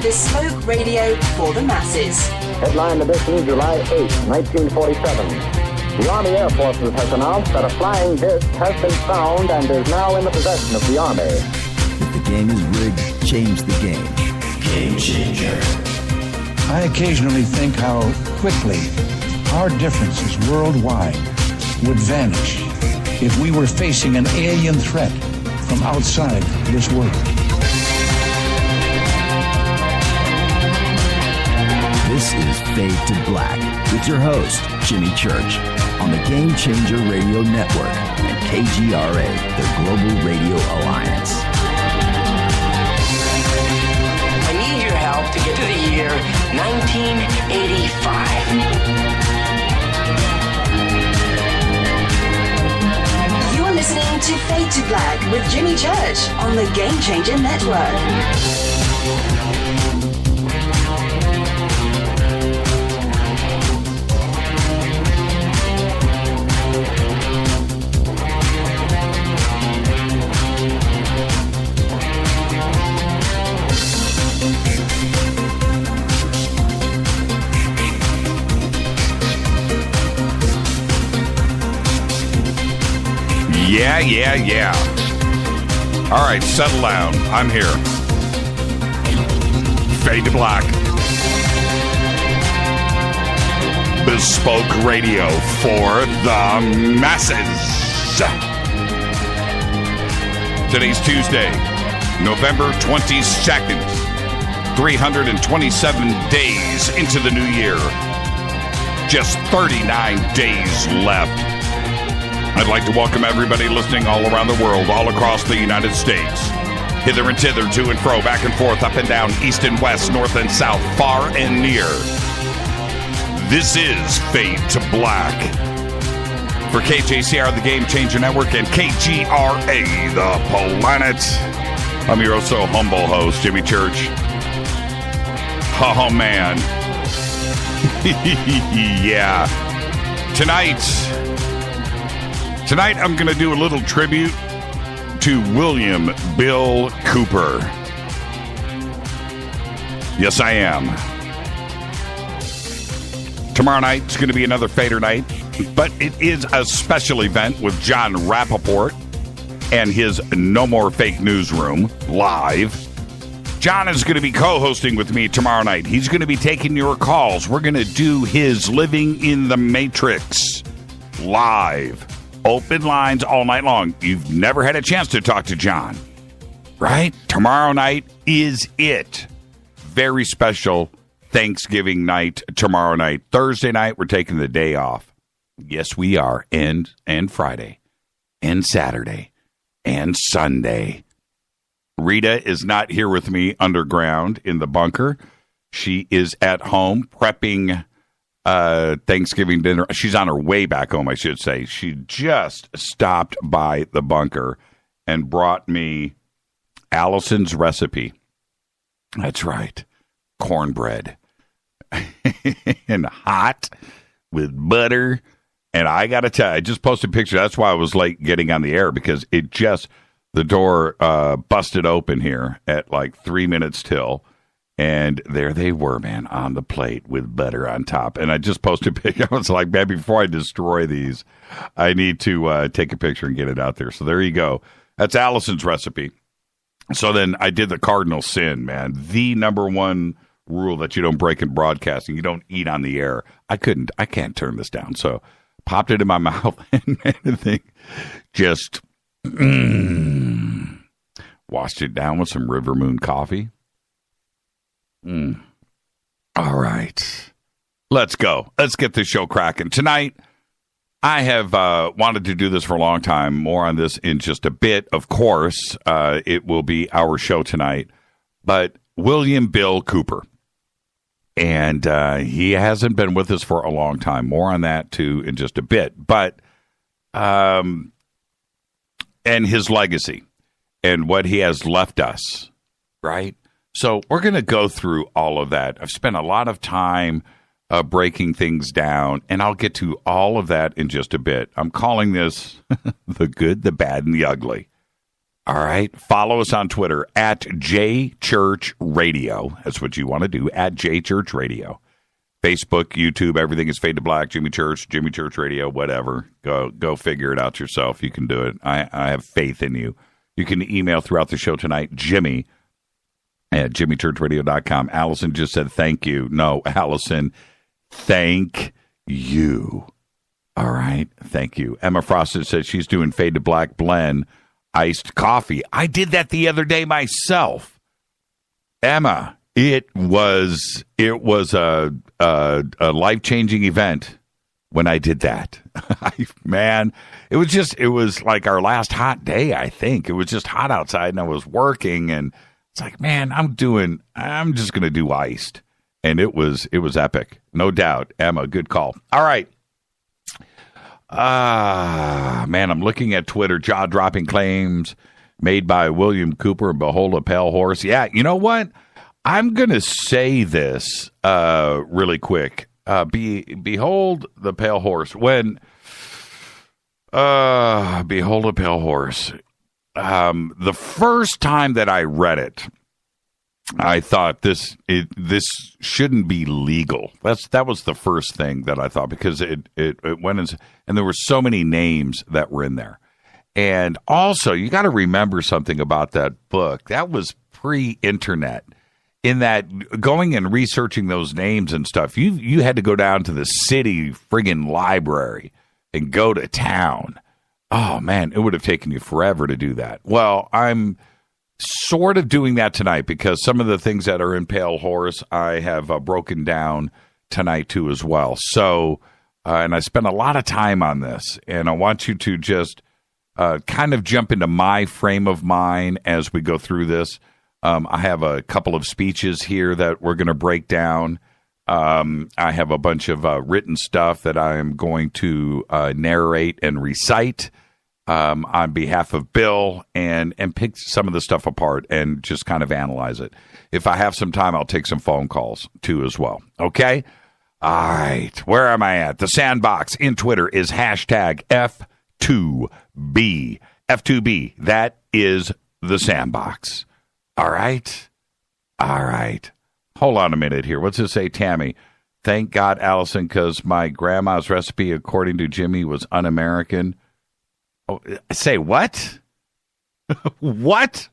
bespoke radio for the masses. Headline edition, July 8, 1947. The Army Air Forces has announced that a flying disc has been found and is now in the possession of the Army. If the game is rigged, change the game. Game changer. I occasionally think how quickly our differences worldwide would vanish if we were facing an alien threat from outside this world. This is Fade to Black with your host, Jimmy Church, on the Game Changer Radio Network and KGRA, the Global Radio Alliance. I need your help to get to the year 1985. You're listening to Fade to Black with Jimmy Church on the Game Changer Network. Yeah. All right, settle down. I'm here. Fade to Black. Bespoke radio for the masses. Today's Tuesday, November 22nd. 327 days into the new year. Just 39 days left. I'd like to welcome everybody listening all around the world, all across the United States. Hither and thither, to and fro, back and forth, up and down, east and west, north and south, far and near. This is Fade to Black. For KJCR, the Game Changer Network, and KGRA, the Planet. I'm your so humble host, Jimmy Church. Oh, man. Yeah. Tonight, I'm going to do a little tribute to William Bill Cooper. Yes, I am. Tomorrow night is going to be another Fader night, but it is a special event with John Rappaport and his No More Fake Newsroom live. John is going to be co-hosting with me tomorrow night. He's going to be taking your calls. We're going to do his Living in the Matrix live. Open lines all night long. You've never had a chance to talk to John, right? Tomorrow night is it. Very special Thanksgiving night tomorrow night. Thursday night, we're taking the day off. Yes, we are. And Friday. And Saturday. And Sunday. Rita is not here with me underground in the bunker. She is at home prepping Thanksgiving dinner. She's on her way back home, I should say. She just stopped by the bunker and brought me Allison's recipe. That's right. Cornbread. And hot with butter. And I got to tell you, I just posted a picture. That's why I was late getting on the air, because the door busted open here at like 3 minutes till. And there they were, man, on the plate with butter on top. And I just posted a picture. I was like, man, before I destroy these, I need to take a picture and get it out there. So there you go. That's Allison's recipe. So then I did the cardinal sin, man. The number one rule that you don't break in broadcasting. You don't eat on the air. I can't turn this down. So popped it in my mouth and the thing just washed it down with some River Moon coffee. All right. Let's go. Let's get this show cracking. Tonight, I have wanted to do this for a long time. More on this in just a bit. Of course, it will be our show tonight. But William Bill Cooper. And he hasn't been with us for a long time. More on that, too, in just a bit. But, and his legacy and what he has left us, right? So we're going to go through all of that. I've spent a lot of time breaking things down, and I'll get to all of that in just a bit. I'm calling this the good, the bad, and the ugly. All right. Follow us on Twitter at JChurchRadio. That's what you want to do, at JChurchRadio. Facebook, YouTube, everything is Fade to Black, Jimmy Church Radio, whatever. Go figure it out yourself. You can do it. I have faith in you. You can email throughout the show tonight, Jimmy at jimmychurchradio.com. Allison just said thank you. No, Allison, thank you. All right. Thank you. Emma Frosted says she's doing Fade to Black blend iced coffee. I did that the other day myself. Emma, it was a life-changing event when I did that. Man, it was like our last hot day, I think. It was just hot outside and I was working and it's like, man, I'm just going to do iced. And it was epic. No doubt. Emma, good call. All right. Man, I'm looking at Twitter, jaw-dropping claims made by William Cooper and behold a pale horse. Yeah, you know what? I'm going to say this really quick. Behold the pale horse. Behold a pale horse. The first time that I read it, I thought this shouldn't be legal. That was the first thing that I thought, because it went in, and there were so many names that were in there. And also, you got to remember something about that book. That was pre-internet. In that, going and researching those names and stuff, you had to go down to the city friggin' library and go to town. Oh, man, it would have taken you forever to do that. Well, I'm sort of doing that tonight because some of the things that are in Pale Horse I have broken down tonight too as well. So, and I spent a lot of time on this, and I want you to just kind of jump into my frame of mind as we go through this. I have a couple of speeches here that we're going to break down. I have a bunch of written stuff that I am going to narrate and recite on behalf of Bill, and pick some of the stuff apart and just kind of analyze it. If I have some time, I'll take some phone calls too as well. Okay? All right. Where am I at? The Sandbox in Twitter is hashtag F2B. F2B. That is the Sandbox. All right. All right. Hold on a minute here. What's it say, Tammy? Thank God, Allison, because my grandma's recipe, according to Jimmy, was un-American. Oh, say what? What?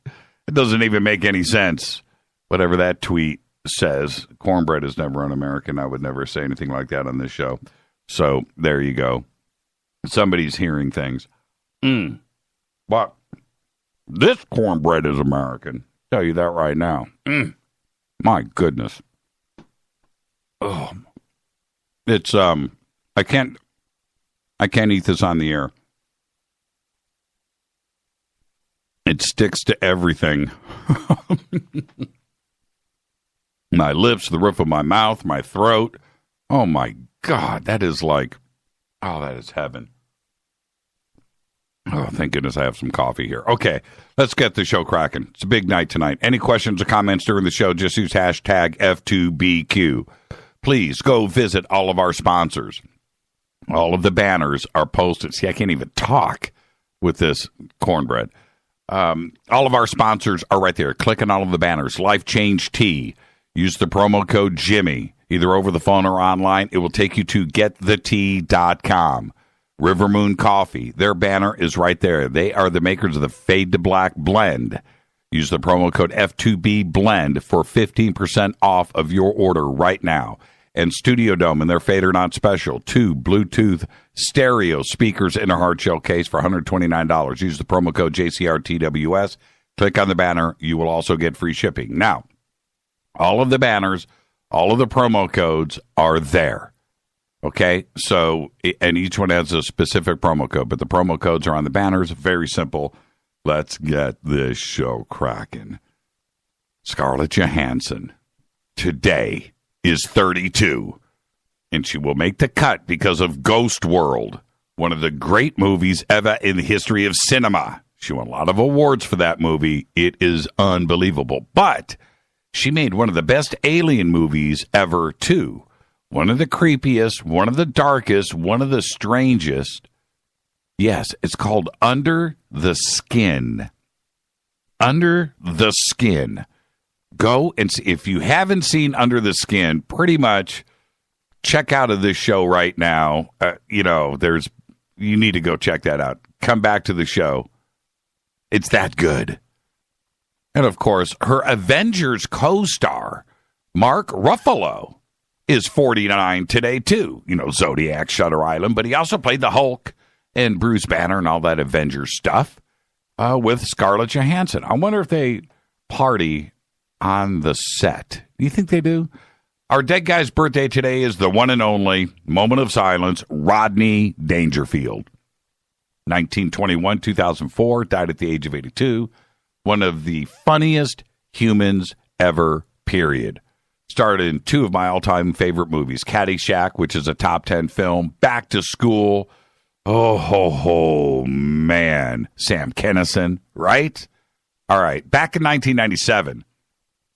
It doesn't even make any sense. Whatever that tweet says. Cornbread is never un-American. I would never say anything like that on this show. So there you go. Somebody's hearing things. But this cornbread is American. Tell you that right now. My goodness. Oh, it's I can't eat this on the air. It sticks to everything. My lips, the roof of my mouth, my throat. Oh my God, that is like, that is heaven. Oh, thank goodness I have some coffee here. Okay, let's get the show cracking. It's a big night tonight. Any questions or comments during the show, just use hashtag F2BQ. Please go visit all of our sponsors. All of the banners are posted. See, I can't even talk with this cornbread. All of our sponsors are right there. Click on all of the banners. Life Change Tea. Use the promo code Jimmy, either over the phone or online. It will take you to getthetea.com. River Moon Coffee, their banner is right there. They are the makers of the Fade to Black blend. Use the promo code F2B blend for 15% off of your order right now. And Studio Dome and their Fade or Not special, 2 Bluetooth stereo speakers in a hard shell case for $129. Use the promo code JCRTWS. Click on the banner. You will also get free shipping. Now, all of the banners, all of the promo codes are there. Okay, so, and each one has a specific promo code, but the promo codes are on the banners. Very simple. Let's get this show cracking. Scarlett Johansson today is 32, and she will make the cut because of Ghost World, one of the great movies ever in the history of cinema. She won a lot of awards for that movie. It is unbelievable. But she made one of the best alien movies ever, too. One of the creepiest, one of the darkest, one of the strangest. Yes, it's called Under the Skin. Under the Skin. Go and see. If you haven't seen Under the Skin, pretty much check out of this show right now. You need to go check that out. Come back to the show. It's that good. And of course, her Avengers co-star, Mark Ruffalo, is 49 today too. Zodiac, Shutter Island, but he also played the Hulk and Bruce Banner and all that Avengers stuff with Scarlett Johansson. I wonder if they party on the set. Do you think they do? Our dead guy's birthday today is the one and only, moment of silence, Rodney Dangerfield. 1921, 2004, died at the age of 82. One of the funniest humans ever, period. Starred in two of my all-time favorite movies, Caddyshack, which is a top 10 film, Back to School. Oh, man. Sam Kinison, right? All right. Back in 1997,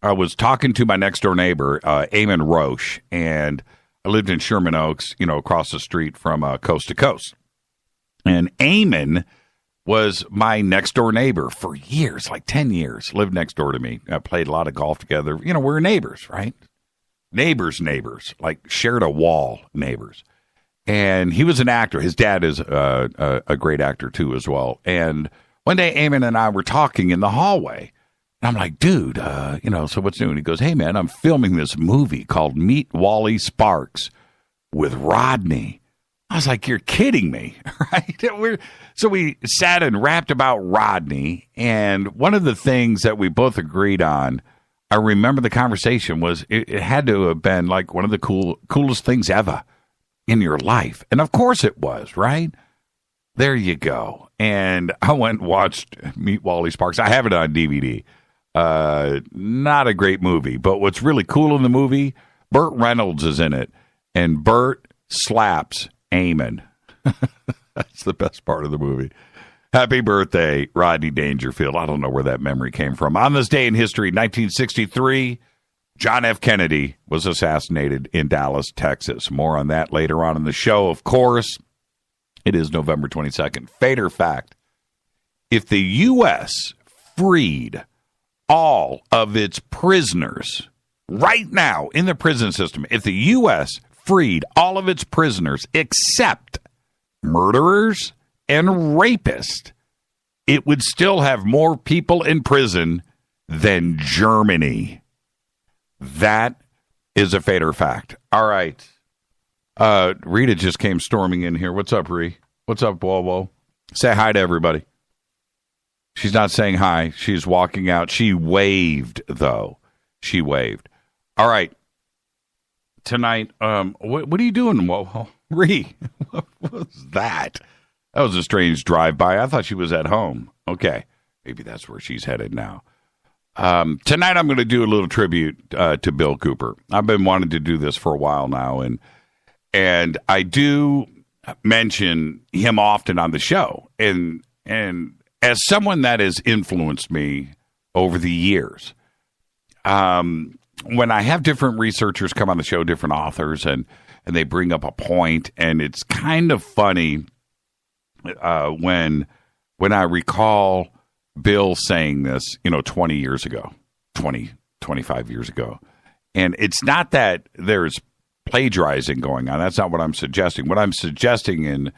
I was talking to my next-door neighbor, Eamon Roche, and I lived in Sherman Oaks, across the street from Coast to Coast. And Eamon was my next-door neighbor for years, like 10 years, lived next door to me. I played a lot of golf together. We're neighbors, right? Neighbors, like shared a wall neighbors. And he was an actor. His dad is a great actor, too, as well. And one day, Eamon and I were talking in the hallway. And I'm like, dude, so what's new? And he goes, hey, man, I'm filming this movie called Meet Wally Sparks with Rodney. I was like, you're kidding me, right? So we sat and rapped about Rodney. And one of the things that we both agreed on, I remember the conversation, was it had to have been like one of the coolest things ever in your life. And of course it was, right? There you go. And I went and watched Meet Wally Sparks. I have it on DVD. Not a great movie, but what's really cool in the movie, Burt Reynolds is in it, and Burt slaps Eamon. That's the best part of the movie. Happy birthday, Rodney Dangerfield. I don't know where that memory came from. On this day in history, 1963, John F. Kennedy was assassinated in Dallas, Texas. More on that later on in the show, of course. It is November 22nd. Fate or fact, if the U.S. freed all of its prisoners right now in the prison system, if the U.S. freed all of its prisoners except murderers and rapists, it would still have more people in prison than Germany. That is a fate or fact. All right. Rita just came storming in here. What's up, Ree? What's up, Whoa? Say hi to everybody. She's not saying hi. She's walking out. She waved, though. She waved. All right. Tonight, what are you doing? Whoa, Ree, what was that? That was a strange drive-by. I thought she was at home. Okay. Maybe that's where she's headed now. Tonight I'm going to do a little tribute to Bill Cooper. I've been wanting to do this for a while now, and I do mention him often on the show. And as someone that has influenced me over the years, when I have different researchers come on the show, different authors, and they bring up a point, and it's kind of funny when I recall Bill saying this, 20 years ago, 25 years ago. And it's not that there's plagiarizing going on. That's not what I'm suggesting. What I'm suggesting,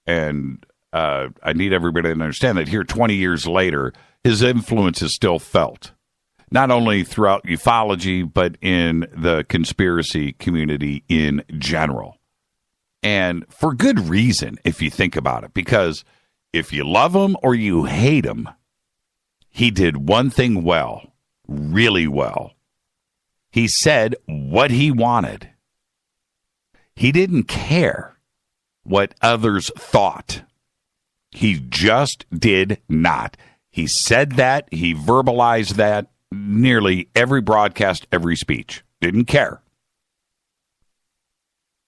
and I need everybody to understand that here 20 years later, his influence is still felt. Not only throughout ufology, but in the conspiracy community in general. And for good reason, if you think about it. Because if you love him or you hate him, he did one thing well, really well. He said what he wanted. He didn't care what others thought. He just did not. He said that. He verbalized that. Nearly every broadcast, every speech. Didn't care.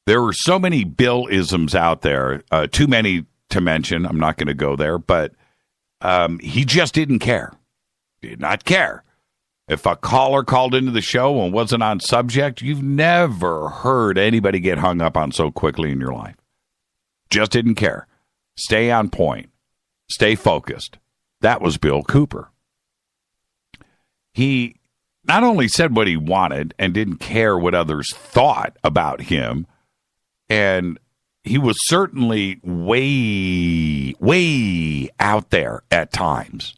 There were so many Bill-isms out there, too many to mention. I'm not going to go there, but he just didn't care. Did not care. If a caller called into the show and wasn't on subject, you've never heard anybody get hung up on so quickly in your life. Just didn't care. Stay on point. Stay focused. That was Bill Cooper. He not only said what he wanted and didn't care what others thought about him, and he was certainly way, way out there at times.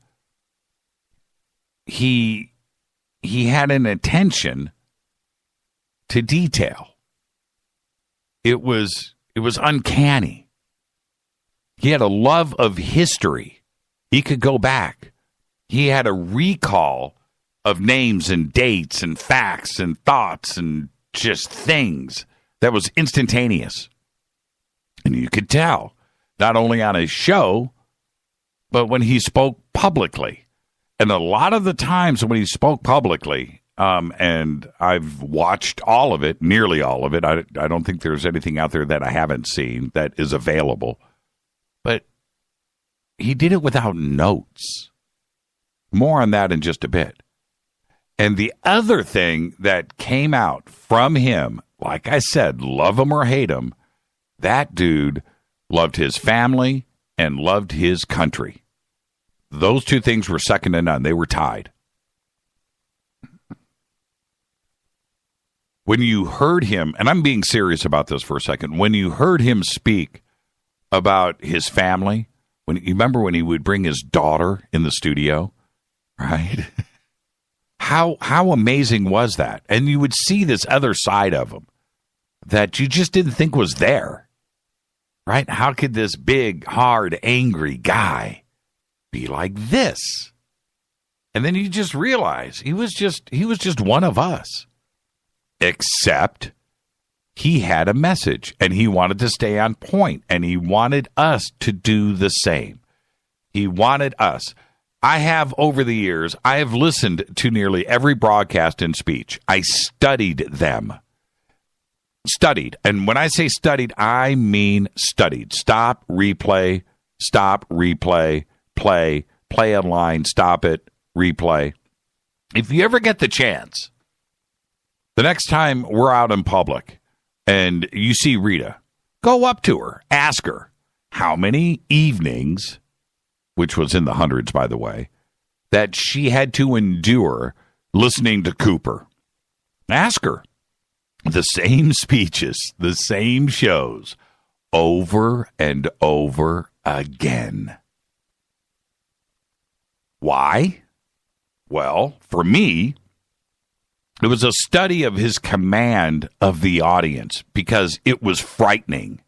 He had an attention to detail. It was uncanny. He had a love of history. He could go back. He had a recall of names and dates and facts and thoughts and just things that was instantaneous. And you could tell, not only on his show, but when he spoke publicly. And a lot of the times when he spoke publicly, and I've watched all of it, nearly all of it. I don't think there's anything out there that I haven't seen that is available. But he did it without notes. More on that in just a bit. And the other thing that came out from him, like I said, love him or hate him, that dude loved his family and loved his country. Those two things were second to none. They were tied. When you heard him, and I'm being serious about this for a second, when you heard him speak about his family, you remember when he would bring his daughter in the studio, right? How amazing was that? And you would see this other side of him that you just didn't think was there, right? How could this big, hard, angry guy be like this? And then you just realize he was just one of us. Except he had a message and he wanted to stay on point and he wanted us to do the same. He wanted us. I have, over the years, I have listened to nearly every broadcast and speech. I studied them. Studied. And when I say studied, I mean studied. Stop, replay, play online, stop it, replay. If you ever get the chance, the next time we're out in public and you see Rita, go up to her, ask her how many evenings, which was in the hundreds, by the way, that she had to endure listening to Cooper. Ask her. The same speeches, the same shows, over and over again. Why? Well, for me, it was a study of his command of the audience because it was frightening.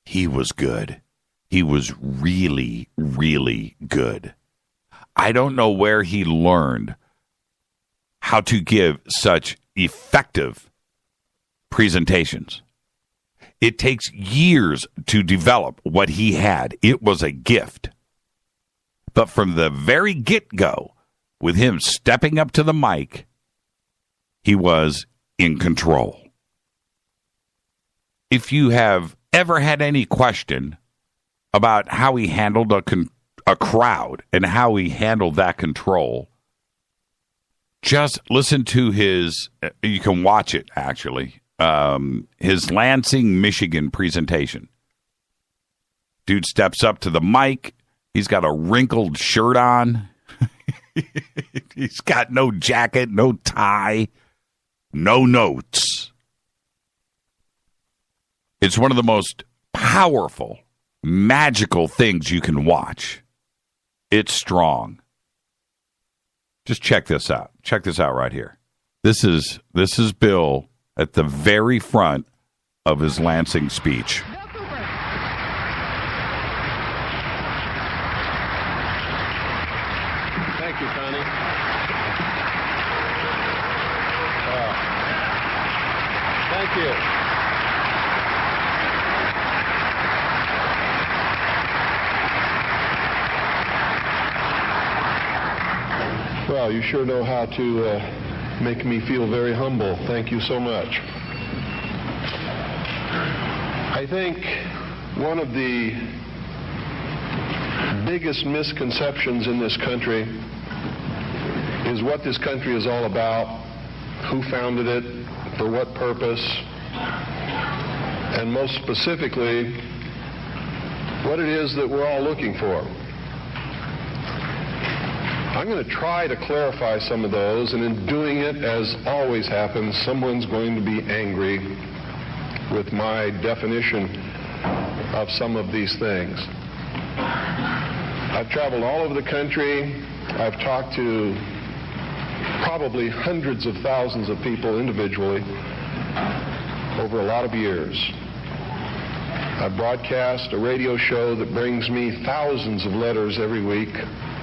He was good. He was really, really good. I don't know where he learned how to give such effective presentations. It takes years to develop what he had. It was a gift. But from the very get-go, with him stepping up to the mic, he was in control. If you have ever had any question about how he handled a crowd and how he handled that control, just listen to his, you can watch it actually, his Lansing, Michigan presentation. Dude steps up to the mic. He's got a wrinkled shirt on. He's got no jacket, no tie. No notes. It's one of the most powerful, magical things you can watch. It's strong. Just check this out. Check this out right here. This is Bill at the very front of his Lansing speech. Thank you, Connie. Thank you. Well, you sure know how to make me feel very humble. Thank you so much. I think one of the biggest misconceptions in this country is what this country is all about, who founded it, for what purpose, and most specifically, what it is that we're all looking for. I'm going to try to clarify some of those, and in doing it, as always happens, someone's going to be angry with my definition of some of these things. I've traveled all over the country. I've talked to probably hundreds of thousands of people individually over a lot of years. I broadcast a radio show that brings me thousands of letters every week.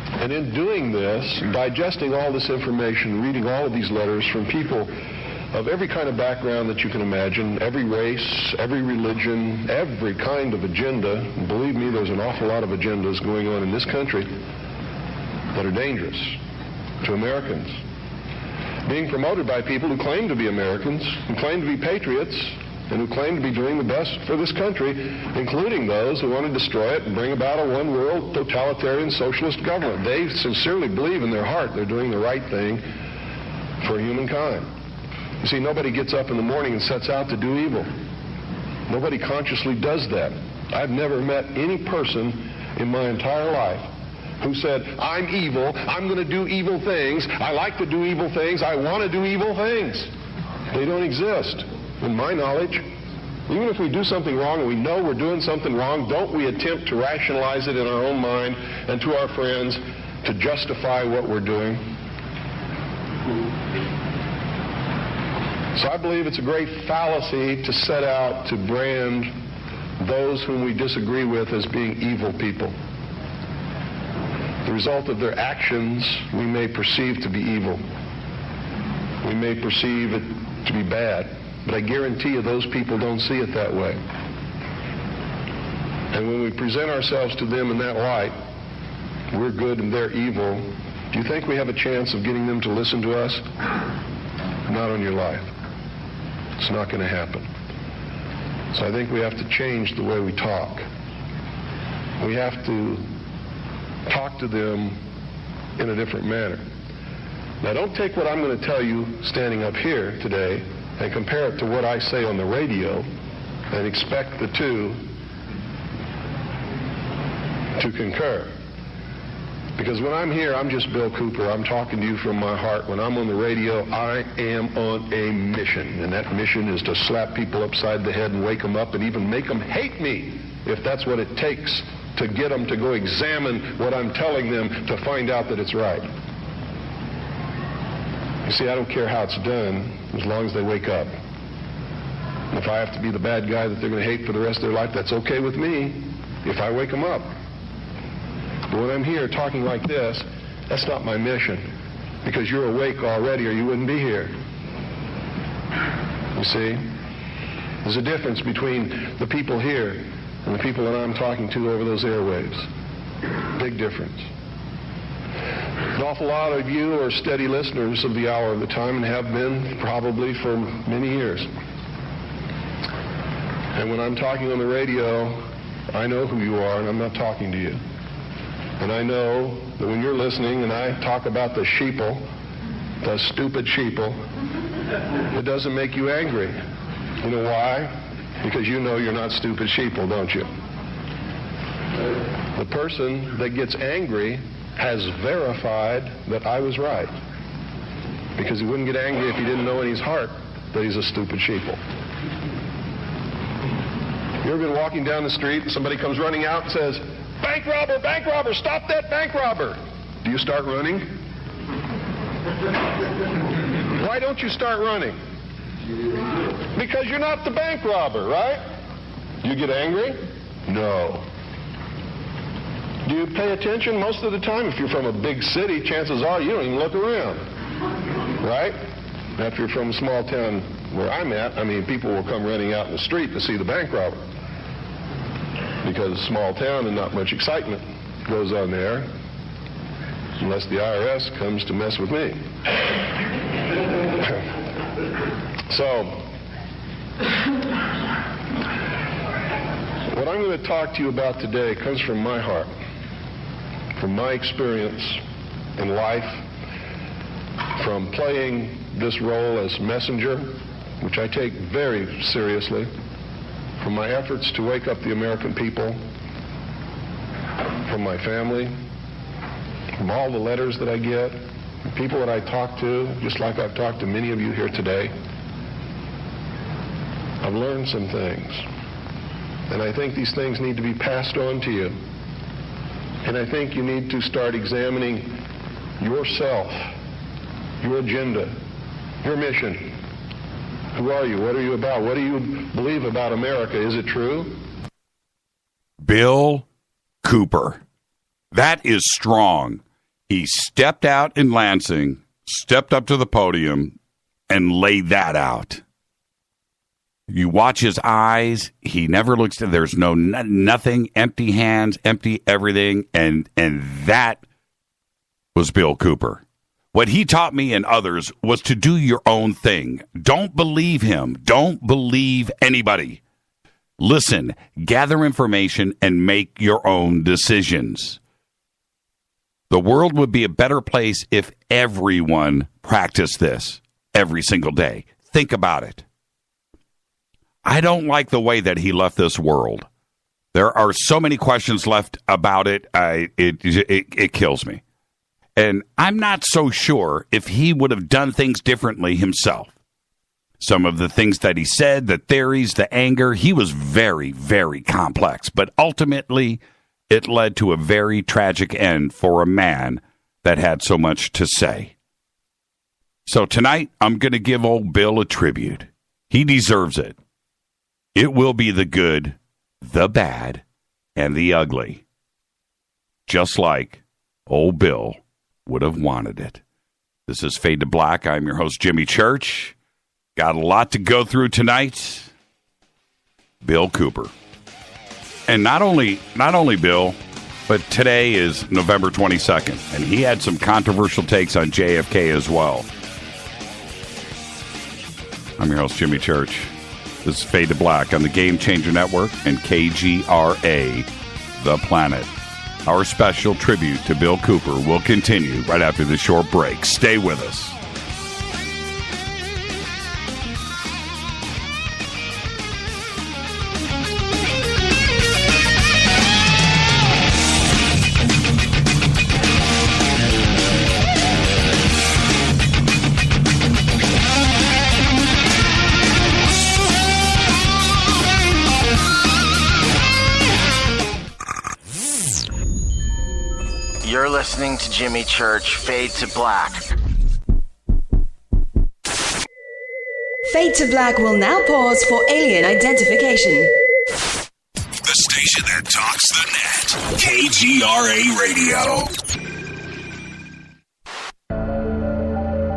And in doing this, digesting all this information, reading all of these letters from people of every kind of background that you can imagine, every race, every religion, every kind of agenda, and believe me, there's an awful lot of agendas going on in this country that are dangerous to Americans. Being promoted by people who claim to be Americans, who claim to be patriots, and who claim to be doing the best for this country, including those who want to destroy it and bring about a one-world totalitarian socialist government. They sincerely believe in their heart they're doing the right thing for humankind. You see, nobody gets up in the morning and sets out to do evil. Nobody consciously does that. I've never met any person in my entire life who said, I'm evil, I'm going to do evil things, I like to do evil things, I want to do evil things. They don't exist. In my knowledge, even if we do something wrong and we know we're doing something wrong, don't we attempt to rationalize it in our own mind and to our friends to justify what we're doing? So I believe it's a great fallacy to set out to brand those whom we disagree with as being evil people. The result of their actions we may perceive to be evil. We may perceive it to be bad. But I guarantee you those people don't see it that way. And when we present ourselves to them in that light, we're good and they're evil, do you think we have a chance of getting them to listen to us? Not on your life. It's not going to happen. So I think we have to change the way we talk. We have to talk to them in a different manner. Now don't take what I'm going to tell you standing up here today and compare it to what I say on the radio and expect the two to concur. Because when I'm here, I'm just Bill Cooper. I'm talking to you from my heart. When I'm on the radio, I am on a mission. And that mission is to slap people upside the head and wake them up and even make them hate me, if that's what it takes to get them to go examine what I'm telling them to find out that it's right. You see, I don't care how it's done as long as they wake up. And if I have to be the bad guy that they're going to hate for the rest of their life, that's okay with me if I wake them up. But when I'm here talking like this, that's not my mission, because you're awake already or you wouldn't be here. You see? There's a difference between the people here and the people that I'm talking to over those airwaves. Big difference. An awful lot of you are steady listeners of the Hour of the Time and have been probably for many years. And when I'm talking on the radio, I know who you are and I'm not talking to you. And I know that when you're listening and I talk about the sheeple, the stupid sheeple, it doesn't make you angry. You know why? Because you know you're not stupid sheeple, don't you? The person that gets angry has verified that I was right. Because he wouldn't get angry if he didn't know in his heart that he's a stupid sheeple. You ever been walking down the street and somebody comes running out and says, bank robber, stop that bank robber. Do you start running? Why don't you start running? Because you're not the bank robber, right? You get angry? No. Do you pay attention most of the time? If you're from a big city, chances are you don't even look around, right? Now, if you're from a small town where I'm at, I mean, people will come running out in the street to see the bank robber. Because it's a small town and not much excitement goes on there, unless the IRS comes to mess with me. So, what I'm going to talk to you about today comes from my heart, from my experience in life, from playing this role as messenger, which I take very seriously, from my efforts to wake up the American people, from my family, from all the letters that I get, people that I talk to, just like I've talked to many of you here today, I've learned some things. And I think these things need to be passed on to you. And I think you need to start examining yourself, your agenda, your mission. Who are you? What are you about? What do you believe about America? Is it true? Bill Cooper. That is strong. He stepped out in Lansing, stepped up to the podium, and laid that out. You watch his eyes. He never looks. There's nothing. Empty hands, empty everything, and that was Bill Cooper. What he taught me and others was to do your own thing. Don't believe him. Don't believe anybody. Listen, gather information, and make your own decisions. The world would be a better place if everyone practiced this every single day. Think about it. I don't like the way that he left this world. There are so many questions left about it. It kills me. And I'm not so sure if he would have done things differently himself. Some of the things that he said, the theories, the anger, he was very, very complex. But ultimately, it led to a very tragic end for a man that had so much to say. So tonight, I'm going to give old Bill a tribute. He deserves it. It will be the good, the bad, and the ugly. Just like old Bill would have wanted it. This is Fade to Black. I'm your host, Jimmy Church. Got a lot to go through tonight. Bill Cooper. And not only Bill, but today is November 22nd, and he had some controversial takes on JFK as well. I'm your host, Jimmy Church. This is Fade to Black on the Game Changer Network and KGRA, The Planet. Our special tribute to Bill Cooper will continue right after this short break. Stay with us. You're listening to Jimmy Church, Fade to Black. Fade to Black will now pause for alien identification. The station that talks the net. KGRA Radio.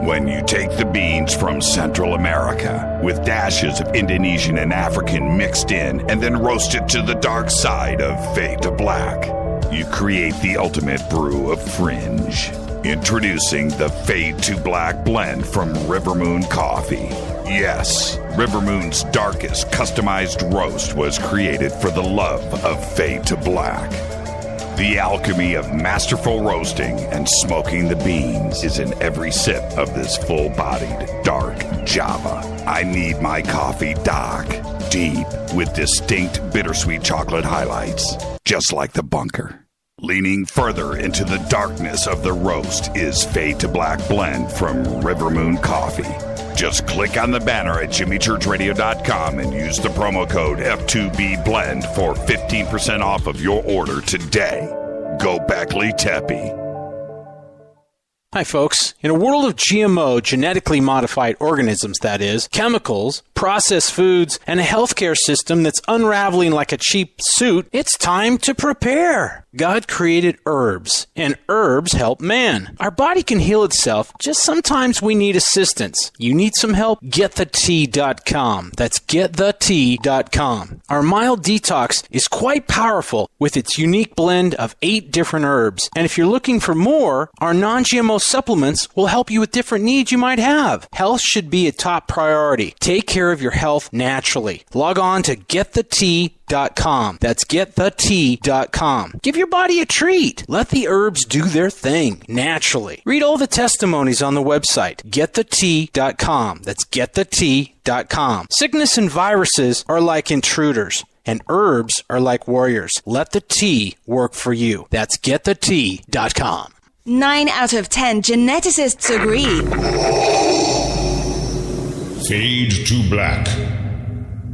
When you take the beans from Central America with dashes of Indonesian and African mixed in and then roast it to the dark side of Fade to Black, you create the ultimate brew of fringe. Introducing the Fade to Black blend from River Moon Coffee. Yes, River Moon's darkest customized roast was created for the love of Fade to Black. The alchemy of masterful roasting and smoking the beans is in every sip of this full-bodied, dark Java. I need my coffee dark, deep, with distinct bittersweet chocolate highlights, just like the bunker. Leaning further into the darkness of the roast is Fade to Black blend from River Moon Coffee. Just click on the banner at jimmychurchradio.com and use the promo code F2BBLEND for 15% off of your order today. Go Beckley Tepe. Hi, folks. In a world of GMO, genetically modified organisms, that is, chemicals, processed foods, and a healthcare system that's unraveling like a cheap suit, it's time to prepare. God created herbs, and herbs help man. Our body can heal itself, just sometimes we need assistance. You need some help? GetTheTea.com. That's GetTheTea.com. Our mild detox is quite powerful with its unique blend of 8 different herbs. And if you're looking for more, our non-GMO supplements will help you with different needs you might have. Health should be a top priority. Take care of your health naturally. Log on to GetTheTea.com. That's GetTheTea.com. Give your body a treat. Let the herbs do their thing naturally. Read all the testimonies on the website, GetTheTea.com. That's GetTheTea.com. Sickness and viruses are like intruders, and herbs are like warriors. Let the tea work for you. That's GetTheTea.com. 9 out of 10 geneticists agree. Fade to Black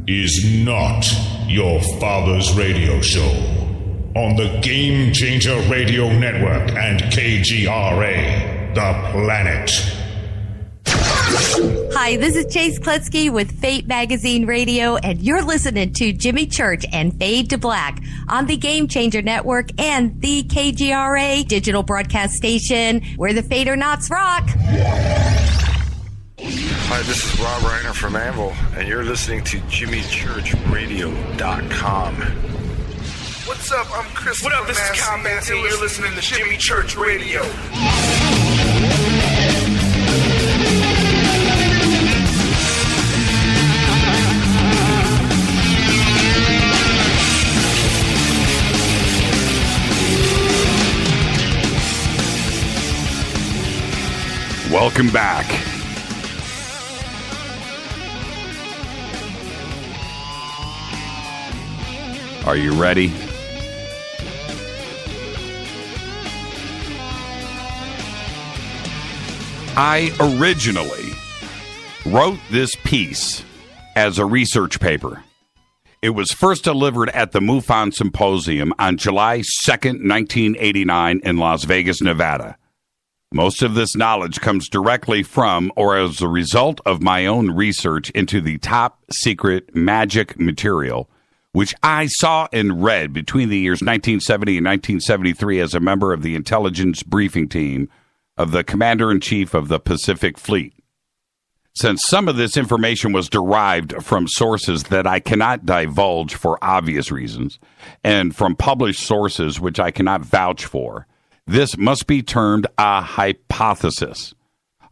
is not your father's radio show on the Game Changer Radio Network and KGRA, The Planet. Hi, this is Chase Klutsky with Fate Magazine Radio, and you're listening to Jimmy Church and Fade to Black on the Game Changer Network and the KGRA digital broadcast station, where the Fader-Knots rock. Hi, this is Rob Reiner from Anvil, and you're listening to JimmyChurchRadio.com. What's up? I'm Chris. What up? This is Kyle Massey. You're listening to Jimmy Church Radio. Welcome back. Are you ready? I originally wrote this piece as a research paper. It was first delivered at the MUFON Symposium on July 2nd, 1989 in Las Vegas, Nevada. Most of this knowledge comes directly from or as a result of my own research into the top secret magic material, which I saw and read between the years 1970 and 1973 as a member of the intelligence briefing team of the Commander-in-Chief of the Pacific Fleet. Since some of this information was derived from sources that I cannot divulge for obvious reasons, and from published sources which I cannot vouch for, this must be termed a hypothesis.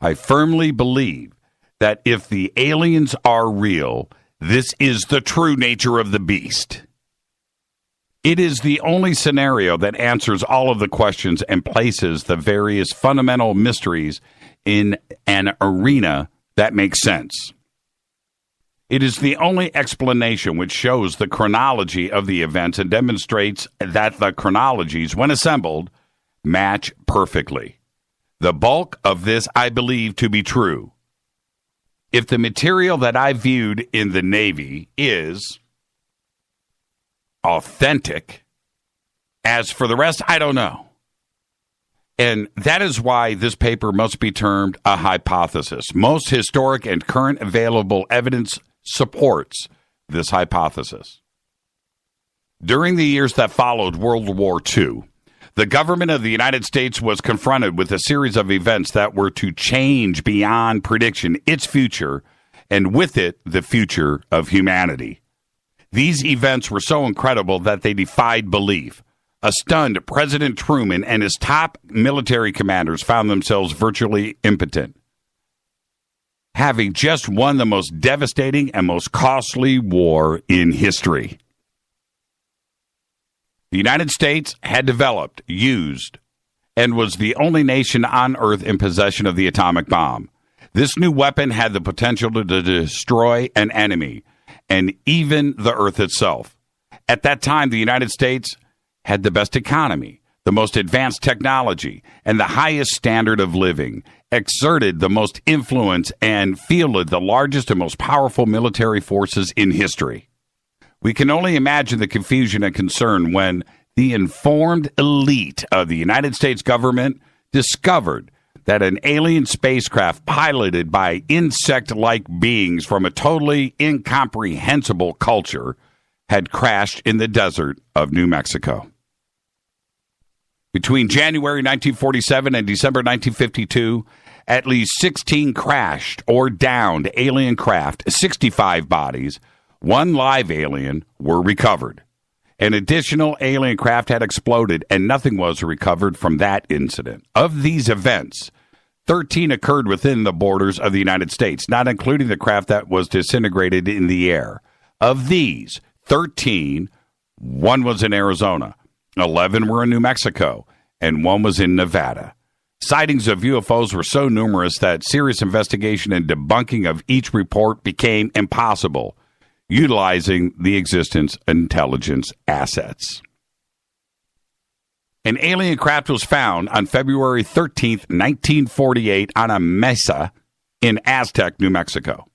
I firmly believe that if the aliens are real, this is the true nature of the beast. It is the only scenario that answers all of the questions and places the various fundamental mysteries in an arena that makes sense. It is the only explanation which shows the chronology of the events and demonstrates that the chronologies, when assembled, match perfectly. The bulk of this I believe to be true. If the material that I viewed in the Navy is authentic, as for the rest, I don't know. And that is why this paper must be termed a hypothesis. Most historic and current available evidence supports this hypothesis. During the years that followed World War II, the government of the United States was confronted with a series of events that were to change beyond prediction its future, and with it, the future of humanity. These events were so incredible that they defied belief. A stunned President Truman and his top military commanders found themselves virtually impotent, having just won the most devastating and most costly war in history. The United States had developed, used, and was the only nation on Earth in possession of the atomic bomb. This new weapon had the potential to destroy an enemy, and even the Earth itself. At that time, the United States had the best economy, the most advanced technology, and the highest standard of living, exerted the most influence, and fielded the largest and most powerful military forces in history. We can only imagine the confusion and concern when the informed elite of the United States government discovered that an alien spacecraft piloted by insect-like beings from a totally incomprehensible culture had crashed in the desert of New Mexico. Between January 1947 and December 1952, at least 16 crashed or downed alien craft, 65 bodies, one live alien, were recovered. An additional alien craft had exploded, and nothing was recovered from that incident. Of these events, 13 occurred within the borders of the United States, not including the craft that was disintegrated in the air. Of these 13, one was in Arizona, 11 were in New Mexico, and one was in Nevada. Sightings of UFOs were so numerous that serious investigation and debunking of each report became impossible, utilizing the existence of intelligence assets. An alien craft was found on February 13th, 1948 on a mesa in Aztec, New Mexico.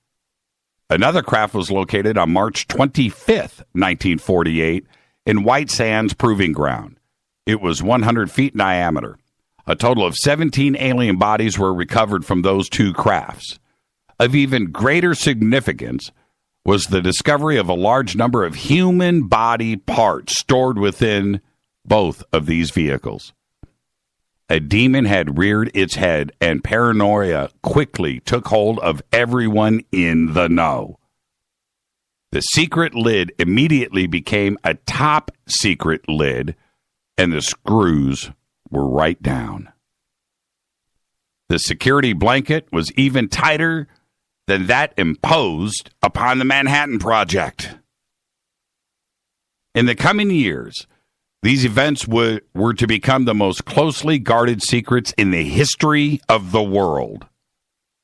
Another craft was located on March 25th, 1948 in White Sands Proving Ground. It was 100 feet in diameter. A total of 17 alien bodies were recovered from those two crafts. Of even greater significance was the discovery of a large number of human body parts stored within both of these vehicles. A demon had reared its head, and paranoia quickly took hold of everyone in the know. The secret lid immediately became a top secret lid, and the screws were right down. The security blanket was even tighter than that imposed upon the Manhattan Project. In the coming years, these events were to become the most closely guarded secrets in the history of the world.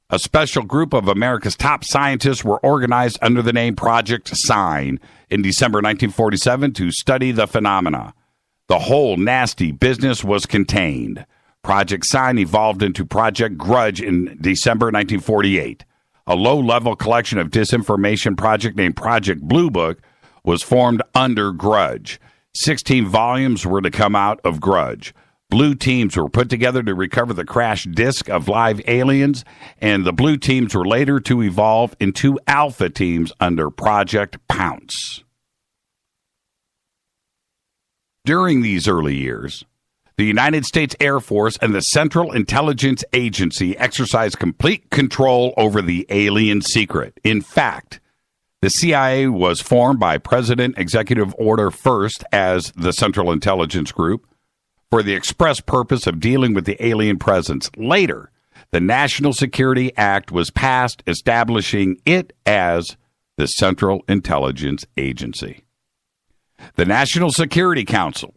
A special group of America's top scientists were organized under the name Project Sign in December 1947 to study the phenomena. The whole nasty business was contained. Project Sign evolved into Project Grudge in December 1948. A low-level collection of disinformation project named Project Blue Book was formed under Grudge. 16 volumes were to come out of Grudge. Blue teams were put together to recover the crashed disc of live aliens, and the blue teams were later to evolve into alpha teams under Project Pounce. During these early years, the United States Air Force and the Central Intelligence Agency exercised complete control over the alien secret. In fact, the CIA was formed by President Executive Order First as the Central Intelligence Group for the express purpose of dealing with the alien presence. Later, the National Security Act was passed, establishing it as the Central Intelligence Agency. The National Security Council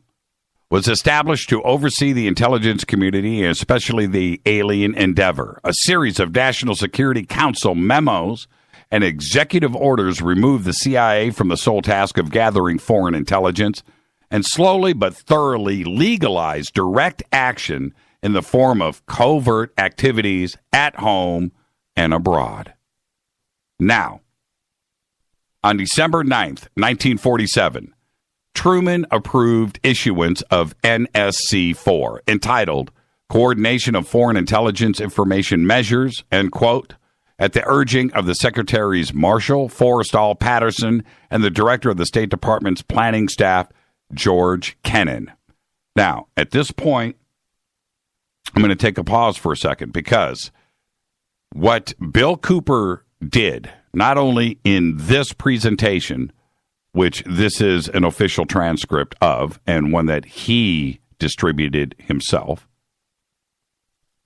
was established to oversee the intelligence community, and especially the alien endeavor. A series of National Security Council memos and executive orders removed the CIA from the sole task of gathering foreign intelligence and slowly but thoroughly legalized direct action in the form of covert activities at home and abroad. Now, on December 9th, 1947, Truman approved issuance of NSC-4, entitled Coordination of Foreign Intelligence Information Measures, and, quote, at the urging of the Secretaries Marshall, Forrestal, Patterson, and the Director of the State Department's planning staff, George Kennan. Now, at this point, I'm going to take a pause for a second, because what Bill Cooper did, not only in this presentation, which this is an official transcript of, and one that he distributed himself,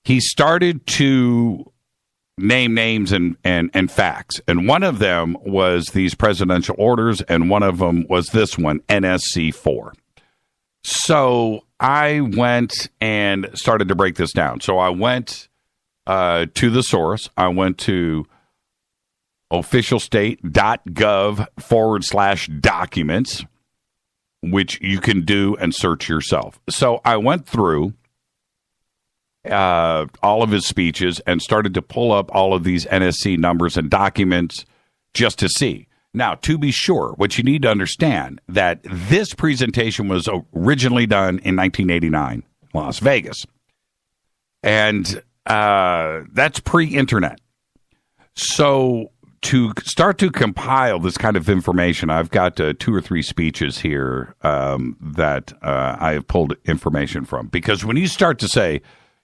he started to name names and facts. And one of them was these presidential orders, and one of them was this one, NSC-4. So I went and started to break this down. So I went to the source. I went to officialstate.gov/documents, which you can do and search yourself. So I went through all of his speeches and started to pull up all of these NSC numbers and documents just to see. Now, to be sure, what you need to understand, that this presentation was originally done in 1989, Las Vegas. And that's pre-internet. So to start to compile this kind of information, I've got 2 or 3 speeches here that I have pulled information from. Because when you start to say,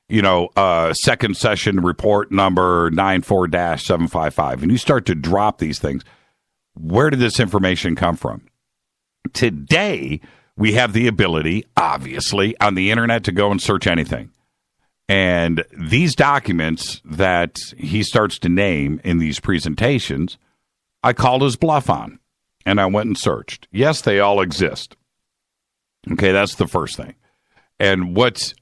you know, second session report number 94-755, and you start to drop these things, where did this information come from? Today, we have the ability, obviously, on the internet to go and search anything. And these documents that he starts to name in these presentations, I called his bluff on, and I went and searched. Yes, they all exist. Okay, that's the first thing. And what's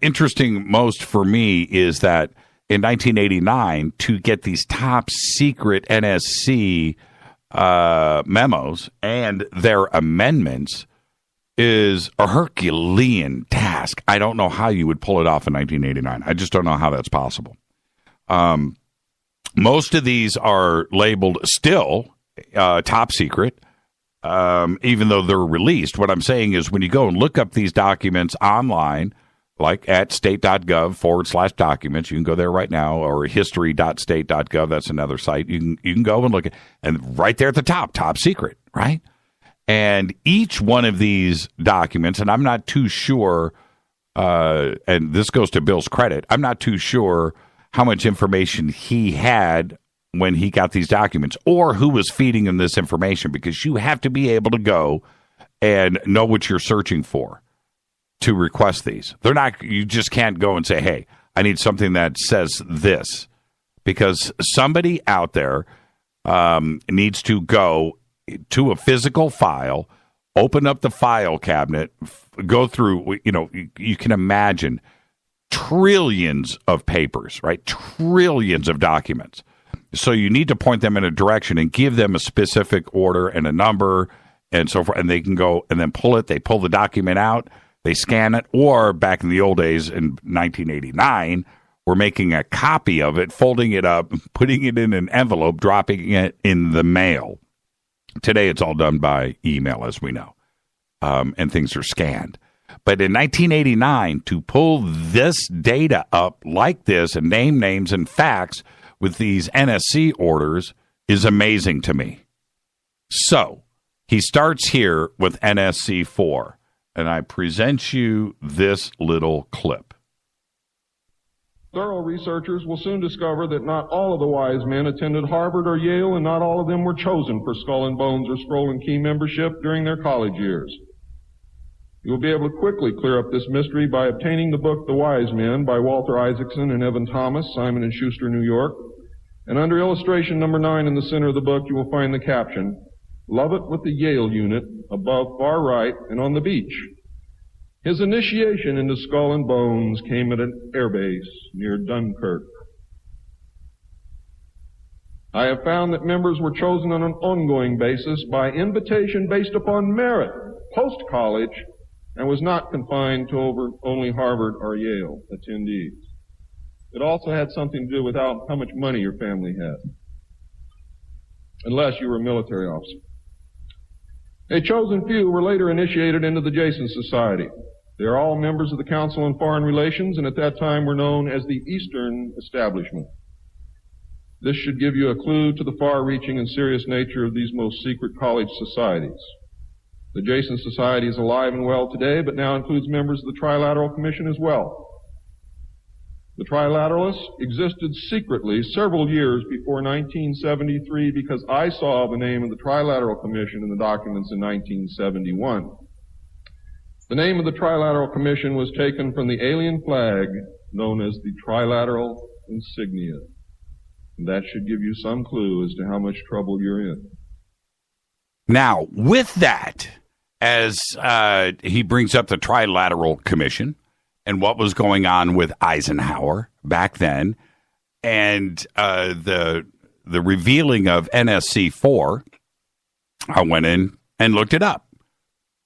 interesting most for me is that in 1989, to get these top secret NSC memos and their amendments, is a Herculean task. I don't know how you would pull it off in 1989. I just don't know how that's possible. Most of these are labeled still top secret, even though they're released. What I'm saying is when you go and look up these documents online, like at state.gov/documents, you can go there right now, or history.state.gov. That's another site. You can go and look at, and right there at the top secret, right? And each one of these documents, and I'm not too sure, and this goes to Bill's credit, I'm not too sure how much information he had when he got these documents or who was feeding him this information, because you have to be able to go and know what you're searching for to request these. They're not, you just can't go and say, hey, I need something that says this, because somebody out there needs to go to a physical file, open up the file cabinet, go through, you can imagine trillions of papers, right? Trillions of documents. So you need to point them in a direction and give them a specific order and a number and so forth, and they can go and then pull it. They pull the document out, they scan it, or back in the old days in 1989, we're making a copy of it, folding it up, putting it in an envelope, dropping it in the mail. Today, it's all done by email, as we know, and things are scanned. But in 1989, to pull this data up like this and name names and facts with these NSC orders is amazing to me. So he starts here with NSC 4, and I present you this little clip. Thorough researchers will soon discover that not all of the wise men attended Harvard or Yale, and not all of them were chosen for Skull and Bones or Scroll and Key membership during their college years. You will be able to quickly clear up this mystery by obtaining the book The Wise Men by Walter Isaacson and Evan Thomas, Simon & Schuster, New York. And under illustration number 9 in the center of the book, you will find the caption, "Lovett with the Yale unit, above far right and on the beach." His initiation into Skull and Bones came at an airbase near Dunkirk. I have found that members were chosen on an ongoing basis by invitation based upon merit, post-college, and was not confined to only Harvard or Yale attendees. It also had something to do with how much money your family had, unless you were a military officer. A chosen few were later initiated into the Jason Society. They are all members of the Council on Foreign Relations, and at that time were known as the Eastern Establishment. This should give you a clue to the far-reaching and serious nature of these most secret college societies. The Jason Society is alive and well today, but now includes members of the Trilateral Commission as well. The Trilateralists existed secretly several years before 1973 because I saw the name of the Trilateral Commission in the documents in 1971. The name of the Trilateral Commission was taken from the alien flag known as the Trilateral Insignia. And that should give you some clue as to how much trouble you're in. Now, with that, as he brings up the Trilateral Commission and what was going on with Eisenhower back then, and the revealing of NSC 4, I went in and looked it up.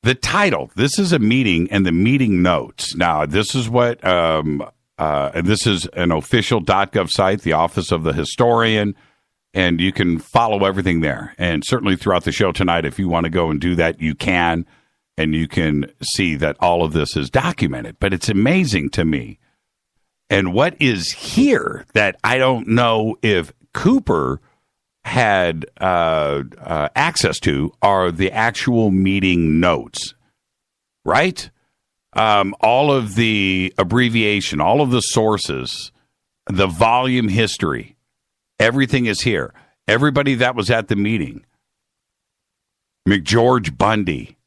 The title, this is a meeting and the meeting notes. Now, this is what, and this is an official .gov site, the Office of the Historian, and you can follow everything there. And certainly throughout the show tonight, if you want to go and do that, you can, and you can see that all of this is documented. But it's amazing to me. And what is here that I don't know if Cooper had access to are the actual meeting notes, right? All of the abbreviation, all of the sources, the volume history, everything is here. Everybody that was at the meeting, McGeorge Bundy,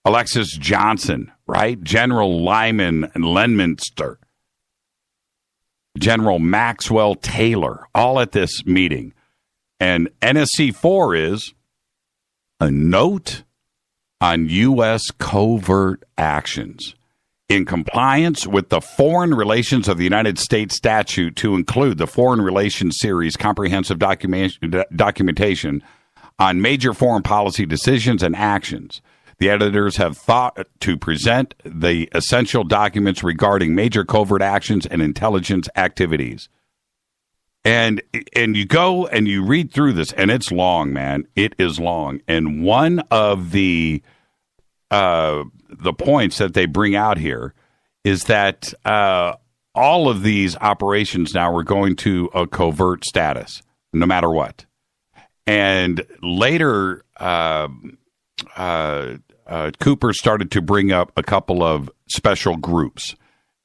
Alexis Johnson, right? General Lyman and Lenminster, General Maxwell Taylor, all at this meeting. And NSC 4 is a note on U.S. covert actions in compliance with the Foreign Relations of the United States statute to include the Foreign Relations Series comprehensive documentation on major foreign policy decisions and actions. The editors have thought to present the essential documents regarding major covert actions and intelligence activities. And you go and you read through this, and it's long, man. It is long. And one of the points that they bring out here is that all of these operations now are going to a covert status, no matter what. And later, Cooper started to bring up a couple of special groups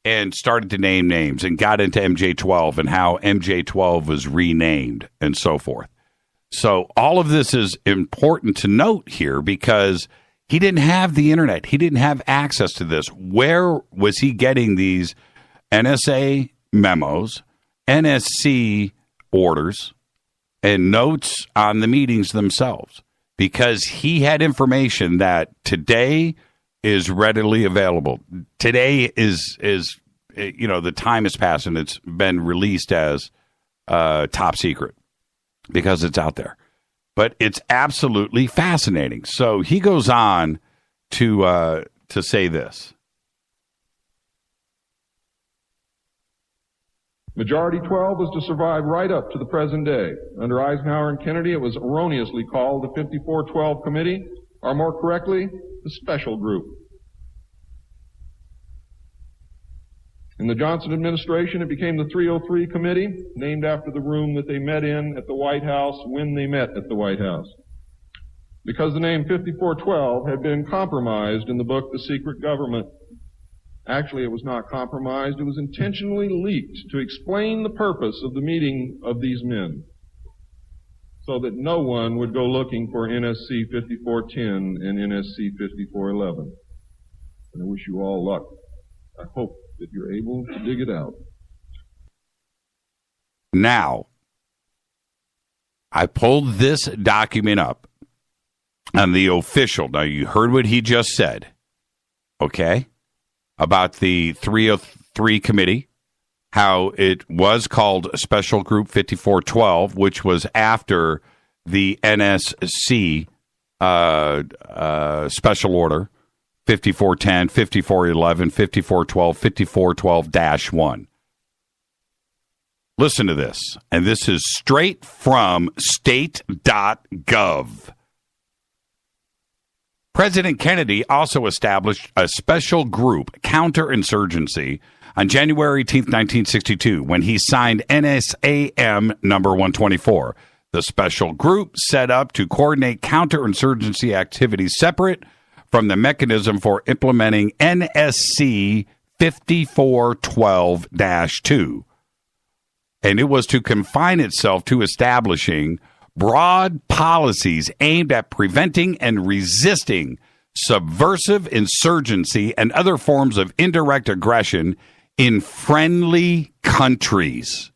and started to name names and got into MJ-12 and how MJ-12 was renamed and so forth. So all of this is important to note here because he didn't have the internet. He didn't have access to this. Where was he getting these NSA memos, NSC orders, and notes on the meetings themselves? Because he had information that today is readily available. Today is the time has passed and it's been released as top secret because it's out there. But it's absolutely fascinating. So he goes on to say this. Majority 12 was to survive right up to the present day. Under Eisenhower and Kennedy, it was erroneously called the 5412 Committee, or more correctly, the Special Group. In the Johnson administration, it became the 303 Committee, named after the room that they met in at the White House when they met at the White House. Because the name 5412 had been compromised in the book The Secret Government. Actually, it was not compromised. It was intentionally leaked to explain the purpose of the meeting of these men so that no one would go looking for NSC 5410 and NSC 5411. And I wish you all luck. I hope that you're able to dig it out. Now, I pulled this document up on the official. Now, you heard what he just said, okay, about the 303 committee, how it was called Special Group 5412, which was after the NSC special order 5410, 5411, 5412, 5412-1. Listen to this, and this is straight from state.gov. President Kennedy also established a special group, counterinsurgency, on January 18, 1962, when he signed NSAM number 124. The special group set up to coordinate counterinsurgency activities separate from the mechanism for implementing NSC 5412-2. And it was to confine itself to establishing broad policies aimed at preventing and resisting subversive insurgency and other forms of indirect aggression in friendly countries.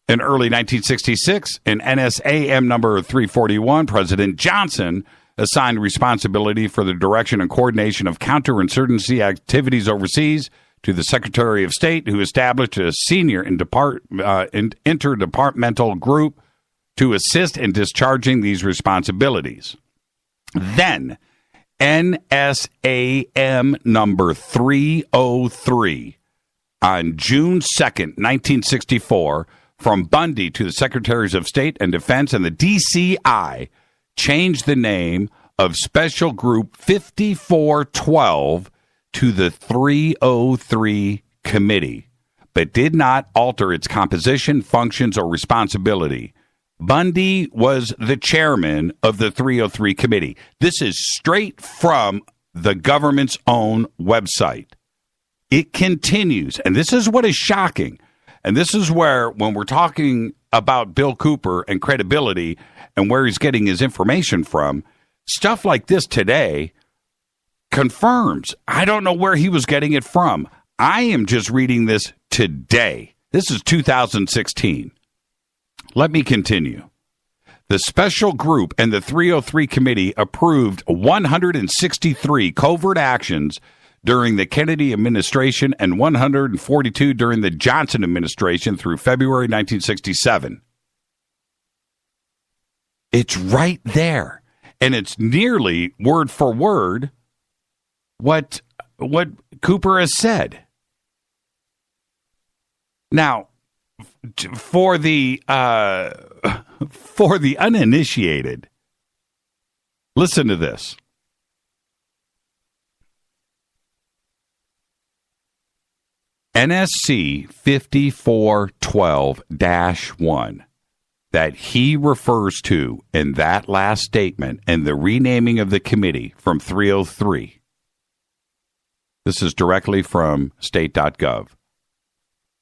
In early 1966, in NSAM number 341, President Johnson assigned responsibility for the direction and coordination of counterinsurgency activities overseas to the Secretary of State, who established a senior interdepartmental group to assist in discharging these responsibilities. Then, NSAM number 303, on June 2nd, 1964, from Bundy to the Secretaries of State and Defense and the DCI, changed the name of Special Group 5412 to the 303 Committee, but did not alter its composition, functions, or responsibility. Bundy was the chairman of the 303 Committee. This is straight from the government's own website. It continues, and this is what is shocking. And this is where, when we're talking about Bill Cooper and credibility and where he's getting his information from, stuff like this today confirms. I don't know where he was getting it from. I am just reading this today. This is 2016. Let me continue. The special group and the 303 committee approved 163 covert actions during the Kennedy administration and 142 during the Johnson administration through February 1967. It's right there. And it's nearly word for word what Cooper has said. Now, for the uninitiated, listen to this. NSC 5412-1 that he refers to in that last statement and the renaming of the committee from 303. This is directly from state.gov.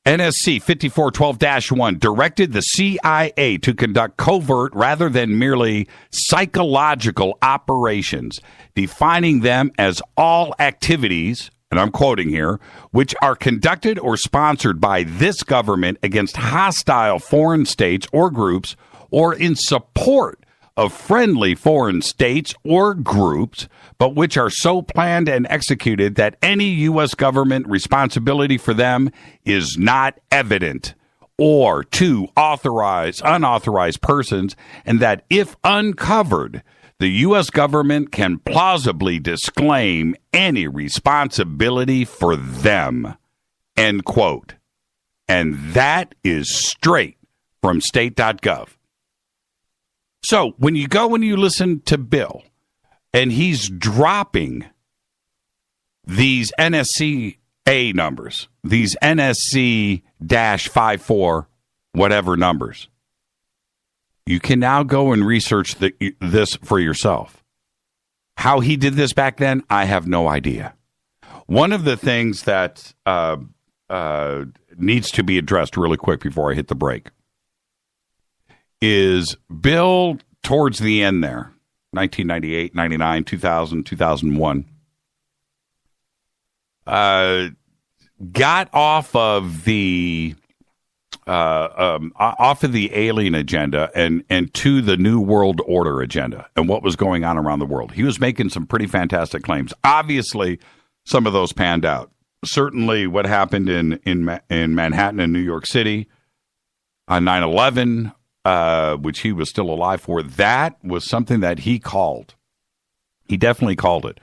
NSC 5412-1 directed the CIA to conduct covert rather than merely psychological operations, defining them as all activities, and I'm quoting here, which are conducted or sponsored by this government against hostile foreign states or groups or in support of friendly foreign states or groups, but which are so planned and executed that any U.S. government responsibility for them is not evident, or to unauthorized persons, and that if uncovered, the U.S. government can plausibly disclaim any responsibility for them, end quote. And that is straight from state.gov. So when you go and you listen to Bill, and he's dropping these NSCA numbers, these NSC-54 whatever numbers, you can now go and research this for yourself. How he did this back then, I have no idea. One of the things that needs to be addressed really quick before I hit the break is Bill, towards the end there, 1998, 99, 2000, 2001, got off of the alien agenda and to the New World Order agenda and what was going on around the world. He was making some pretty fantastic claims. Obviously, some of those panned out. Certainly what happened in Manhattan and New York City on 9/11, which he was still alive for, that was something that he called. He definitely called it.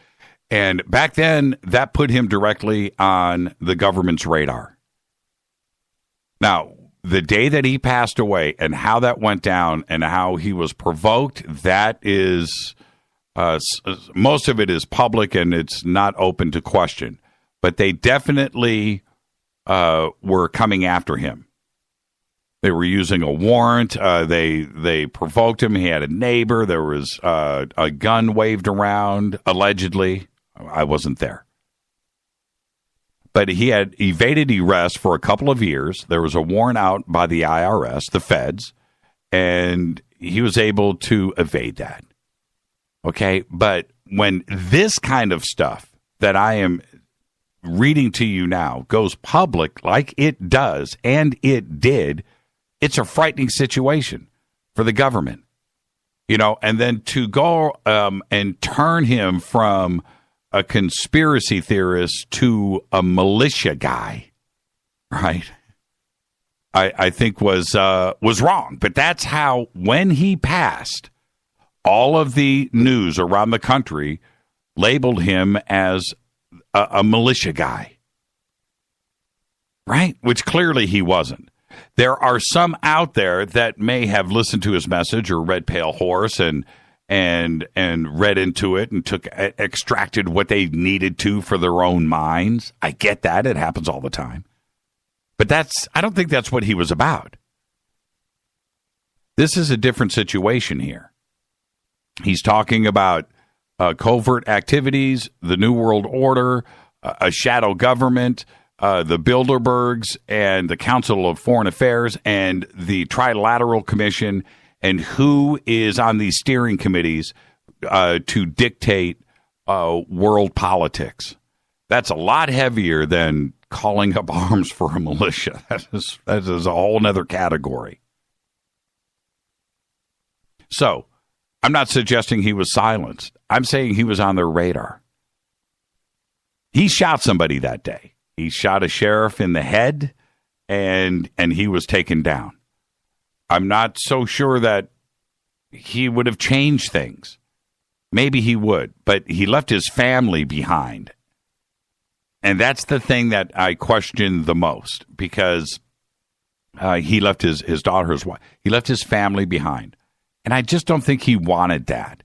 And back then, that put him directly on the government's radar. Now, the day that he passed away and how that went down and how he was provoked, that is, most of it is public and it's not open to question. But they definitely were coming after him. They were using a warrant. They provoked him. He had a neighbor. There was a gun waved around, allegedly. I wasn't there. But he had evaded arrest for a couple of years. There was a warrant out by the IRS, the feds, and he was able to evade that. Okay? But when this kind of stuff that I am reading to you now goes public like it does, and it did, it's a frightening situation for the government. You know, and then to go and turn him from a conspiracy theorist to a militia guy, right? I think was wrong. But that's how, when he passed, all of the news around the country labeled him as a militia guy, right? Which clearly he wasn't. There are some out there that may have listened to his message or read Pale Horse and read into it and extracted what they needed to for their own minds. I get that. It happens all the time. But I don't think that's what he was about. This is a different situation here. He's talking about covert activities, the New World Order, a shadow government, the Bilderbergs and the Council of Foreign Affairs and the Trilateral Commission, and who is on these steering committees to dictate world politics. That's a lot heavier than calling up arms for a militia. That is a whole other category. So, I'm not suggesting he was silenced. I'm saying he was on their radar. He shot somebody that day. He shot a sheriff in the head, and he was taken down. I'm not so sure that he would have changed things. maybe he would, but he left his family behind. And that's the thing that I question the most, because he left his daughter, his wife. He left his family behind. And I just don't think he wanted that.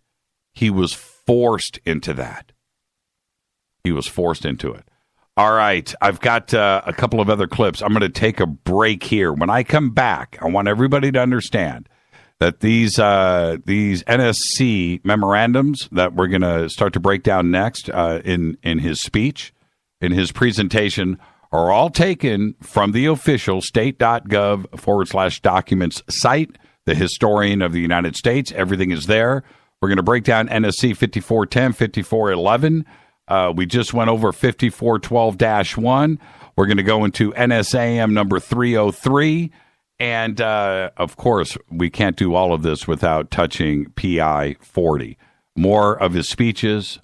He was forced into that. He was forced into it. All right, I've got a couple of other clips. I'm going to take a break here. When I come back, I want everybody to understand that these NSC memorandums that we're going to start to break down next in his speech, in his presentation, are all taken from the official state.gov/documents site, the historian of the United States. Everything is there. We're going to break down NSC 5410, 5411. We just went over 5412-1. We're going to go into NSAM number 303. And, of course, we can't do all of this without touching PI 40. More of his speeches.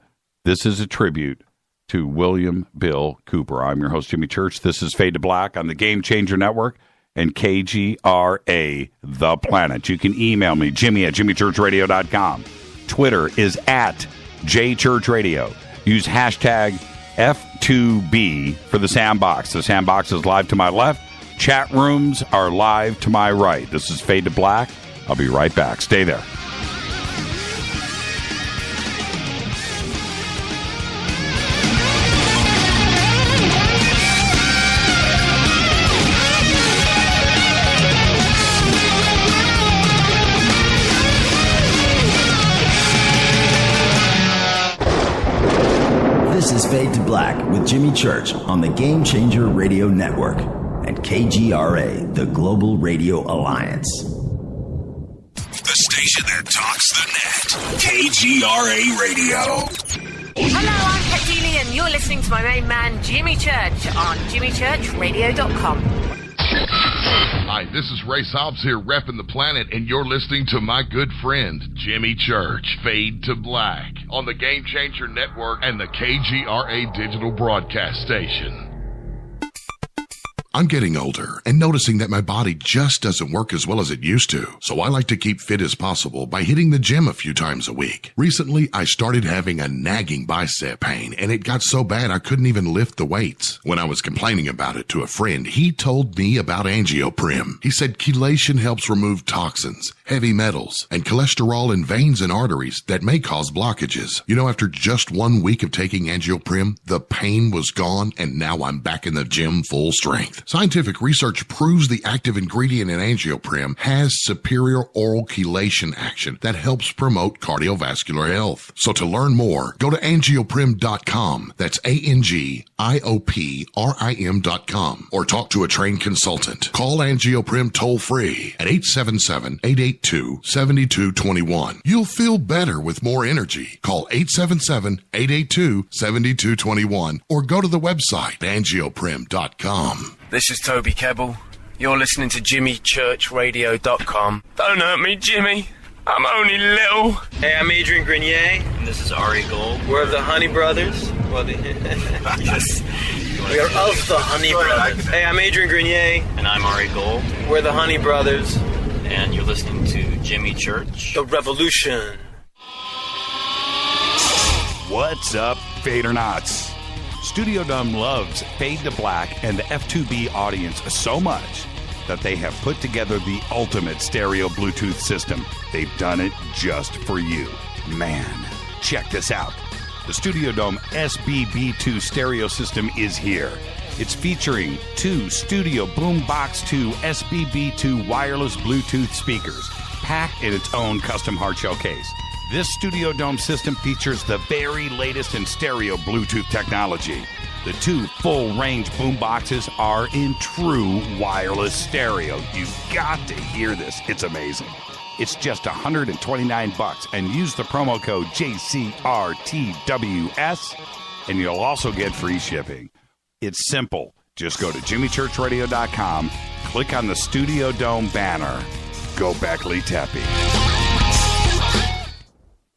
This is a tribute to William Bill Cooper. I'm your host, Jimmy Church. This is Fade to Black on the Game Changer Network and KGRA, The Planet. You can email me, Jimmy at jimmychurchradio.com. Twitter is at JChurchRadio. Use hashtag F2B for the Sandbox. The Sandbox is live to my left. Chat rooms are live to my right. This is Fade to Black. I'll be right back. Stay there. This is Fade to Black with Jimmy Church on the Game Changer Radio Network and KGRA, the Global Radio Alliance. The station that talks the net. KGRA Radio. Hello, I'm Katie, and you're listening to my main man, Jimmy Church, on jimmychurchradio.com. Hi, this is Ray Hobbs here, repping the planet, and you're listening to my good friend, Jimmy Church, Fade to Black, on the Game Changer Network and the KGRA digital broadcast station. I'm getting older and noticing that my body just doesn't work as well as it used to. So I like to keep fit as possible by hitting the gym a few times a week. Recently, I started having a nagging bicep pain, and it got so bad I couldn't even lift the weights. When I was complaining about it to a friend, he told me about Angioprim. He said chelation helps remove toxins, heavy metals, and cholesterol in veins and arteries that may cause blockages. You know, after just 1 week of taking Angioprim, the pain was gone, and now I'm back in the gym full strength. Scientific research proves the active ingredient in Angioprim has superior oral chelation action that helps promote cardiovascular health. So to learn more, go to angioprim.com. That's ANGIOPRIM.com, or talk to a trained consultant. Call Angioprim toll free at 877-882-7221. You'll feel better with more energy. Call 877-882-7221 or go to the website angioprim.com. This is Toby Kebbell. You're listening to JimmyChurchRadio.com. Don't hurt me, Jimmy. I'm only little. Hey, I'm Adrian Grenier. And this is Ari Gold. We're of the Honey Brothers. Well, yes. We are of the Honey Brothers. Hey, I'm Adrian Grenier. And I'm Ari Gold. We're the Honey Brothers. And you're listening to Jimmy Church. The Revolution. What's up, Fadernauts? Studio Dome loves Fade to Black and the F2B audience so much that they have put together the ultimate stereo Bluetooth system. They've done it just for you. Man, check this out. The Studio Dome SBB2 stereo system is here. It's featuring 2 Studio Boombox 2 SBB2 wireless Bluetooth speakers, packed in its own custom hardshell case. This Studio Dome system features the very latest in stereo Bluetooth technology. The 2 full-range boomboxes are in true wireless stereo. You've got to hear this. It's amazing. It's just $129 and use the promo code JCRTWS and you'll also get free shipping. It's simple. Just go to jimmychurchradio.com, click on the Studio Dome banner. Go Beckley Tepe.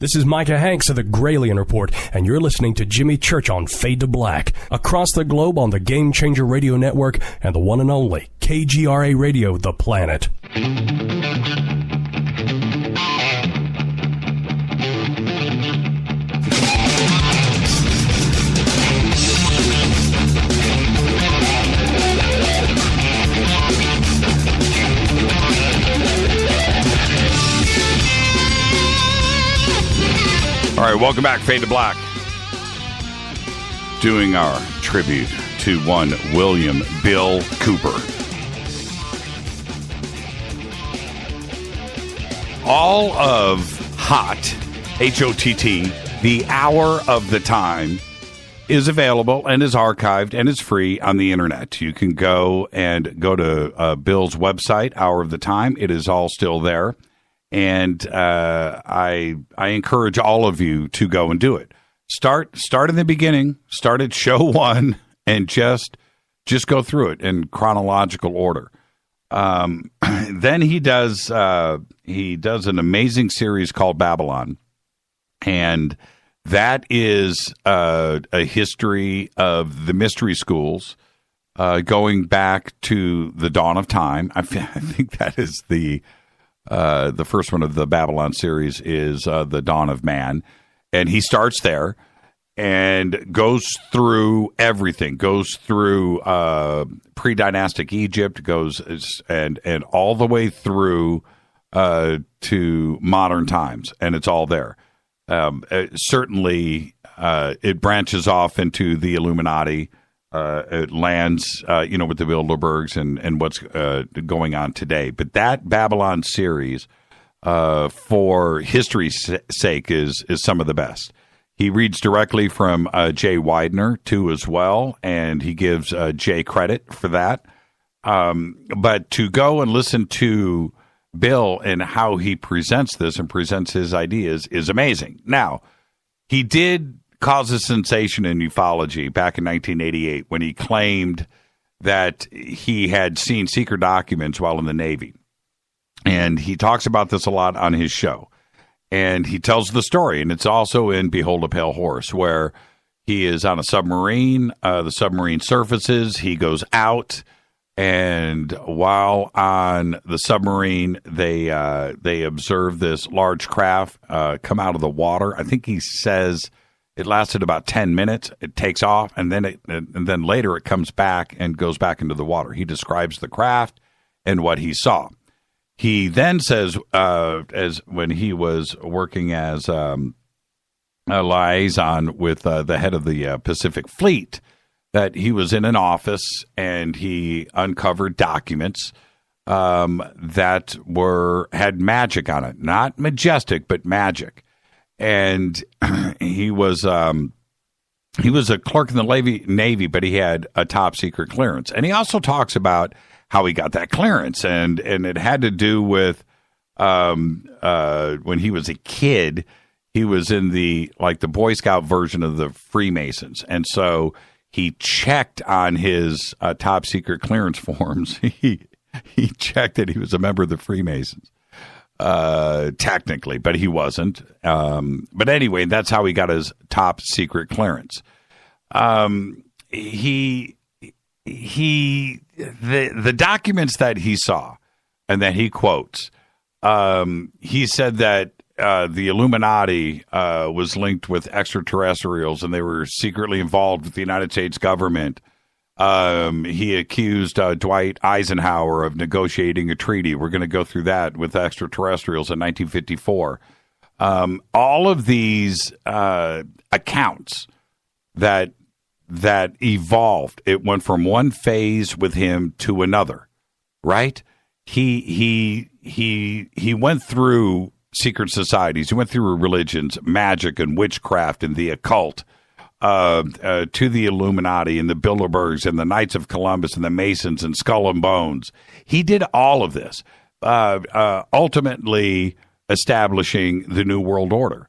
This is Micah Hanks of the Gralien Report, and you're listening to Jimmy Church on Fade to Black, across the globe on the Game Changer Radio Network and the one and only KGRA Radio, The Planet. All right, welcome back, Fade to Black. Doing our tribute to one William Bill Cooper. All of HOT, H-O-T-T, the hour of the time, is available and is archived and is free on the internet. You can go to Bill's website, Hour of the Time. It is all still there. And I encourage all of you to go and do it. Start in the beginning. Start at show 1 and just go through it in chronological order. Then he does an amazing series called Babylon, and that is a history of the mystery schools going back to the dawn of time. I think that is the first one of the Babylon series is the Dawn of Man, and he starts there and goes through everything. Goes through pre-dynastic Egypt, goes and all the way through to modern times, and it's all there. Certainly, it branches off into the Illuminati. It lands, with the Bilderbergs and what's going on today. But that Babylon series, for history's sake, is some of the best. He reads directly from Jay Widener, too, as well, and he gives Jay credit for that. But to go and listen to Bill and how he presents this and presents his ideas is amazing. Now, he did cause a sensation in ufology back in 1988 when he claimed that he had seen secret documents while in the Navy. And he talks about this a lot on his show. And he tells the story, and it's also in Behold a Pale Horse, where he is on a submarine. The submarine surfaces. He goes out, and while on the submarine, they observe this large craft come out of the water. I think he says it lasted about 10 minutes. It takes off, and then later it comes back and goes back into the water. He describes the craft and what he saw. He then says, as when he was working as a liaison with the head of the Pacific Fleet, that he was in an office and he uncovered documents that had magic on it. Not majestic, but magic. And he was a clerk in the Navy, but he had a top secret clearance. And he also talks about how he got that clearance, and it had to do with when he was a kid, he was in the Boy Scout version of the Freemasons, and so he checked on his top secret clearance forms. He checked that he was a member of the Freemasons. Technically, but he wasn't. But anyway, that's how he got his top secret clearance. The documents that he saw and that he quotes, he said that the Illuminati was linked with extraterrestrials and they were secretly involved with the United States government. He accused Dwight Eisenhower of negotiating a treaty. We're going to go through that with extraterrestrials in 1954. All of these accounts that evolved, it went from one phase with him to another, right? He went through secret societies. He went through religions, magic and witchcraft and the occult, to the Illuminati and the Bilderbergs and the Knights of Columbus and the Masons and Skull and Bones. He did all of this, ultimately establishing the New World Order.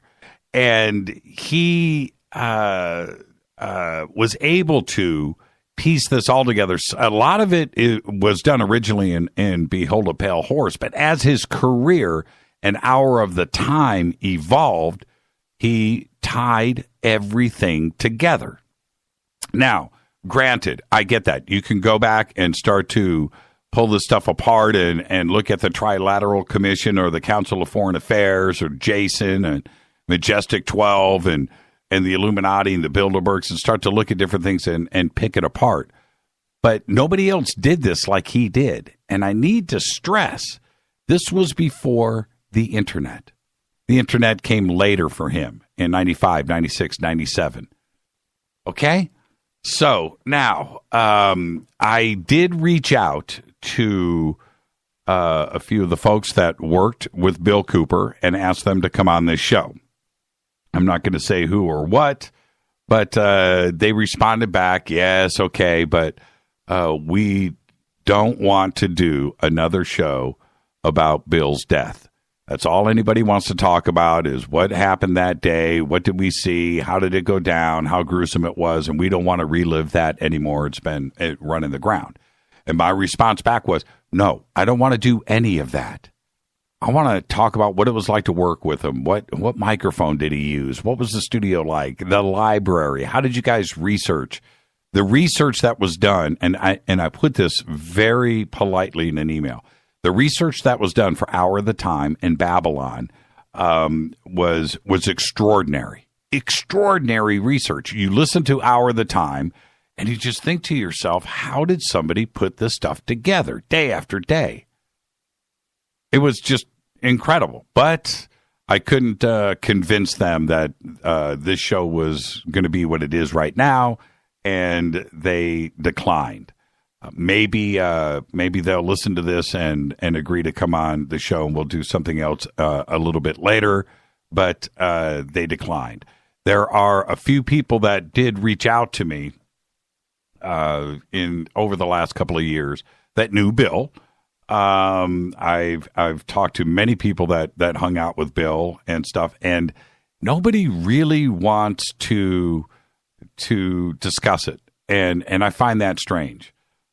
And he was able to piece this all together. A lot of it was done originally in Behold a Pale Horse, but as his career and Hour of the Time evolved, he tied everything together. Now, granted, I get that. You can go back and start to pull this stuff apart and look at the Trilateral Commission or the Council of Foreign Affairs or Jason and Majestic 12 and the Illuminati and the Bilderbergs and start to look at different things and pick it apart. But nobody else did this like he did. And I need to stress, this was before the internet. The internet came later for him. in 95, 96, 97. Okay? So now, I did reach out to a few of the folks that worked with Bill Cooper and asked them to come on this show. I'm not going to say who or what, but they responded back, yes, okay, but we don't want to do another show about Bill's death. That's all anybody wants to talk about is what happened that day, what did we see, how did it go down, how gruesome it was, and we don't want to relive that anymore. It's been running the ground. And my response back was, no, I don't want to do any of that. I want to talk about what it was like to work with him. What microphone did he use? What was the studio like? The library? How did you guys research? The research that was done, and I put this very politely in an email. The research that was done for Hour of the Time in Babylon was extraordinary. Extraordinary research. You listen to Hour of the Time, and you just think to yourself, how did somebody put this stuff together day after day? It was just incredible. But I couldn't convince them that this show was going to be what it is right now, and they declined. Maybe they'll listen to this and agree to come on the show, and we'll do something else a little bit later, but they declined. There are a few people that did reach out to me over the last couple of years that knew Bill. I've talked to many people that hung out with Bill and stuff, and nobody really wants to discuss it, and I find that strange.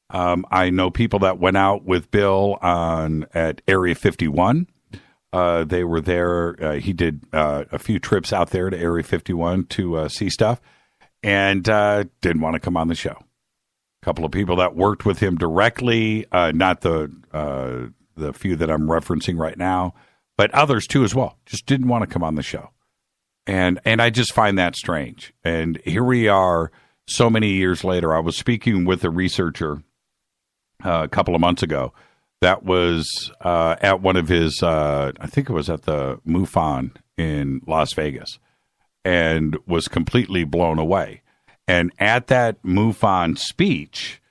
I know people that went out with Bill at Area 51. They were there. He did a few trips out there to Area 51 to see stuff, and didn't want to come on the show. A couple of people that worked with him directly, not the few that I'm referencing right now, but others too as well, just didn't want to come on the show. And I just find that strange. And here we are so many years later. I was speaking with a researcher a couple of months ago that was at one of his, I think it was at the MUFON in Las Vegas, and was completely blown away. And at that MUFON speech,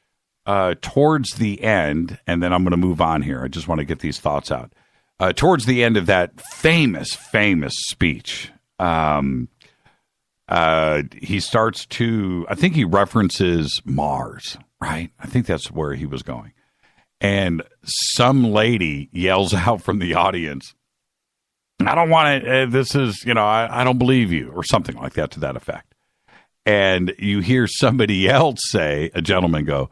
towards the end, and then I'm going to move on here. I just want to get these thoughts out. Towards the end of that famous speech, he starts to, I think he references Mars, right? I think that's where he was going. And some lady yells out from the audience, I don't want it. This is, I don't believe you, or something like that to that effect. And you hear somebody else say, a gentleman go,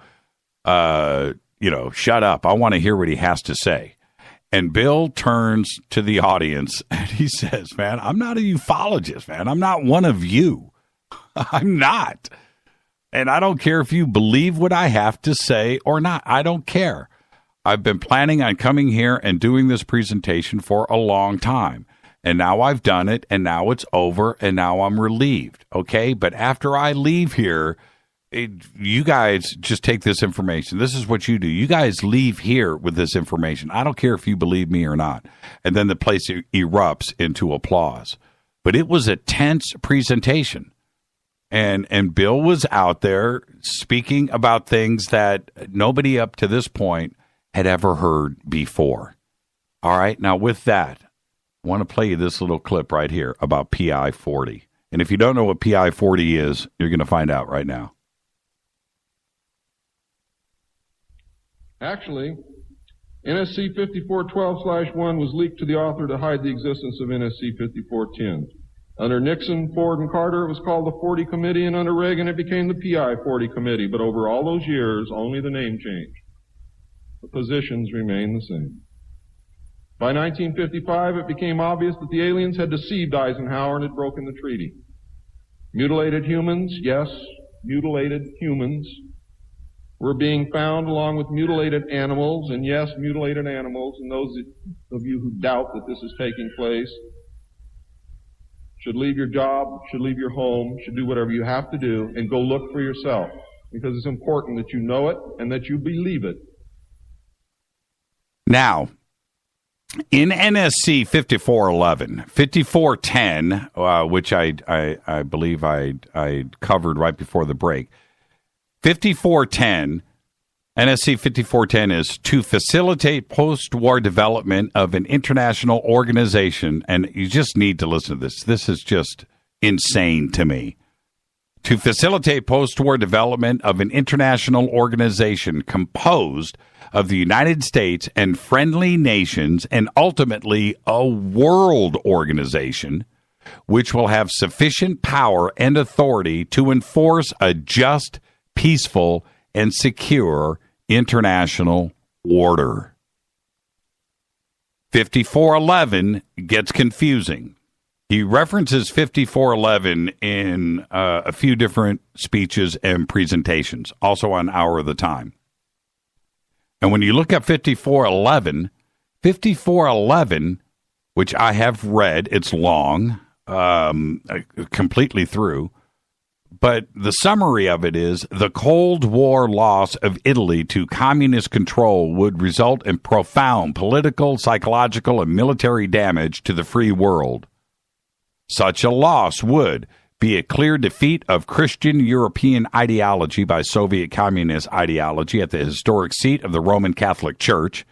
shut up. I want to hear what he has to say. And Bill turns to the audience and he says, man, I'm not a ufologist, man. I'm not one of you. I'm not. And I don't care if you believe what I have to say or not. I don't care. I've been planning on coming here and doing this presentation for a long time. And now I've done it, and now it's over, and now I'm relieved, okay? But after I leave here, you guys just take this information. This is what you do. You guys leave here with this information. I don't care if you believe me or not. And then the place erupts into applause. But it was a tense presentation. And Bill was out there speaking about things that nobody up to this point had ever heard before. All right, now with that, I want to play you this little clip right here about PI 40. And if you don't know what PI 40 is, you're going to find out right now. Actually, NSC 5412/1 was leaked to the author to hide the existence of NSC 5410. Under Nixon, Ford, and Carter, it was called the 40 Committee, and under Reagan, it became the PI 40 Committee. But over all those years, only the name changed. The positions remain the same. By 1955, it became obvious that the aliens had deceived Eisenhower and had broken the treaty. Mutilated humans, yes, mutilated humans, were being found along with mutilated animals, and yes, mutilated animals, and those of you who doubt that this is taking place should leave your job, should leave your home, should do whatever you have to do, and go look for yourself, because it's important that you know it and that you believe it. Now, In NSC 5411, 5410, which I believe I covered right before the break, 5410, NSC 5410 is to facilitate post-war development of an international organization, and you just need to listen to this. This is just insane to me. To facilitate post-war development of an international organization composed of the United States and friendly nations, and ultimately a world organization, which will have sufficient power and authority to enforce a just, peaceful, and secure international order. 5411 gets confusing. He references 5411 in a few different speeches and presentations, also on Hour of the Time. And when you look at 5411, which I have read, it's long, completely through, but the summary of it is the Cold War loss of Italy to communist control would result in profound political, psychological, and military damage to the free world. Such a loss would be a clear defeat of Christian European ideology by Soviet communist ideology at the historic seat of the Roman Catholic Church,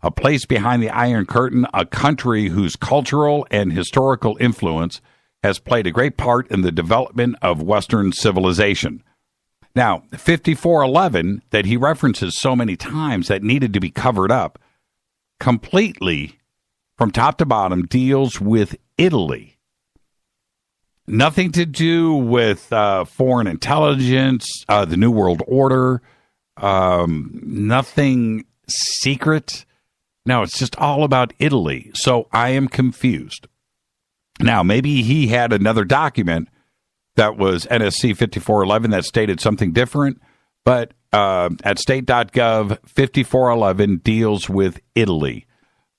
a place behind the Iron Curtain, a country whose cultural and historical influence has played a great part in the development of Western civilization. Now, 5411, that he references so many times that needed to be covered up, completely, from top to bottom, deals with Italy. Nothing to do with foreign intelligence, the New World Order, nothing secret. No, it's just all about Italy. So I am confused. Now, maybe he had another document that was NSC 5411 that stated something different, but at state.gov, 5411 deals with Italy.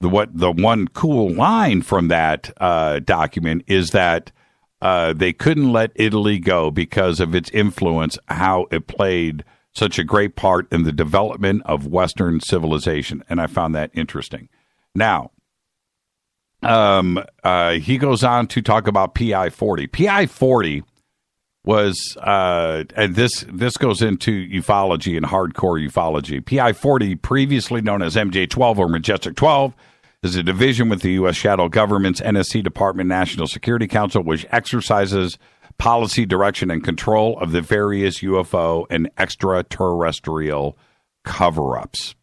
The one cool line from that document is that they couldn't let Italy go because of its influence, how it played such a great part in the development of Western civilization. And I found that interesting. Now, he goes on to talk about PI 40. PI 40 was, and this goes into ufology and hardcore ufology. PI 40, previously known as MJ 12 or Majestic 12, is a division with the U.S. shadow government's NSC Department National Security Council, which exercises policy, direction, and control of the various UFO and extraterrestrial cover-ups.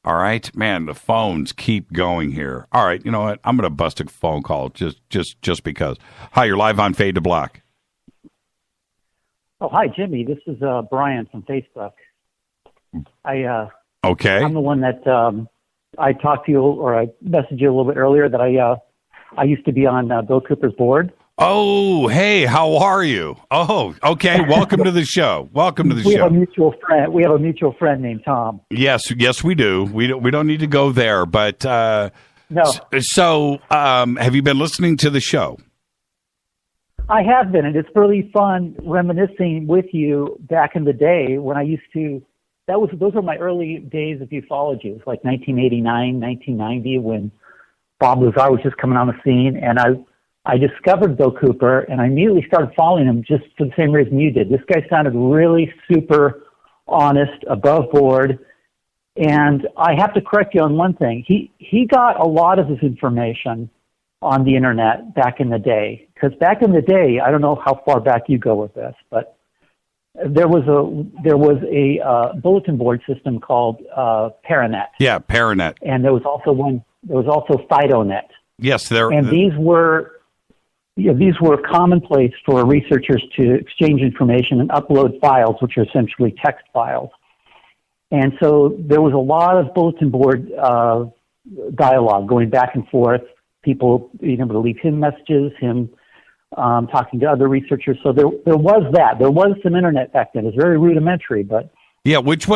All right, man, the phones keep going here. All right, you know what? I'm going to bust a phone call just because. Hi, you're live on Fade to Black. Oh, hi, Jimmy. This is Brian from Facebook. Okay. I'm the one that I talked to you, or I messaged you a little bit earlier that I used to be on Bill Cooper's board. Oh, hey, how are you? Oh, okay. Welcome to the show. Welcome to the show. We have a mutual friend. We have a mutual friend named Tom. Yes, we do. We don't need to go there, but no. So, have you been listening to the show? I have been, and it's really fun reminiscing with you back in the day when I used to. Those were my early days of ufology. It was like 1989, 1990, when Bob Lazar was just coming on the scene, and I discovered Bill Cooper, and I immediately started following him just for the same reason you did. This guy sounded really super honest, above board, and I have to correct you on one thing. He got a lot of his information on the internet back in the day, because back in the day, I don't know how far back you go with this, but there was a bulletin board system called Paranet. Yeah, Paranet. And there was also FidoNet. Yes, and these were commonplace for researchers to exchange information and upload files, which are essentially text files. And so there was a lot of bulletin board dialogue going back and forth. People being able to leave him messages, him talking to other researchers. So there was that. There was some internet back then. It was very rudimentary, but yeah, which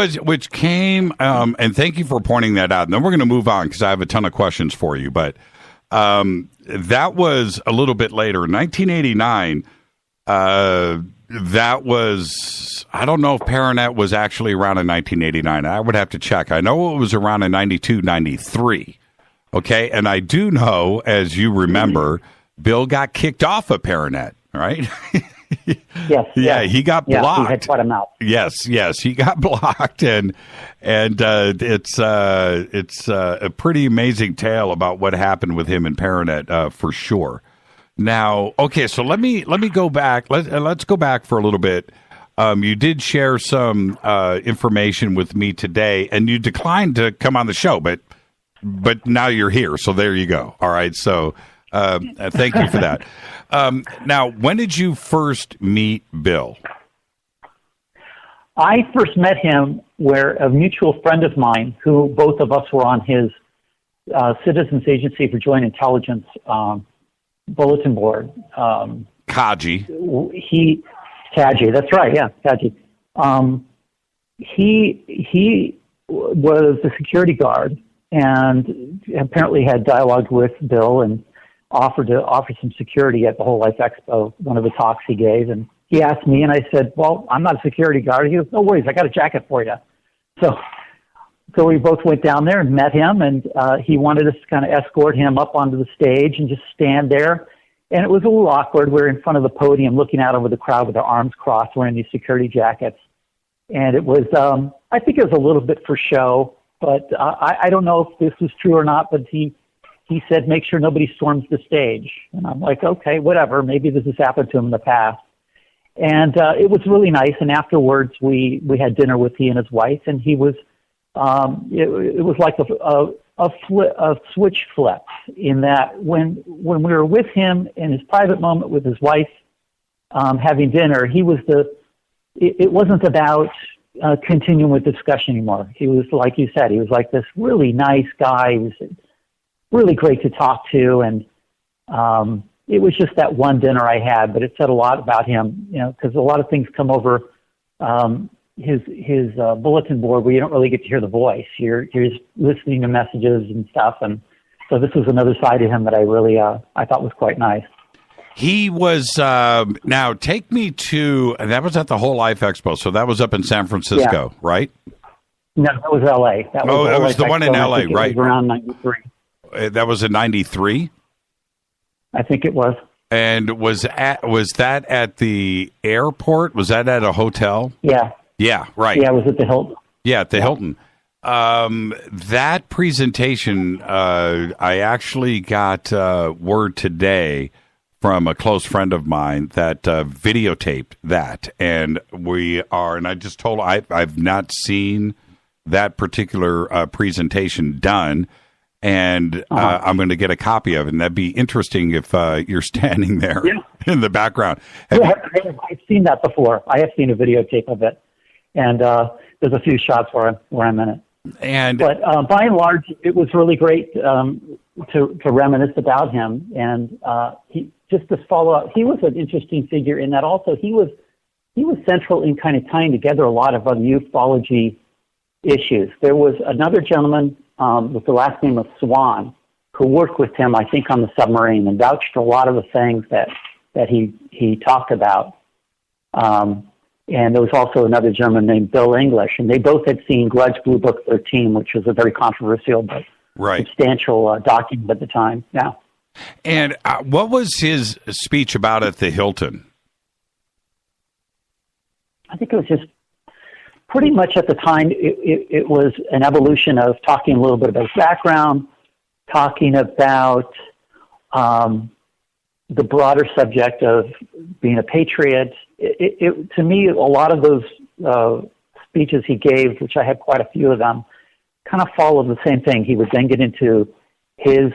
came. And thank you for pointing that out. And then we're going to move on because I have a ton of questions for you. But that was a little bit later, 1989. That was, I don't know if Paranet was actually around in 1989. I would have to check. I know it was around in 92, 93. Okay, and I do know, as you remember, Bill got kicked off of Paranet, right? Yes. Yeah, he got blocked. Yeah, he had quite a mouth. Yes, he got blocked, and it's a pretty amazing tale about what happened with him in Paranet, for sure. Now, okay, so let me go back. Let's go back for a little bit. You did share some information with me today, and you declined to come on the show, but now you're here, so there you go. All right, so thank you for that. Now, when did you first meet Bill? I first met him where a mutual friend of mine, who both of us were on his Citizens Agency for Joint Intelligence bulletin board. Kaji. Kaji, that's right, yeah, Kaji. He was a security guard and apparently had dialogued with Bill and offered some security at the Whole Life Expo, one of the talks he gave. And he asked me, and I said, well, I'm not a security guard. He goes, no worries, I got a jacket for you. So we both went down there and met him, and he wanted us to kind of escort him up onto the stage and just stand there. And it was a little awkward. We were in front of the podium looking out over the crowd with our arms crossed, wearing these security jackets. And it was, I think it was a little bit for show, but I don't know if this was true or not, but he said, make sure nobody storms the stage. And I'm like, okay, whatever. Maybe this has happened to him in the past. And it was really nice. And afterwards, we had dinner with he and his wife, and he was, it was like a switch flip in that when we were with him in his private moment with his wife, having dinner, he was it wasn't about continuing with discussion anymore. He was, like you said, he was like this really nice guy. He was really great to talk to, and it was just that one dinner I had, but it said a lot about him, because a lot of things come over his bulletin board where you don't really get to hear the voice. You're just listening to messages and stuff, and so this was another side of him that I really I thought was quite nice. He was now take me to, and that was at the Whole Life Expo, so that was up in San Francisco, right? No, that was L.A. That was the one in L.A., right? It was around 93. That was in 93? I think it was. And was that at the airport? Was that at a hotel? Yeah. Yeah, right. Yeah, it was at the Hilton. Yeah, at the Hilton. That presentation, I actually got word today from a close friend of mine that videotaped that, and I just told I've not seen that particular presentation done, and I'm going to get a copy of it, and that'd be interesting if you're standing there in the background. I've seen that before. I have seen a videotape of it, and there's a few shots where I'm in it. But by and large, it was really great to reminisce about him, and he just to follow up. He was an interesting figure in that also he was central in kind of tying together a lot of other ufology issues. There was another gentleman with the last name of Swan who worked with him, I think, on the submarine and vouched for a lot of the things that he talked about. And there was also another gentleman named Bill English, and they both had seen Grudge Blue Book 13, which was a very controversial but substantial document at the time. Yeah. And what was his speech about at the Hilton? I think it was just pretty much at the time, it was an evolution of talking a little bit about his background, talking about the broader subject of being a patriot. To me, a lot of those speeches he gave, which I had quite a few of them, kind of followed the same thing. He would then get into his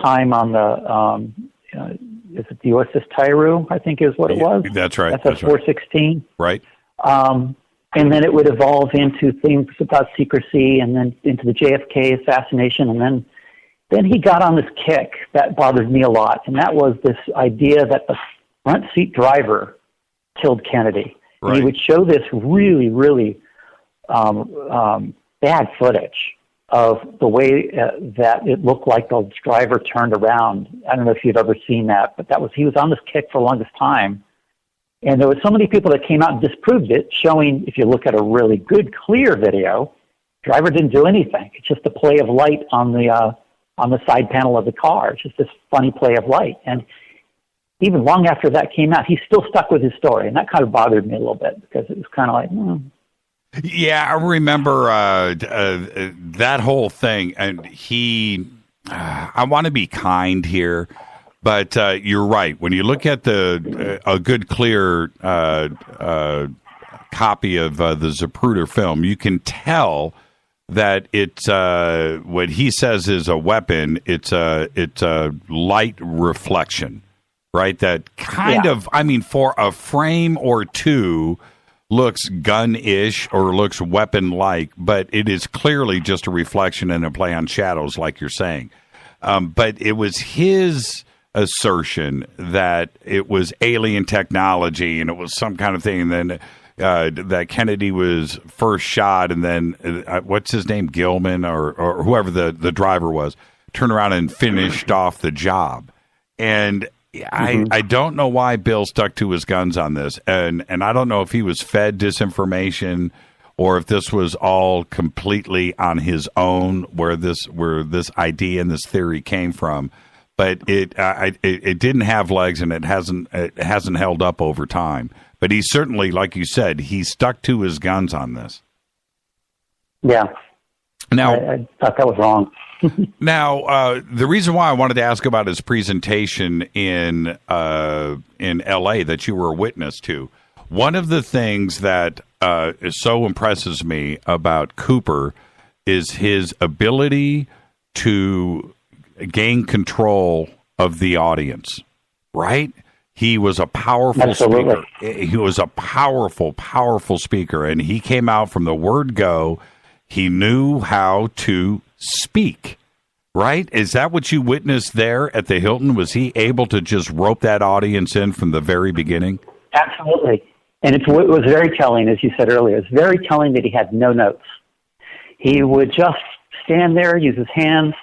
time on the, is it the USS Tairu, I think is what it was? That's right. That's 416. Right. And then it would evolve into things about secrecy and then into the JFK assassination. And then he got on this kick that bothered me a lot. And that was this idea that the front seat driver killed Kennedy. Right. And he would show this really, really bad footage of the way that it looked like the driver turned around. I don't know if you've ever seen that, but he was on this kick for the longest time. And there were so many people that came out and disproved it, showing, if you look at a really good, clear video, driver didn't do anything. It's just a play of light on on the side panel of the car. It's just this funny play of light. And even long after that came out, he still stuck with his story. And that kind of bothered me a little bit because it was kind of like, Yeah, I remember that whole thing. And I want to be kind here, but you're right. When you look at a good, clear copy of the Zapruder film, you can tell that it's what he says is a weapon. It's a light reflection, right? That kind of, I mean, for a frame or two, looks gun-ish or looks weapon-like, but it is clearly just a reflection and a play on shadows, like you're saying. But it was his assertion that it was alien technology and it was some kind of thing, and then that Kennedy was first shot, and then what's his name, Gilman or whoever the driver was, turned around and finished off the job. And I don't know why Bill stuck to his guns on this, and I don't know if he was fed disinformation or if this was all completely on his own, where this idea and this theory came from. But it didn't have legs, and it hasn't held up over time. But he certainly, like you said, he stuck to his guns on this. Yeah. Now, I thought that was wrong. Now, the reason why I wanted to ask about his presentation in L.A. that you were a witness to, one of the things that so impresses me about Cooper is his ability to gain control of the audience, right? He was a powerful speaker. He was a powerful, powerful speaker, and he came out from the word go. He knew how to speak, right? Is that what you witnessed there at the Hilton? Was he able to just rope that audience in from the very beginning? Absolutely. And it was very telling, as you said earlier. It's very telling that he had no notes. He would just stand there, use his hands,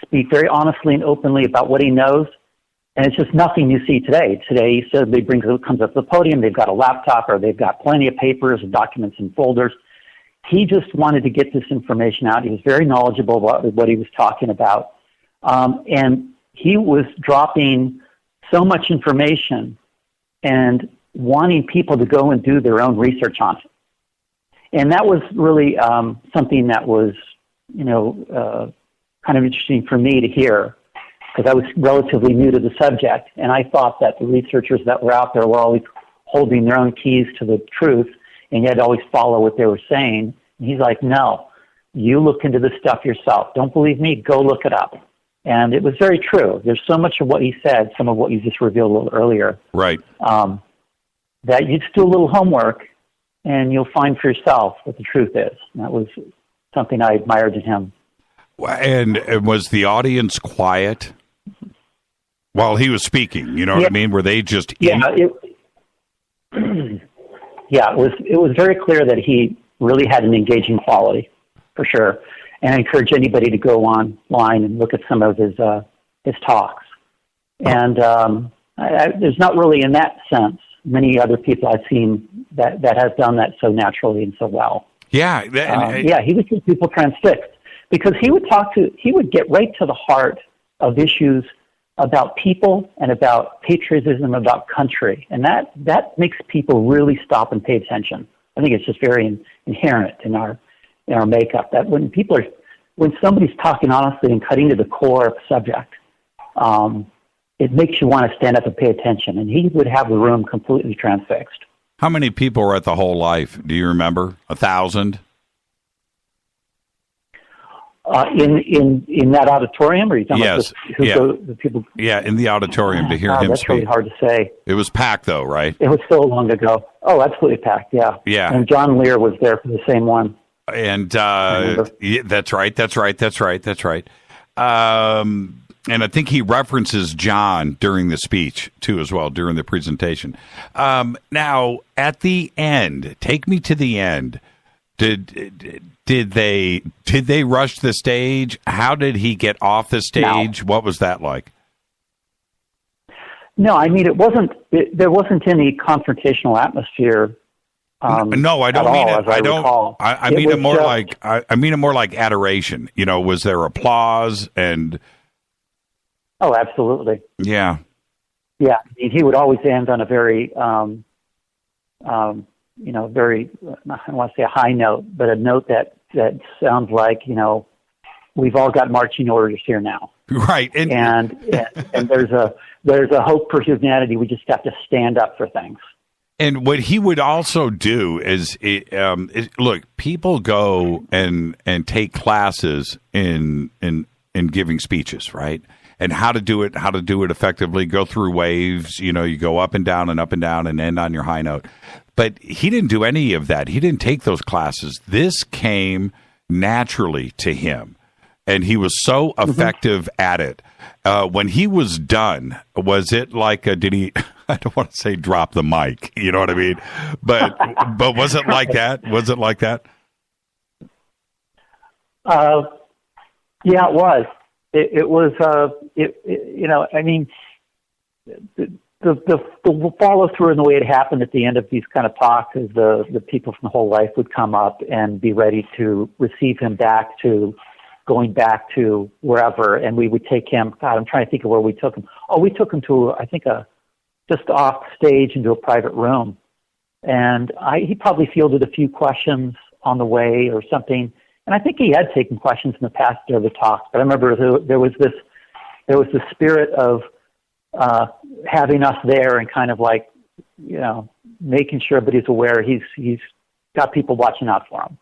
speak very honestly and openly about what he knows. And it's just nothing you see today. Today, somebody comes up to the podium, they've got a laptop or they've got plenty of papers and documents and folders. He just wanted to get this information out. He was very knowledgeable about what he was talking about. And he was dropping so much information and wanting people to go and do their own research on it. And that was really something that was, kind of interesting for me to hear, because I was relatively new to the subject, and I thought that the researchers that were out there were always holding their own keys to the truth, and you had to always follow what they were saying. And he's like, no, you look into this stuff yourself. Don't believe me? Go look it up. And it was very true. There's so much of what he said, some of what you just revealed a little earlier, right? That you just do a little homework, and you'll find for yourself what the truth is. And that was something I admired in him. And was the audience quiet while he was speaking? You know what I mean? Were they just it was very clear that he really had an engaging quality, for sure. And I encourage anybody to go online and look at some of his talks. And there's not really, in that sense, many other people I've seen that have done that so naturally and so well. Yeah, he would keep people transfixed, because he would get right to the heart of issues about people and about patriotism, about country. And that makes people really stop and pay attention. I think it's just very inherent in our makeup, that when somebody's talking honestly and cutting to the core of the subject, it makes you want to stand up and pay attention. And he would have the room completely transfixed. How many people were at the Whole Life? Do you remember? 1,000? In that auditorium, or are you talking yes. about the people? Yeah, in the auditorium to hear him that's speak. That's really hard to say. It was packed, though, right? It was so long ago. Oh, absolutely packed. Yeah. Yeah. And John Lear was there for the same one. And that's right. And I think he references John during the speech too, as well, during the presentation. Now, at the end, take me to the end. Did they rush the stage? How did he get off the stage? No. What was that like? No, I mean, there wasn't any confrontational atmosphere. No, I don't mean it. I mean it more like adoration. Was there applause and Oh, absolutely. Yeah. Yeah. I mean, he would always end on a very, very, I don't want to say a high note, but a note that sounds like, we've all got marching orders here now. Right. And there's a hope for humanity. We just have to stand up for things. And what he would also do is look, people go and take classes in giving speeches, right? And how to do it effectively, go through waves, you go up and down and end on your high note. But he didn't do any of that. He didn't take those classes. This came naturally to him. And he was so effective at it. When he was done, was it like, did he, I don't want to say drop the mic, you know what I mean? But was it like that? Was it like that? Yeah, it was. It was, the follow through and the way it happened at the end of these kind of talks is the people from the whole life would come up and be ready to receive him going back to wherever, and we would take him. God, I'm trying to think of where we took him. Oh, we took him to, I think, just off stage into a private room, and he probably fielded a few questions on the way or something. And I think he had taken questions in the past during the talks, but I remember there was the spirit of having us there and kind of like, making sure everybody's aware he's got people watching out for him.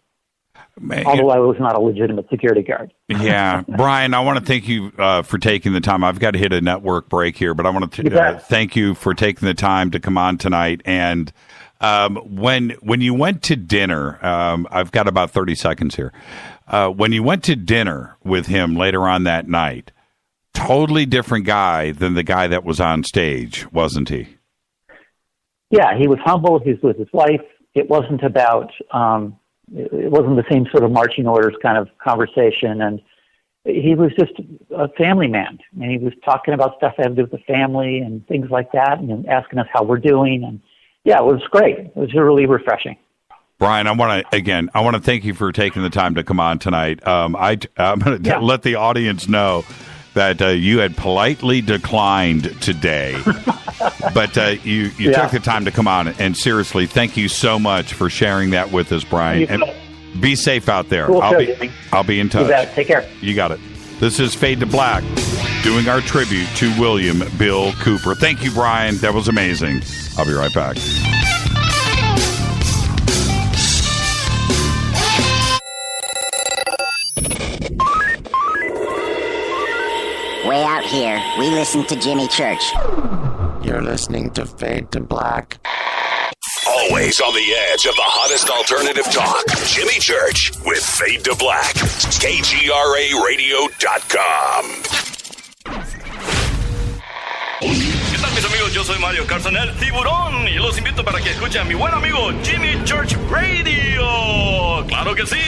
Although I was not a legitimate security guard. Yeah. Brian, I want to thank you for taking the time. I've got to hit a network break here, but I want to thank you for taking the time to come on tonight. And when you went to dinner, I've got about 30 seconds here. When you went to dinner with him later on that night, totally different guy than the guy that was on stage, wasn't he? Yeah, he was humble. He was with his wife. It wasn't about... it wasn't the same sort of marching orders kind of conversation, and he was just a family man, and he was talking about stuff that had to do with the family and things like that, and asking us how we're doing, and yeah, it was great. It was really refreshing. Brian, I want to thank you for taking the time to come on tonight. I'm going to let the audience know that you had politely declined today, but you took the time to come on. And seriously, thank you so much for sharing that with us, Brian. And be safe out there. Cool. I'll be in touch. You bet. Take care. You got it. This is Fade to Black, doing our tribute to William Bill Cooper. Thank you, Brian. That was amazing. I'll be right back. Way out here, we listen to Jimmy Church. You're listening to Fade to Black. Always on the edge of the hottest alternative talk. Jimmy Church with Fade to Black. KGRARadio.com. ¿Qué tal, mis amigos? Yo soy Mario Carson, el tiburón, y los invito para que escuchen a mi buen amigo Jimmy Church Radio. ¡Claro que sí!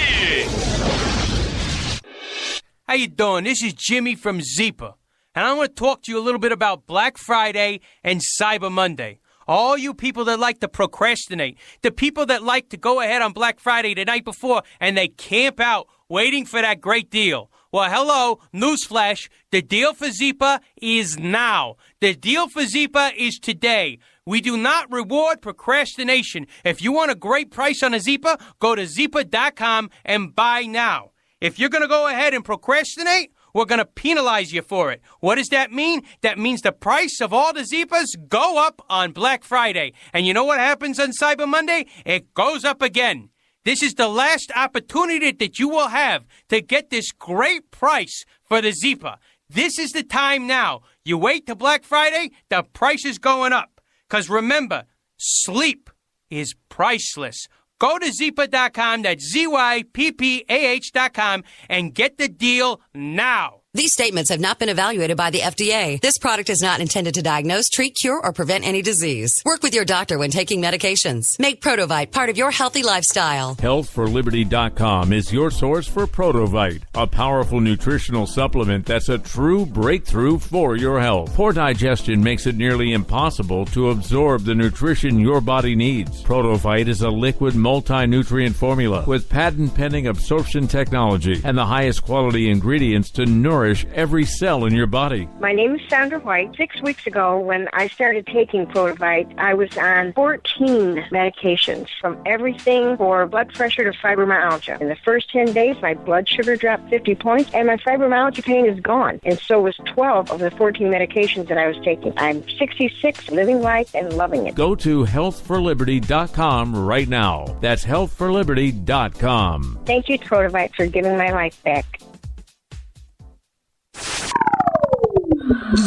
How you doing? This is Jimmy from Zeepa, and I want to talk to you a little bit about Black Friday and Cyber Monday. All you people that like to procrastinate, the people that like to go ahead on Black Friday the night before and they camp out waiting for that great deal. Well, hello, newsflash, the deal for Zeepa is now. The deal for Zeepa is today. We do not reward procrastination. If you want a great price on a Zeepa, go to Zeepa.com and buy now. If you're going to go ahead and procrastinate, we're going to penalize you for it. What does that mean? That means the price of all the Zeepas go up on Black Friday. And you know what happens on Cyber Monday? It goes up again. This is the last opportunity that you will have to get this great price for the Zeepa. This is the time now. You wait till Black Friday, the price is going up. Because remember, sleep is priceless. Go to Zeepa.com, that's ZYPPAH.com, and get the deal now. These statements have not been evaluated by the FDA. This product is not intended to diagnose, treat, cure, or prevent any disease. Work with your doctor when taking medications. Make Protovite part of your healthy lifestyle. Healthforliberty.com is your source for Protovite, a powerful nutritional supplement that's a true breakthrough for your health. Poor digestion makes it nearly impossible to absorb the nutrition your body needs. Protovite is a liquid multi-nutrient formula with patent-pending absorption technology and the highest quality ingredients to nourish nourish every cell in your body. My name is Sandra White. 6 weeks ago, when I started taking Protovite, I was on 14 medications, from everything for blood pressure to fibromyalgia. In the first 10 days, my blood sugar dropped 50 points, and my fibromyalgia pain is gone. And so was 12 of the 14 medications that I was taking. I'm 66, living life and loving it. Go to healthforliberty.com right now. That's healthforliberty.com. Thank you, Protovite, for giving my life back.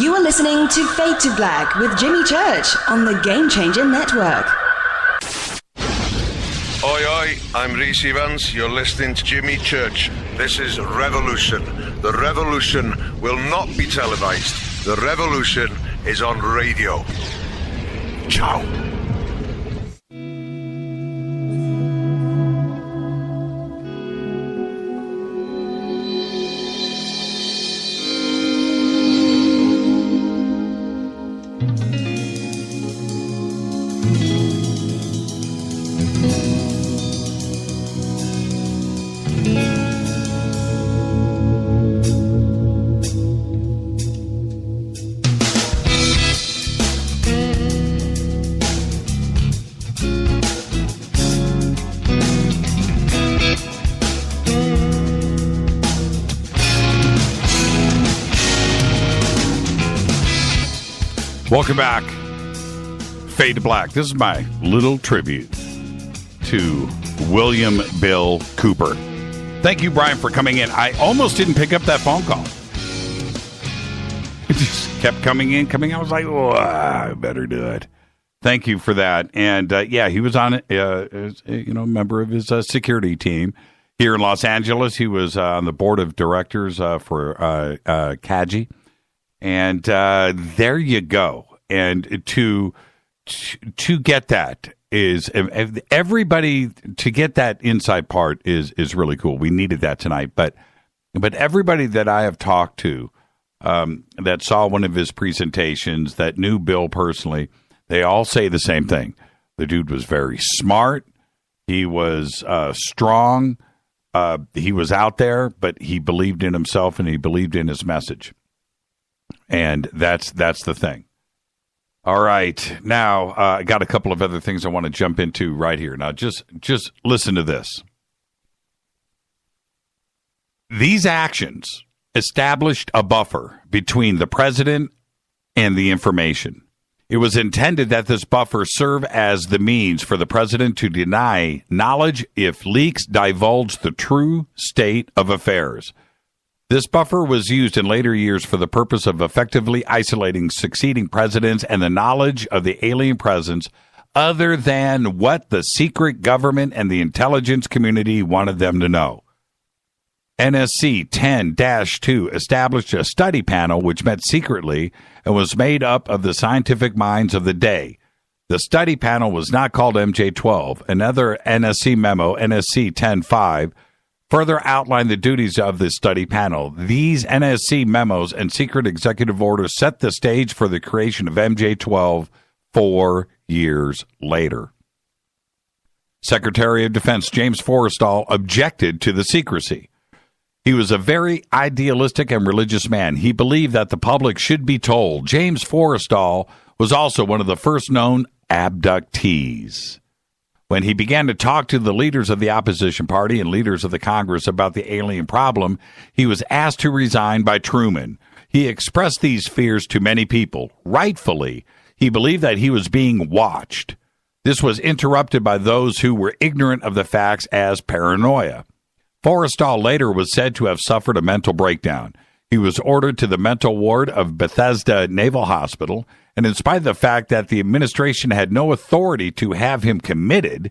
You are listening to Fade to Black with Jimmy Church on the Game Changer Network. Oi, oi, I'm Reese Evans. You're listening to Jimmy Church. This is Revolution. The revolution will not be televised. The revolution is on radio. Ciao. Welcome back. Fade to Black. This is my little tribute to William Bill Cooper. Thank you, Brian, for coming in. I almost didn't pick up that phone call. It just kept coming in. I was like, oh, I better do it. Thank you for that. And yeah, he was on, as, a member of his security team here in Los Angeles. He was on the board of directors for CAGI. And there you go. And to get that is everybody, to get that inside part is really cool. We needed that tonight. But everybody that I have talked to that saw one of his presentations, that knew Bill personally, they all say the same thing. The dude was very smart. He was strong. He was out there, but he believed in himself and he believed in his message. And that's the thing. All right. Now, I got a couple of other things I want to jump into right here. Now, just listen to this. These actions established a buffer between the president and the information. It was intended that this buffer serve as the means for the president to deny knowledge if leaks divulge the true state of affairs. This buffer was used in later years for the purpose of effectively isolating succeeding presidents and the knowledge of the alien presence other than what the secret government and the intelligence community wanted them to know. NSC 10-2 established a study panel which met secretly and was made up of the scientific minds of the day. The study panel was not called MJ-12. Another NSC memo, NSC 10-5, further outlined the duties of the study panel. These NSC memos and secret executive orders set the stage for the creation of MJ-12 4 years later. Secretary of Defense James Forrestal objected to the secrecy. He was a very idealistic and religious man. He believed that the public should be told. James Forrestal was also one of the first known abductees. When he began to talk to the leaders of the opposition party and leaders of the Congress about the alien problem, he was asked to resign by Truman. He expressed these fears to many people. Rightfully, he believed that he was being watched. This was interrupted by those who were ignorant of the facts as paranoia. Forrestal later was said to have suffered a mental breakdown. He was ordered to the mental ward of Bethesda Naval Hospital, and in spite of the fact that the administration had no authority to have him committed,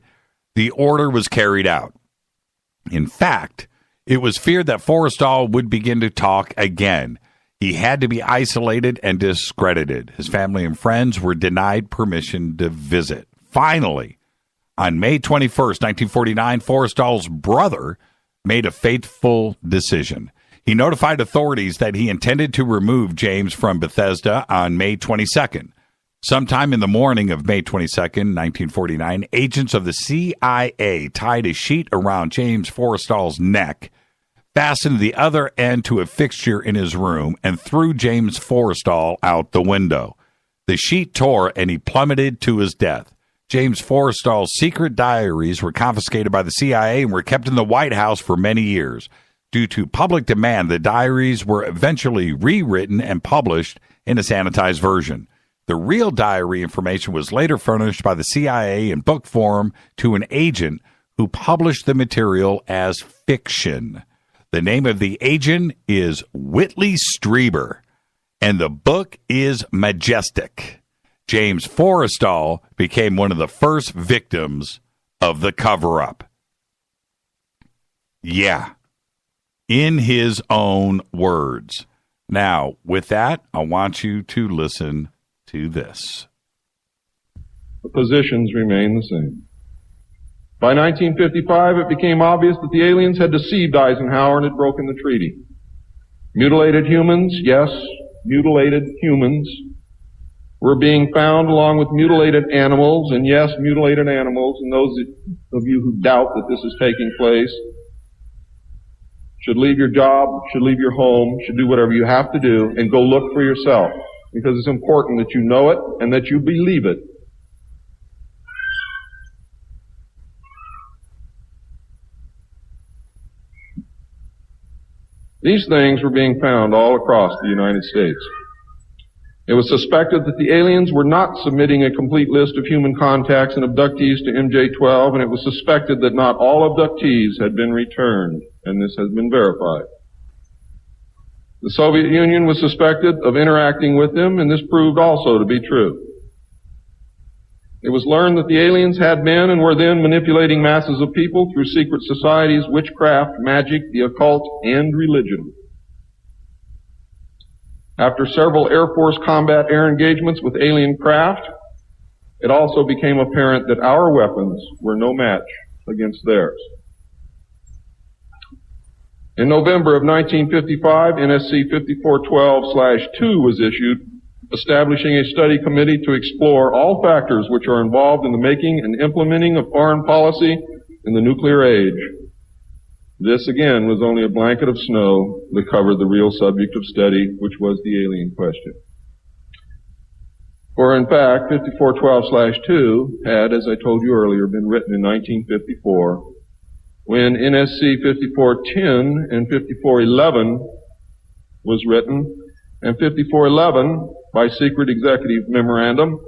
the order was carried out. In fact, it was feared that Forrestal would begin to talk again. He had to be isolated and discredited. His family and friends were denied permission to visit. Finally, on May 21st, 1949, Forrestal's brother made a fateful decision. He notified authorities that he intended to remove James from Bethesda on May 22nd. Sometime in the morning of May 22nd, 1949, agents of the CIA tied a sheet around James Forrestal's neck, fastened the other end to a fixture in his room, and threw James Forrestal out the window. The sheet tore, and he plummeted to his death. James Forrestal's secret diaries were confiscated by the CIA and were kept in the White House for many years. Due to public demand, the diaries were eventually rewritten and published in a sanitized version. The real diary information was later furnished by the CIA in book form to an agent who published the material as fiction. The name of the agent is Whitley Strieber, and the book is majestic. James Forrestal became one of the first victims of the cover-up. Yeah, in his own words. Now, with that, I want you to listen to this. The positions remain the same. By 1955, it became obvious that the aliens had deceived Eisenhower and had broken the treaty. Mutilated humans, yes, mutilated humans, were being found along with mutilated animals, and yes, mutilated animals, and those of you who doubt that this is taking place should leave your job, should leave your home, should do whatever you have to do, and go look for yourself, because it's important that you know it and that you believe it. These things were being found all across the United States. It was suspected that the aliens were not submitting a complete list of human contacts and abductees to MJ-12, and it was suspected that not all abductees had been returned, and this has been verified. The Soviet Union was suspected of interacting with them, and this proved also to be true. It was learned that the aliens had been and were then manipulating masses of people through secret societies, witchcraft, magic, the occult, and religion. After several Air Force combat air engagements with alien craft, it also became apparent that our weapons were no match against theirs. In November of 1955, NSC 5412/2 was issued, establishing a study committee to explore all factors which are involved in the making and implementing of foreign policy in the nuclear age. This, again, was only a blanket of snow that covered the real subject of study, which was the alien question. For, in fact, 5412/2 had, as I told you earlier, been written in 1954, when NSC 5410 and 5411 was written, and 5411 by secret executive memorandum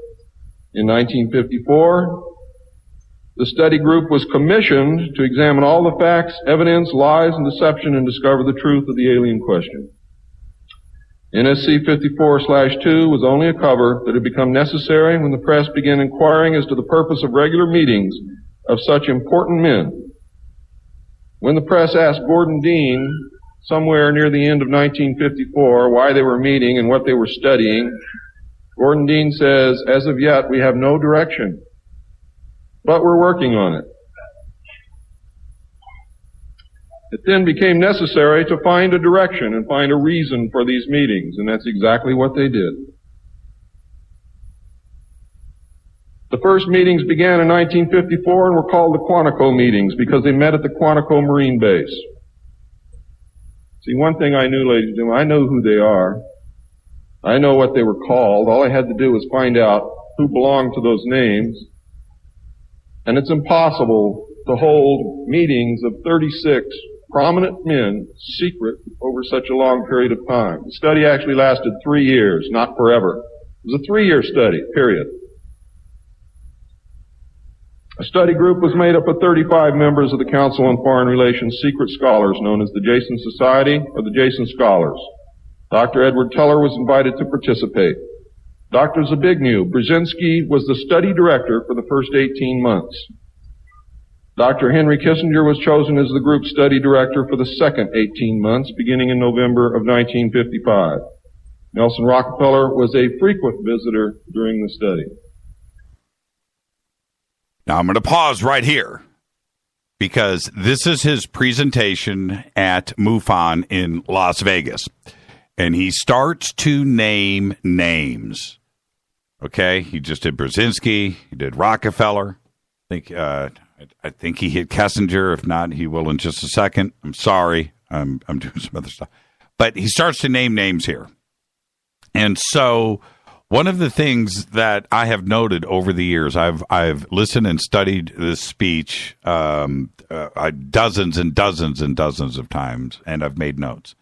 in 1954. The study group was commissioned to examine all the facts, evidence, lies, and deception and discover the truth of the alien question. NSC 54/2 was only a cover that had become necessary when the press began inquiring as to the purpose of regular meetings of such important men. When the press asked Gordon Dean, somewhere near the end of 1954, why they were meeting and what they were studying, Gordon Dean says, "As of yet, we have no direction, but we're working on it." It then became necessary to find a direction and find a reason for these meetings, and that's exactly what they did. The first meetings began in 1954 and were called the Quantico meetings because they met at the Quantico Marine Base. See, one thing I knew, ladies and gentlemen, I know who they are. I know what they were called. All I had to do was find out who belonged to those names. And it's impossible to hold meetings of 36 prominent men secret over such a long period of time. The study actually lasted 3 years, not forever. It was a 3-year study, period. A study group was made up of 35 members of the Council on Foreign Relations secret scholars known as the Jason Society or the Jason Scholars. Dr. Edward Teller was invited to participate. Dr. Zbigniew Brzezinski was the study director for the first 18 months. Dr. Henry Kissinger was chosen as the group study director for the second 18 months, beginning in November of 1955. Nelson Rockefeller was a frequent visitor during the study. Now, I'm going to pause right here because this is his presentation at MUFON in Las Vegas. And he starts to name names. Okay, he just did Brzezinski. He did Rockefeller. I think he hit Kissinger. If not, he will in just a second. I'm sorry. I'm doing some other stuff. But he starts to name names here. And so one of the things that I have noted over the years, I've listened and studied this speech dozens and dozens and dozens of times, and I've made notes.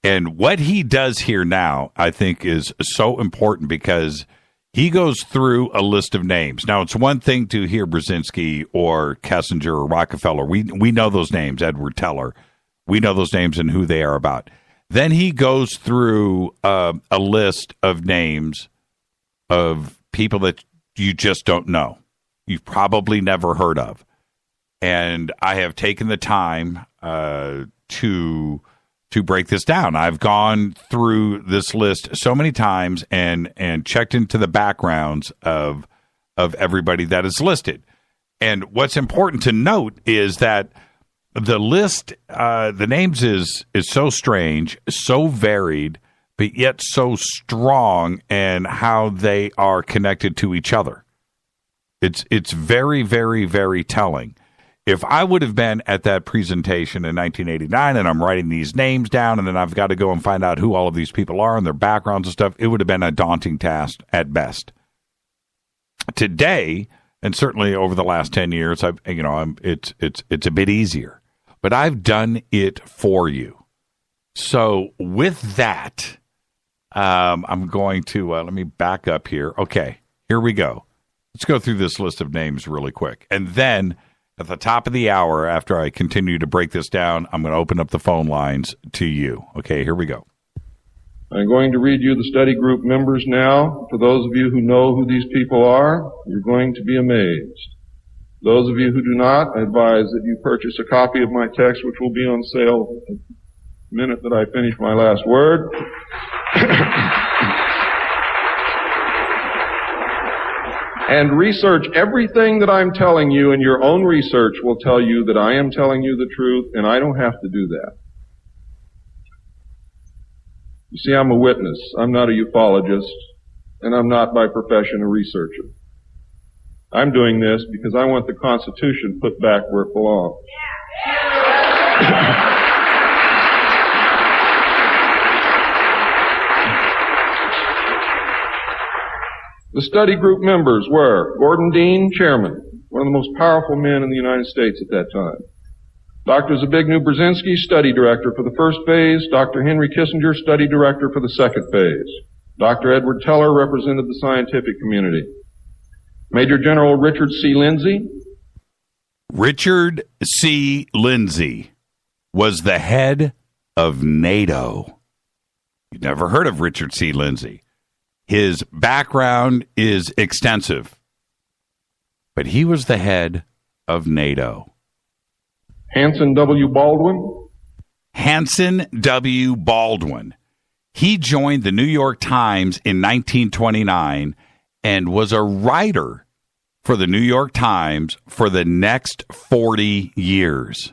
And what he does here now, I think, is so important because he goes through a list of names. Now, it's one thing to hear Brzezinski or Kissinger or Rockefeller. We know those names, Edward Teller. We know those names and who they are about. Then he goes through a list of names of people that you just don't know. You've probably never heard of. And I have taken the time to break this down. I've gone through this list so many times and checked into the backgrounds of everybody that is listed. And what's important to note is that the list, the names is so strange, so varied, but yet so strong in how they are connected to each other. It's very, very, very telling. If I would have been at that presentation in 1989 and I'm writing these names down and then I've got to go and find out who all of these people are and their backgrounds and stuff, it would have been a daunting task at best. Today, and certainly over the last 10 years, it's a bit easier. But I've done it for you. So with that, I'm going to let me back up here. Okay, here we go. Let's go through this list of names really quick. And then at the top of the hour, after I continue to break this down, I'm going to open up the phone lines to you. Okay, here we go. I'm going to read you the study group members now. For those of you who know who these people are, you're going to be amazed. Those of you who do not, I advise that you purchase a copy of my text, which will be on sale the minute that I finish my last word. And research everything that I'm telling you, and your own research will tell you that I am telling you the truth, and I don't have to do that. You see, I'm a witness. I'm not a ufologist, and I'm not by profession a researcher. I'm doing this because I want the Constitution put back where it belongs. The study group members were Gordon Dean, chairman, one of the most powerful men in the United States at that time. Dr. Zbigniew Brzezinski, study director for the first phase. Dr. Henry Kissinger, study director for the second phase. Dr. Edward Teller represented the scientific community. Major General Richard C. Lindsay. Richard C. Lindsay was the head of NATO. You've never heard of Richard C. Lindsay. His background is extensive, but he was the head of NATO. Hanson W. Baldwin. Hanson W. Baldwin. He joined the New York Times in 1929 and was a writer for the New York Times for the next 40 years,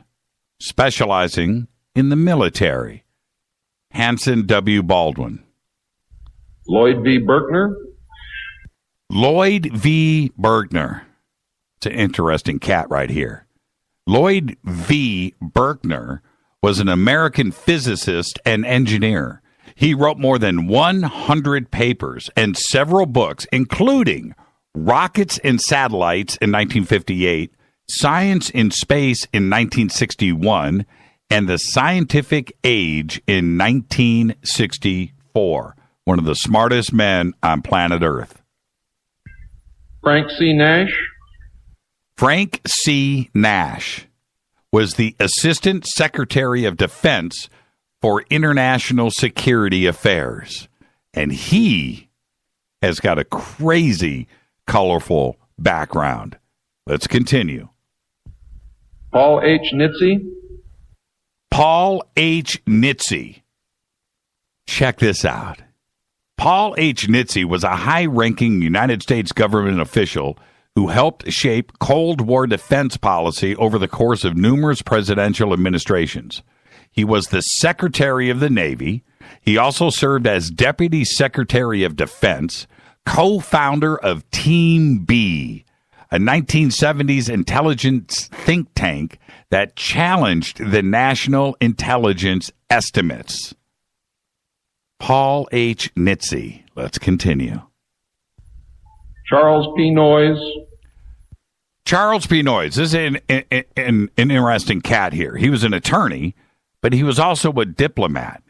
specializing in the military. Hanson W. Baldwin. Lloyd V. Berkner. Lloyd V. Berkner. It's an interesting cat right here. Lloyd V. Berkner was an American physicist and engineer. He wrote more than 100 papers and several books, including Rockets and Satellites in 1958, Science in Space in 1961, and The Scientific Age in 1964. One of the smartest men on planet Earth. Frank C. Nash. Frank C. Nash was the Assistant Secretary of Defense for International Security Affairs. And he has got a crazy, colorful background. Let's continue. Paul H. Nitze. Paul H. Nitze. Check this out. Paul H. Nitze was a high-ranking United States government official who helped shape Cold War defense policy over the course of numerous presidential administrations. He was the Secretary of the Navy. He also served as Deputy Secretary of Defense, co-founder of Team B, a 1970s intelligence think tank that challenged the national intelligence estimates. Paul H. Nitze. Let's continue. Charles P. Noyes. Charles P. Noyes. This is an interesting cat here. He was an attorney, but he was also a diplomat.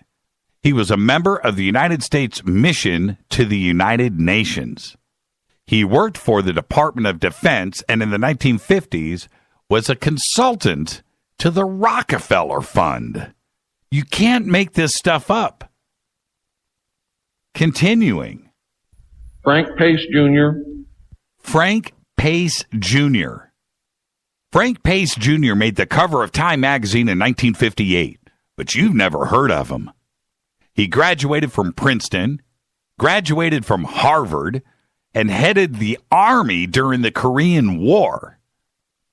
He was a member of the United States mission to the United Nations. He worked for the Department of Defense and in the 1950s was a consultant to the Rockefeller Fund. You can't make this stuff up. Continuing. Frank Pace Jr. Frank Pace Jr. Frank Pace Jr. made the cover of Time magazine in 1958, but you've never heard of him. He graduated from Princeton, graduated from Harvard, and headed the Army during the Korean War.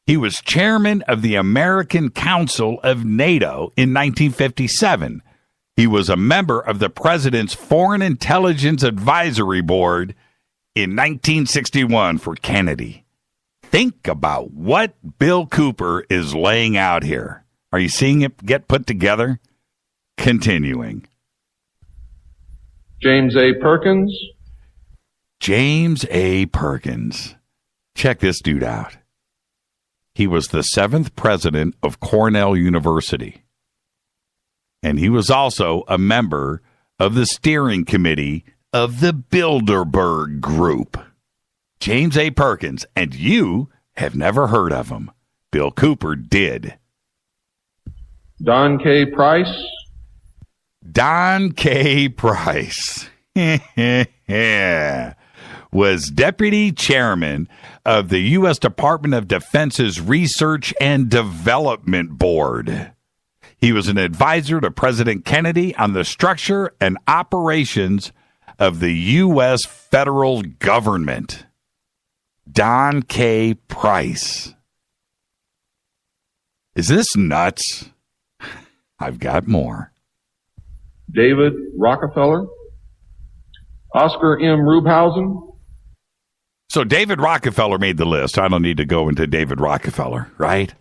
He was chairman of the American Council of NATO in 1957. He was a member of the President's Foreign Intelligence Advisory Board in 1961 for Kennedy. Think about what Bill Cooper is laying out here. Are you seeing it get put together? Continuing. James A. Perkins. James A. Perkins. Check this dude out. He was the 7th president of Cornell University. And he was also a member of the steering committee of the Bilderberg Group. James A. Perkins, and you have never heard of him. Bill Cooper did. Don K. Price. Don K. Price was deputy chairman of the U.S. Department of Defense's Research and Development Board. He was an advisor to President Kennedy on the structure and operations of the U.S. federal government. Don K. Price. Is this nuts? I've got more. David Rockefeller. Oscar M. Rubhausen. So David Rockefeller made the list. I don't need to go into David Rockefeller, right?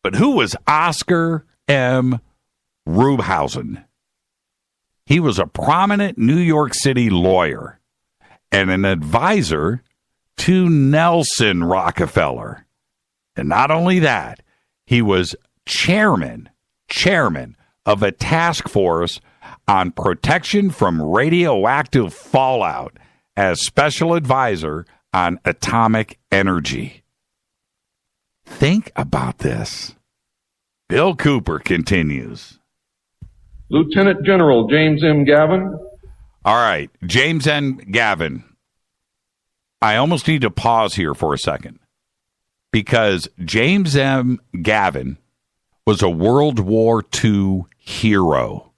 But who was Oscar M. Rubhausen? He was a prominent New York City lawyer and an advisor to Nelson Rockefeller. And not only that, he was chairman of a task force on protection from radioactive fallout as special advisor on atomic energy. Think about this. Bill Cooper continues. Lieutenant General James M. Gavin. All right, James M. Gavin. I almost need to pause here for a second because James M. Gavin was a World War II hero.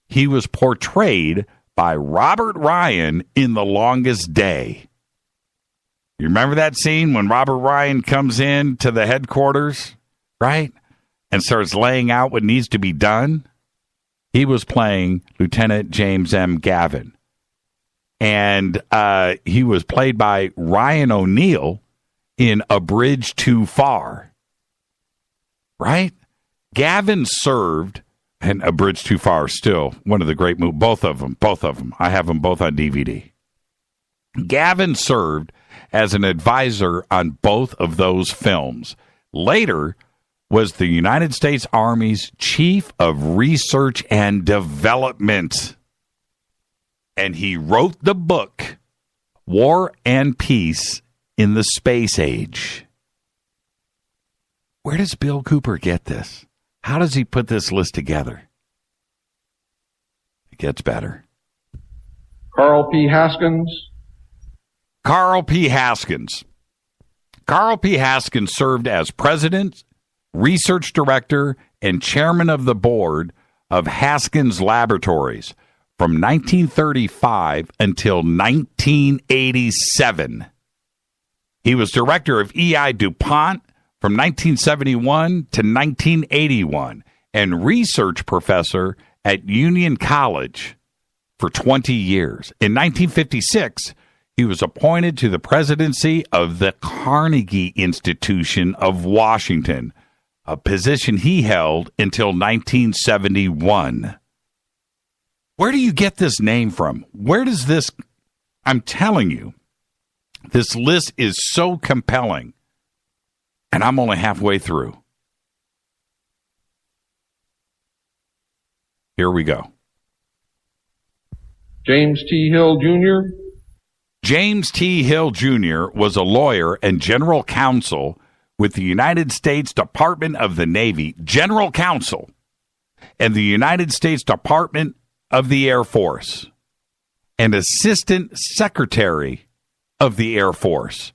He was portrayed by Robert Ryan in The Longest Day. You remember that scene when Robert Ryan comes in to the headquarters, right? And starts laying out what needs to be done? He was playing Lieutenant James M. Gavin. And he was played by Ryan O'Neal in A Bridge Too Far. Right? Gavin served, and A Bridge Too Far still one of the great movies. Both of them. I have them both on DVD. Gavin served as an advisor on both of those films. Later, was the United States Army's Chief of Research and Development. And he wrote the book, War and Peace in the Space Age. Where does Bill Cooper get this? How does he put this list together? It gets better. Carl P. Haskins. Carl P. Haskins. Carl P. Haskins served as president, research director, and chairman of the board of Haskins Laboratories from 1935 until 1987. He was director of E.I. DuPont from 1971 to 1981 and research professor at Union College for 20 years. In 1956, He was appointed to the presidency of the Carnegie Institution of Washington, a position he held until 1971. Where do you get this name from? Where does this... I'm telling you, this list is so compelling, and I'm only halfway through. Here we go. James T. Hill, Jr. James T. Hill, Jr. was a lawyer and general counsel with the United States Department of the Navy, general counsel, and the United States Department of the Air Force, and assistant secretary of the Air Force.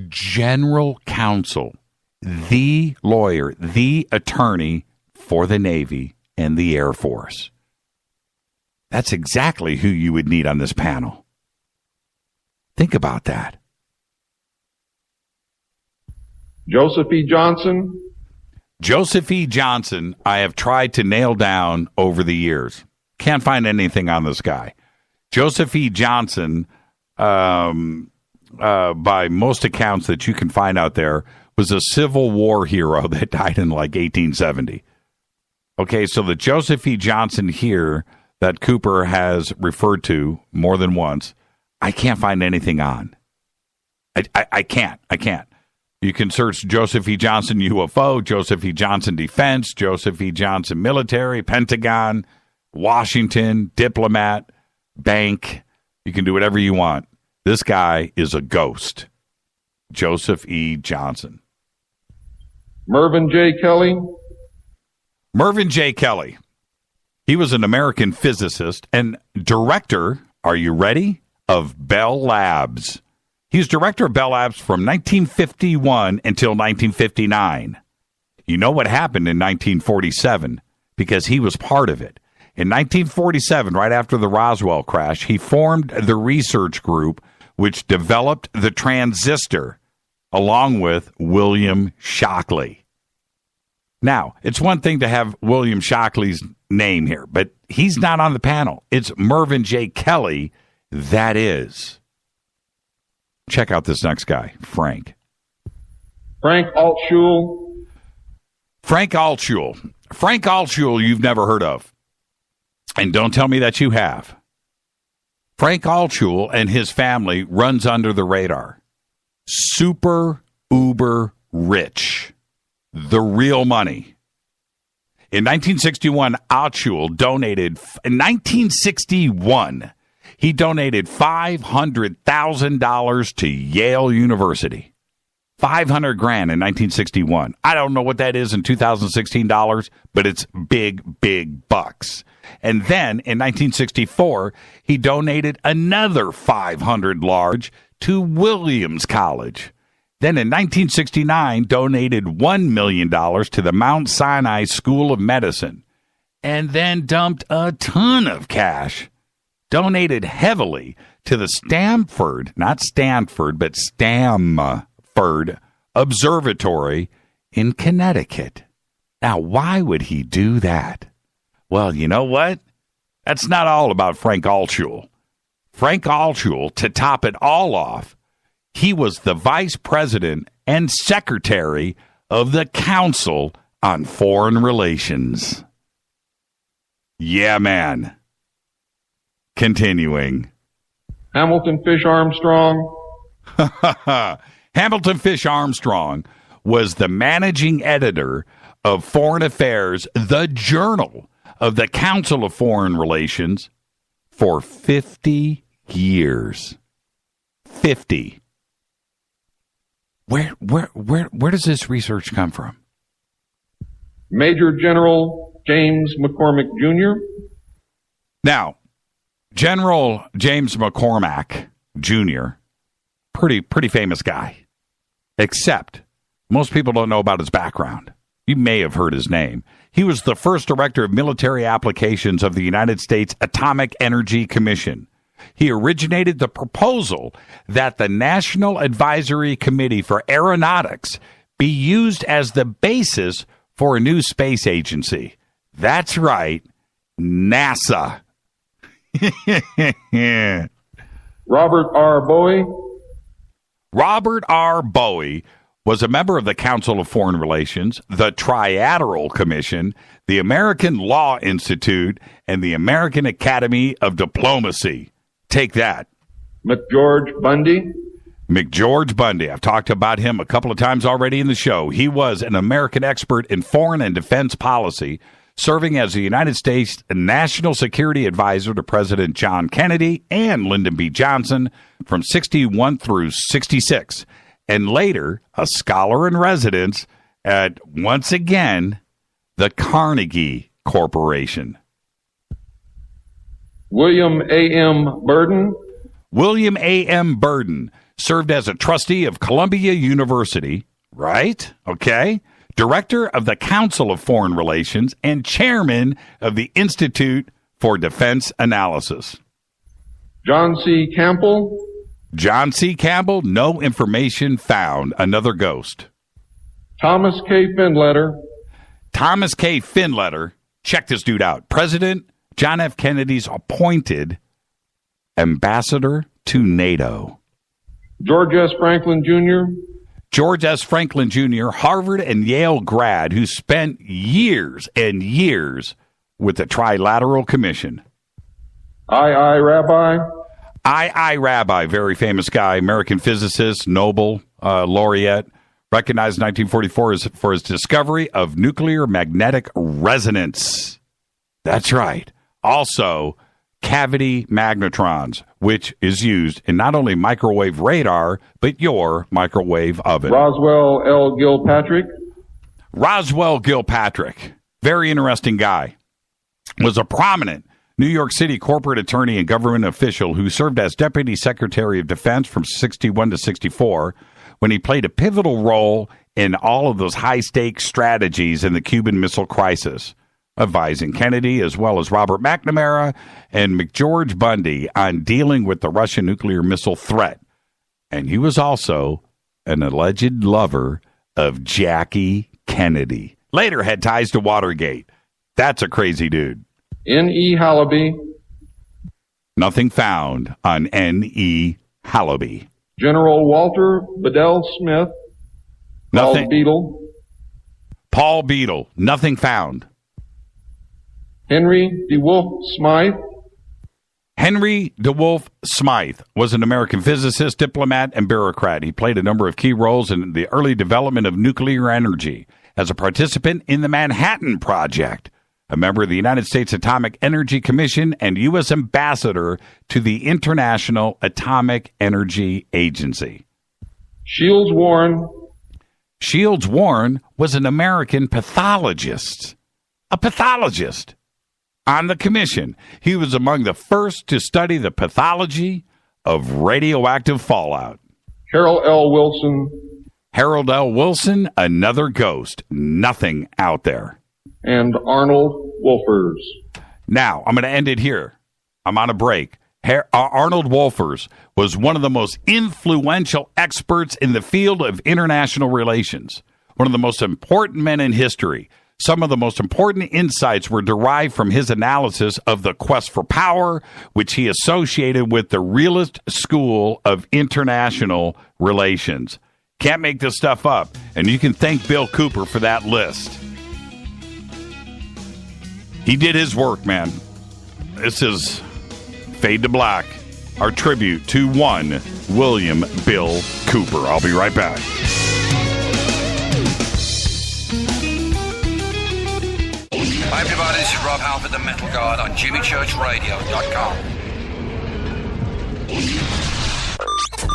General counsel, the lawyer, the attorney for the Navy and the Air Force. That's exactly who you would need on this panel. Think about that. Joseph E. Johnson. Joseph E. Johnson, I have tried to nail down over the years. Can't find anything on this guy. Joseph E. Johnson, by most accounts that you can find out there, was a Civil War hero that died in like 1870. Okay, so the Joseph E. Johnson here that Cooper has referred to more than once, I can't find anything on. I can't. You can search Joseph E. Johnson UFO, Joseph E. Johnson Defense, Joseph E. Johnson Military, Pentagon, Washington, Diplomat, Bank. You can do whatever you want. This guy is a ghost. Joseph E. Johnson. Mervyn J. Kelly. Mervyn J. Kelly. He was an American physicist and director, are you ready, of Bell Labs. He was director of Bell Labs from 1951 until 1959. You know what happened in 1947 because he was part of it. In 1947, right after the Roswell crash, he formed the research group which developed the transistor along with William Shockley. Now, it's one thing to have William Shockley's name here, but he's not on the panel. It's Mervyn J. Kelly that is. Check out this next guy, Frank. Frank Altschul. Frank Altschul. Frank Altschul you've never heard of. And don't tell me that you have. Frank Altschul and his family runs under the radar. Super uber rich. The real money. In 1961, Altschul donated, in 1961, he donated $500,000 to Yale University. $500,000 in 1961. I don't know what that is in 2016 dollars, but it's big, big bucks. And then in 1964, he donated another $500,000 large to Williams College. Then in 1969, donated $1 million to the Mount Sinai School of Medicine. And then dumped a ton of cash. Donated heavily to the Stanford Observatory in Connecticut. Now, why would he do that? Well, you know what? That's not all about Frank Altschul. Frank Altschul, to top it all off, he was the vice president and secretary of the Council on Foreign Relations. Yeah, man. Continuing. Hamilton Fish Armstrong. Hamilton Fish Armstrong was the managing editor of Foreign Affairs, the Journal of the Council of Foreign Relations, for 50 years. 50. Where does this research come from? Major General James McCormick Jr. Now, General James McCormack Jr., pretty famous guy. Except, most people don't know about his background. You may have heard his name. He was the first director of military applications of the United States Atomic Energy Commission. He originated the proposal that the National Advisory Committee for Aeronautics be used as the basis for a new space agency. That's right, NASA. Robert R. Bowie. Robert R. Bowie was a member of the Council of Foreign Relations, the Trilateral Commission, the American Law Institute, and the American Academy of Diplomacy. Take that. McGeorge Bundy. McGeorge Bundy. I've talked about him a couple of times already in the show. He was an American expert in foreign and defense policy, serving as the United States National Security Advisor to President John Kennedy and Lyndon B. Johnson from 61 through 66, and later a scholar in residence at, once again, the Carnegie Corporation. William A.M. Burden. William A.M. Burden served as a trustee of Columbia University, right? Okay. Director of the Council of Foreign Relations and chairman of the Institute for Defense Analysis. John C. Campbell. John C. Campbell, no information found. Another ghost. Thomas K. Findletter. Thomas K. Findletter. Check this dude out. President John F. Kennedy's appointed ambassador to NATO. George S. Franklin, Jr. George S. Franklin, Jr., Harvard and Yale grad who spent years and years with the Trilateral Commission. I. Rabbi. I. Rabbi, very famous guy, American physicist, Nobel laureate, recognized in 1944 for his discovery of nuclear magnetic resonance. That's right. Also, cavity magnetrons, which is used in not only microwave radar, but your microwave oven. Roswell L. Gilpatrick. Roswell Gilpatrick, very interesting guy, was a prominent New York City corporate attorney and government official who served as Deputy Secretary of Defense from 61 to 64, when he played a pivotal role in all of those high-stakes strategies in the Cuban Missile Crisis, advising Kennedy as well as Robert McNamara and McGeorge Bundy on dealing with the Russian nuclear missile threat. And he was also an alleged lover of Jackie Kennedy. Later had ties to Watergate. That's a crazy dude. N.E. Hallaby. Nothing found on N.E. Hallaby. General Walter Bedell Smith. Nothing. Paul Beadle. Paul Beadle. Nothing found. Henry DeWolf Smythe. Henry DeWolf Smythe was an American physicist, diplomat, and bureaucrat. He played a number of key roles in the early development of nuclear energy as a participant in the Manhattan Project, a member of the United States Atomic Energy Commission, and U.S. ambassador to the International Atomic Energy Agency. Shields Warren. Shields Warren was an American pathologist. A pathologist. On the commission, he was among the first to study the pathology of radioactive fallout. Harold L. Wilson. Harold L. Wilson, another ghost. Nothing out there. And Arnold Wolfers. Now, I'm going to end it here. I'm on a break. Arnold Wolfers was one of the most influential experts in the field of international relations, one of the most important men in history. Some of the most important insights were derived from his analysis of the quest for power, which he associated with the realist school of international relations. Can't make this stuff up, and you can thank Bill Cooper for that list. He did his work, man. This is Fade to Black, our tribute to one William Bill Cooper. I'll be right back. Hi everybody, this is Rob Halford, the Metal God on JimmyChurchRadio.com.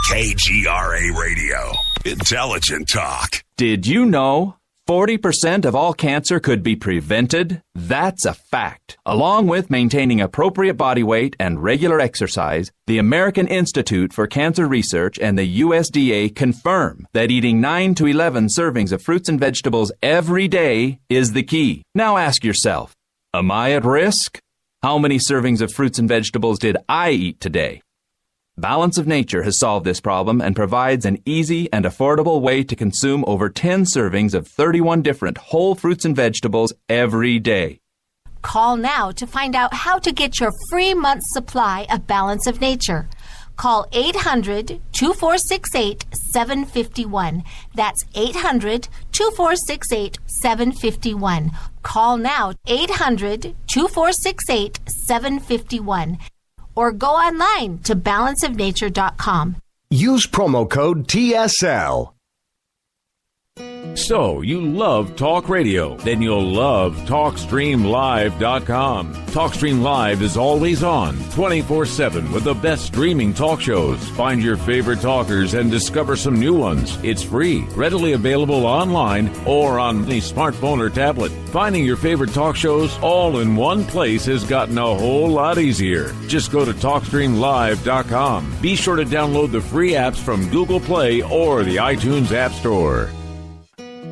KGRA Radio. Intelligent talk. Did you know 40% of all cancer could be prevented? That's a fact. Along with maintaining appropriate body weight and regular exercise, the American Institute for Cancer Research and the USDA confirm that eating 9 to 11 servings of fruits and vegetables every day is the key. Now ask yourself, am I at risk? How many servings of fruits and vegetables did I eat today? Balance of Nature has solved this problem and provides an easy and affordable way to consume over 10 servings of 31 different whole fruits and vegetables every day. Call now to find out how to get your free month's supply of Balance of Nature. Call 800-2468-751. That's 800-2468-751. Call now, 800-2468-751. Or go online to balanceofnature.com. Use promo code TSL. So, you love talk radio? Then you'll love TalkStreamLive.com. TalkStream Live is always on, 24/7 with the best streaming talk shows. Find your favorite talkers and discover some new ones. It's free, readily available online or on the smartphone or tablet. Finding your favorite talk shows all in one place has gotten a whole lot easier. Just go to TalkStreamLive.com. Be sure to download the free apps from Google Play or the iTunes App Store.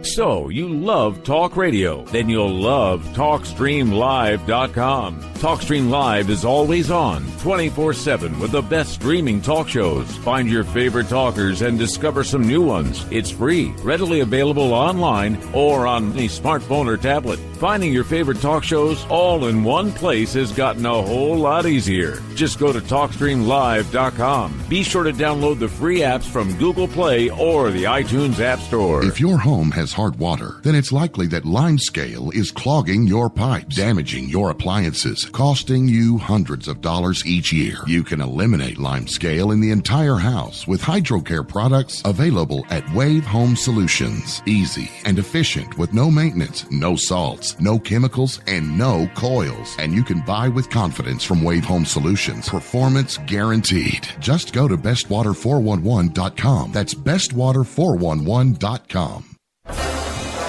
So, you love talk radio? Then you'll love TalkStreamLive.com. TalkStream Live is always on, 24/7 with the best streaming talk shows. Find your favorite talkers and discover some new ones. It's free, readily available online or on the smartphone or tablet. Finding your favorite talk shows all in one place has gotten a whole lot easier. Just go to TalkStreamLive.com. Be sure to download the free apps from Google Play or the iTunes App Store. If your home has hard water, then it's likely that limescale is clogging your pipes, damaging your appliances, costing you hundreds of dollars each year. You can eliminate limescale in the entire house with HydroCare products available at Wave Home Solutions. Easy and efficient with no maintenance, no salts, no chemicals, and no coils. And you can buy with confidence from Wave Home Solutions. Performance guaranteed. Just go to bestwater411.com. That's bestwater411.com.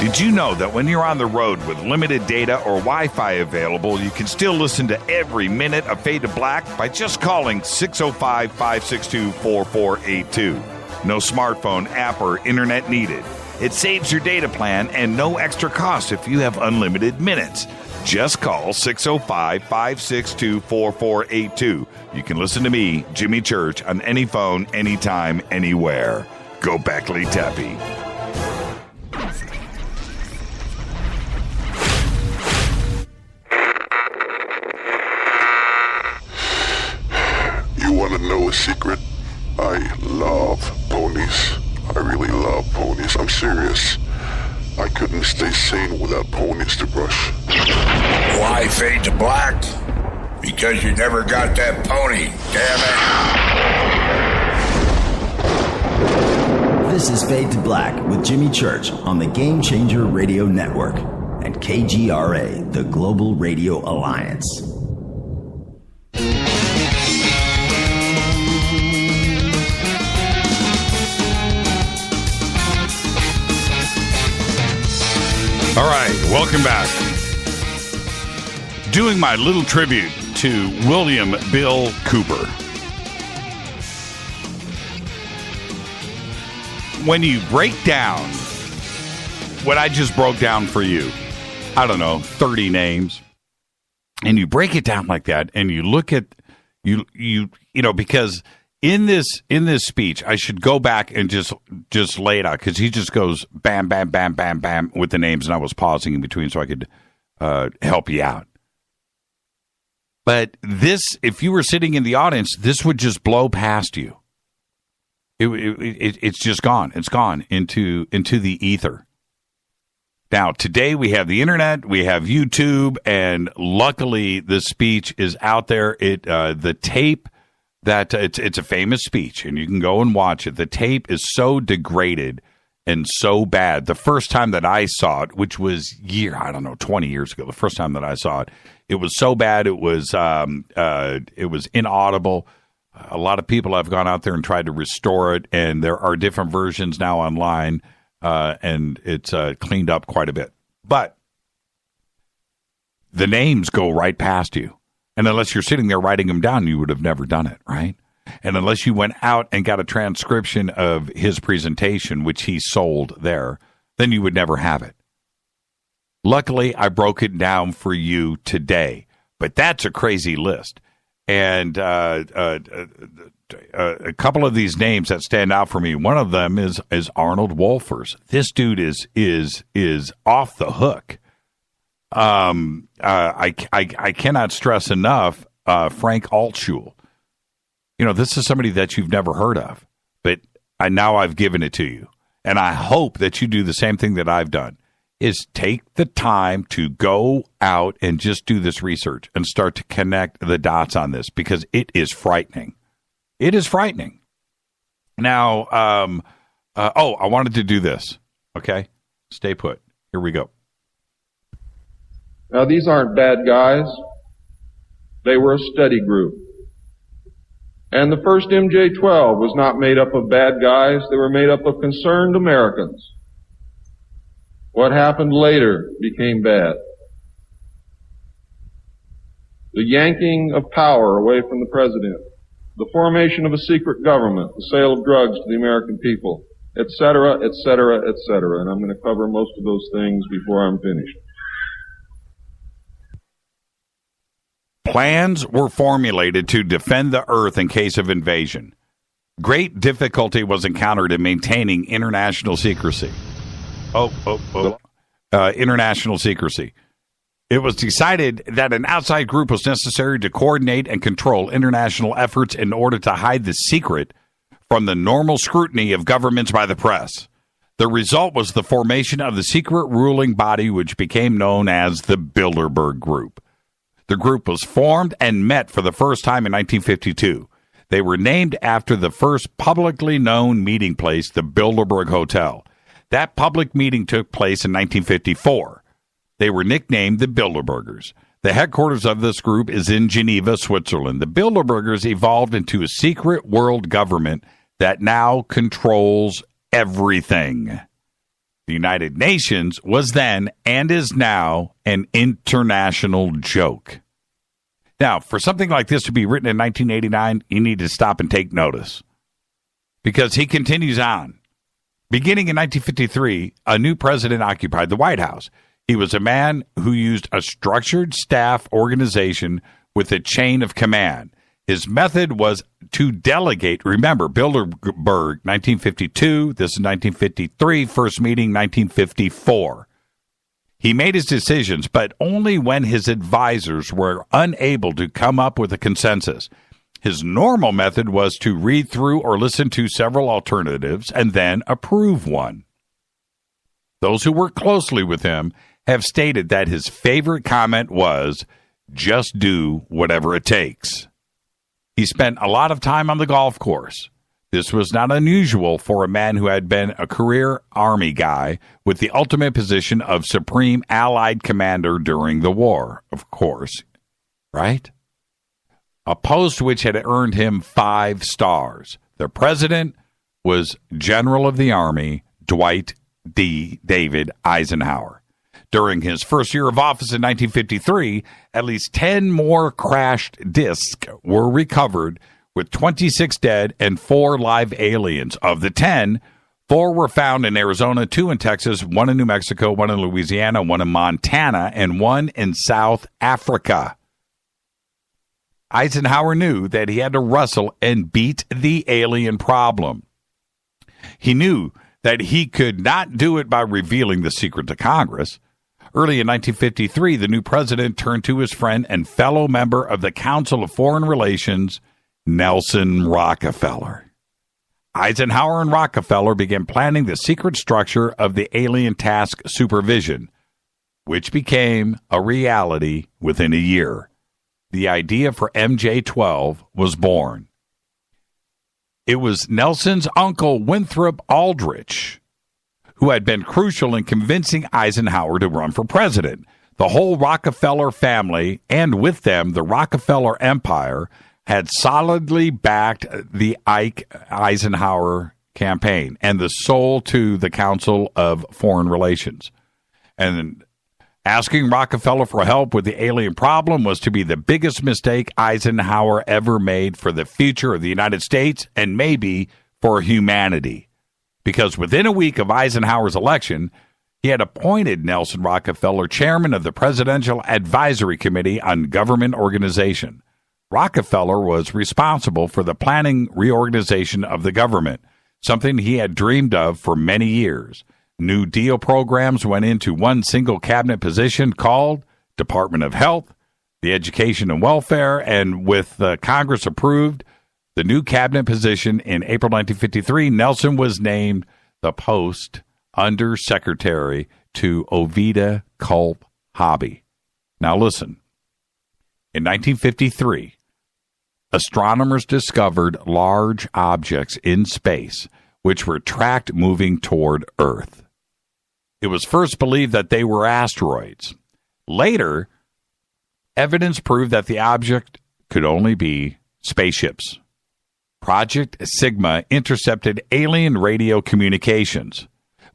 Did you know that when you're on the road with limited data or Wi-Fi available, you can still listen to every minute of Fade to Black by just calling 605-562-4482. No smartphone, app, or internet needed. It saves your data plan and no extra cost if you have unlimited minutes. Just call 605-562-4482. You can listen to me, Jimmy Church, on any phone, anytime, anywhere. Go Beckley Tappy. You want to know a secret? I love ponies. I really love ponies. I'm serious. I couldn't stay sane without ponies to brush. Why fade to black? Because you never got that pony, damn it. This is Fade to Black with Jimmy Church on the Game Changer Radio Network and KGRA, the Global Radio Alliance. All right, welcome back. Doing my little tribute to William Bill Cooper. When you break down what I just broke down for you, I don't know, 30 names, and you break it down like that, and you look at you know, because in this speech, I should go back and just lay it out, because he just goes bam, bam, bam, bam, bam with the names, and I was pausing in between so I could help you out. But this, if you were sitting in the audience, this would just blow past you. It's just gone. It's gone into the ether. Now, today we have the internet, we have YouTube, and luckily the speech is out there. The tape. That it's a famous speech, and you can go and watch it. The tape is so degraded and so bad. The first time that I saw it, which was 20 years ago, the first time that I saw it, it was so bad it was inaudible. A lot of people have gone out there and tried to restore it, and there are different versions now online, and it's cleaned up quite a bit. But the names go right past you. And unless you're sitting there writing them down, you would have never done it, right? And unless you went out and got a transcription of his presentation, which he sold there, then you would never have it. Luckily, I broke it down for you today. But that's a crazy list. And a couple of these names that stand out for me, one of them is Arnold Wolfers. This dude is off the hook. I cannot stress enough Frank Altschul. this is somebody that you've never heard of, but now I've given it to you. And I hope that you do the same thing that I've done, is take the time to go out and just do this research and start to connect the dots on this, because it is frightening. It is frightening. Now, I wanted to do this. Okay? Stay put. Here we go. Now, these aren't bad guys. They were a study group. And the first MJ-12 was not made up of bad guys. They were made up of concerned Americans. What happened later became bad. The yanking of power away from the president, the formation of a secret government, the sale of drugs to the American people, et cetera, et cetera, et cetera. And I'm going to cover most of those things before I'm finished. Plans were formulated to defend the earth in case of invasion. Great difficulty was encountered in maintaining international secrecy. International secrecy. It was decided that an outside group was necessary to coordinate and control international efforts in order to hide the secret from the normal scrutiny of governments by the press. The result was the formation of the secret ruling body, which became known as the Bilderberg Group. The group was formed and met for the first time in 1952. They were named after the first publicly known meeting place, the Bilderberg Hotel. That public meeting took place in 1954. They were nicknamed the Bilderbergers. The headquarters of this group is in Geneva, Switzerland. The Bilderbergers evolved into a secret world government that now controls everything. The United Nations was then and is now an international joke. Now, for something like this to be written in 1989, you need to stop and take notice, because he continues on. Beginning in 1953, a new president occupied the White House. He was a man who used a structured staff organization with a chain of command. His method was to delegate. Remember, Bilderberg, 1952. This is 1953. First meeting, 1954. He made his decisions, but only when his advisors were unable to come up with a consensus. His normal method was to read through or listen to several alternatives and then approve one. Those who work closely with him have stated that his favorite comment was, "Just do whatever it takes." He spent a lot of time on the golf course. This was not unusual for a man who had been a career Army guy with the ultimate position of Supreme Allied Commander during the war, of course, right? A post which had earned him 5 stars. The president was General of the Army Dwight D. David Eisenhower. During his first year of office in 1953, at least 10 more crashed discs were recovered, with 26 dead and 4 live aliens. Of the 10, 4 were found in Arizona, 2 in Texas, 1 in New Mexico, 1 in Louisiana, 1 in Montana, and 1 in South Africa. Eisenhower knew that he had to wrestle and beat the alien problem. He knew that he could not do it by revealing the secret to Congress. Early in 1953, the new president turned to his friend and fellow member of the Council of Foreign Relations, Nelson Rockefeller. Eisenhower and Rockefeller began planning the secret structure of the Alien Task Supervision, which became a reality within a year. The idea for MJ-12 was born. It was Nelson's uncle, Winthrop Aldrich, who had been crucial in convincing Eisenhower to run for president. The whole Rockefeller family, and with them the Rockefeller Empire, had solidly backed the Eisenhower campaign and the soul to the Council of Foreign Relations. And asking Rockefeller for help with the alien problem was to be the biggest mistake Eisenhower ever made for the future of the United States and maybe for humanity. Because within a week of Eisenhower's election, he had appointed Nelson Rockefeller chairman of the Presidential Advisory Committee on Government Organization. Rockefeller was responsible for the planning reorganization of the government, something he had dreamed of for many years. New Deal programs went into one single cabinet position called Department of Health, the Education and Welfare, and with Congress approved, the new cabinet position in April 1953, Nelson was named the post undersecretary to Ovida Culp Hobby. Now listen, in 1953, astronomers discovered large objects in space which were tracked moving toward Earth. It was first believed that they were asteroids. Later, evidence proved that the object could only be spaceships. Project Sigma intercepted alien radio communications.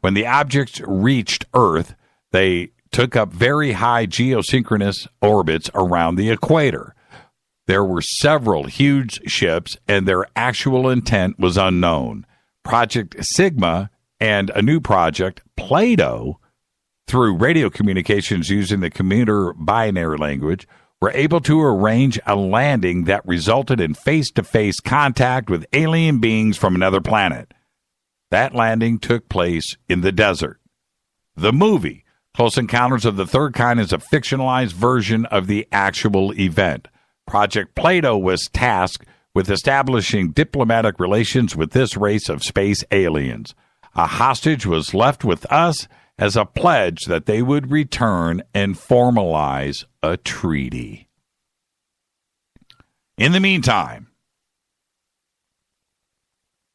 When the objects reached Earth, they took up very high geosynchronous orbits around the equator. There were several huge ships, and their actual intent was unknown. Project Sigma and a new project, Plato, through radio communications using the commuter binary language, were able to arrange a landing that resulted in face-to-face contact with alien beings from another planet. That landing took place in the desert. The movie, Close Encounters of the Third Kind, is a fictionalized version of the actual event. Project Plato was tasked with establishing diplomatic relations with this race of space aliens. A hostage was left with us as a pledge that they would return and formalize a treaty. In the meantime,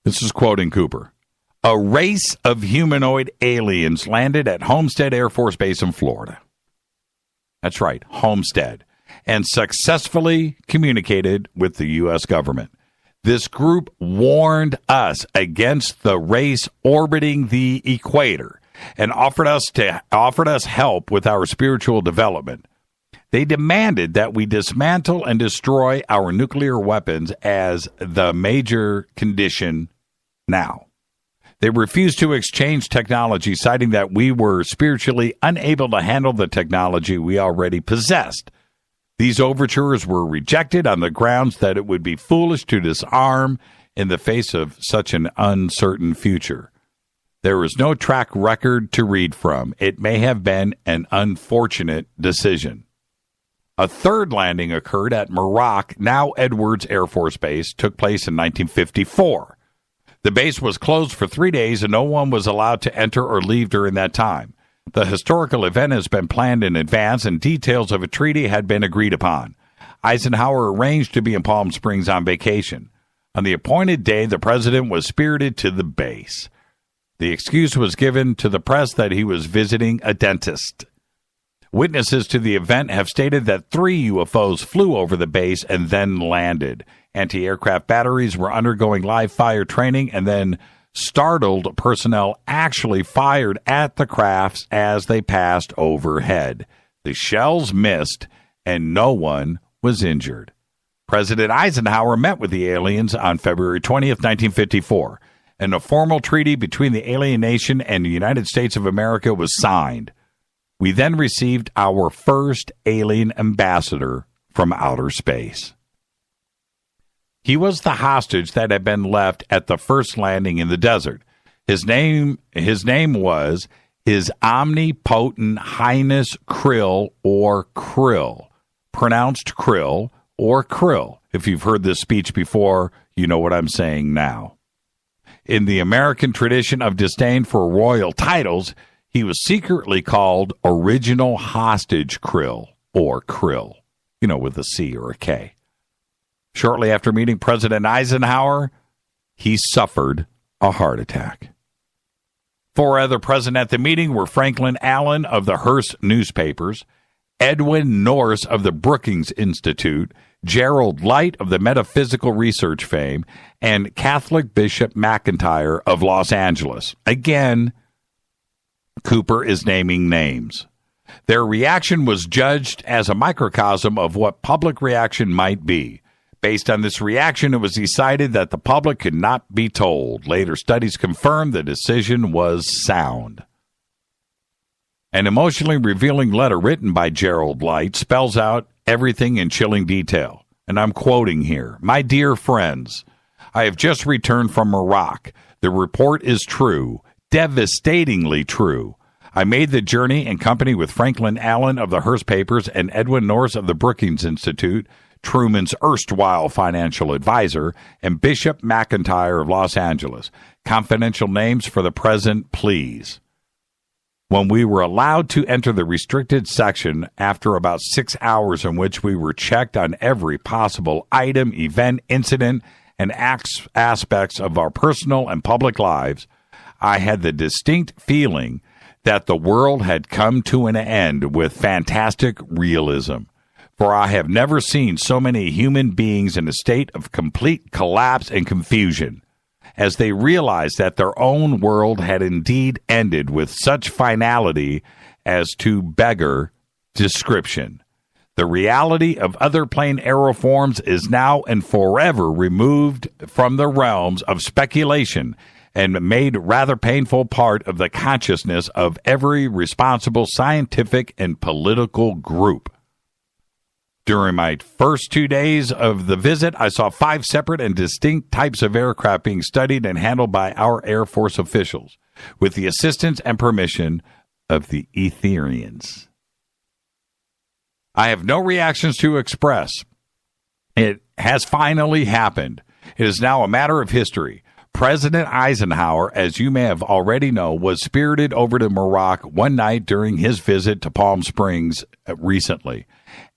this is quoting Cooper, a race of humanoid aliens landed at Homestead Air Force Base in Florida. That's right, Homestead, and successfully communicated with the U.S. government. This group warned us against the race orbiting the equator and offered us help with our spiritual development. They demanded that we dismantle and destroy our nuclear weapons as the major condition now. They refused to exchange technology, citing that we were spiritually unable to handle the technology we already possessed. These overtures were rejected on the grounds that it would be foolish to disarm in the face of such an uncertain future. There is no track record to read from. It may have been an unfortunate decision. A third landing occurred at Muroc, now Edwards Air Force Base, took place in 1954. The base was closed for 3 days and no one was allowed to enter or leave during that time. The historical event has been planned in advance and details of a treaty had been agreed upon. Eisenhower arranged to be in Palm Springs on vacation. On the appointed day, the president was spirited to the base. The excuse was given to the press that he was visiting a dentist. Witnesses to the event have stated that 3 UFOs flew over the base and then landed. Anti-aircraft batteries were undergoing live fire training, and then startled personnel actually fired at the crafts as they passed overhead. The shells missed, and no one was injured. President Eisenhower met with the aliens on February 20th, 1954, and a formal treaty between the alien nation and the United States of America was signed. We then received our first alien ambassador from outer space. He was the hostage that had been left at the first landing in the desert. His name was His Omnipotent Highness Krill, or Krill, pronounced Krill or Krill. If you've heard this speech before, you know what I'm saying now. In the American tradition of disdain for royal titles, he was secretly called Original Hostage Krill, or Krill, with a C or a K. Shortly after meeting President Eisenhower, he suffered a heart attack. 4 other present at the meeting were Franklin Allen of the Hearst newspapers, Edwin Norris of the Brookings Institute, Gerald Light of the Metaphysical Research fame, and Catholic Bishop McIntyre of Los Angeles. Again, Cooper is naming names. Their reaction was judged as a microcosm of what public reaction might be. Based on this reaction, it was decided that the public could not be told. Later studies confirmed the decision was sound. An emotionally revealing letter written by Gerald Light spells out everything in chilling detail. And I'm quoting here. My dear friends, I have just returned from Muroc. The report is true, devastatingly true. I made the journey in company with Franklin Allen of the Hearst papers and Edwin Norris of the Brookings Institute Truman's erstwhile financial advisor, and Bishop McIntyre of Los Angeles. Confidential names for the present, please. When we were allowed to enter the restricted section after about 6 hours in which we were checked on every possible item, event, incident, and aspects of our personal and public lives, I had the distinct feeling that the world had come to an end with fantastic realism. For I have never seen so many human beings in a state of complete collapse and confusion, as they realized that their own world had indeed ended with such finality as to beggar description. The reality of other plane aeroforms is now and forever removed from the realms of speculation and made rather painful part of the consciousness of every responsible scientific and political group. During my first 2 days of the visit, I saw 5 separate and distinct types of aircraft being studied and handled by our Air Force officials, with the assistance and permission of the Etherians. I have no reactions to express. It has finally happened. It is now a matter of history. President Eisenhower, as you may have already know, was spirited over to Morocco one night during his visit to Palm Springs recently.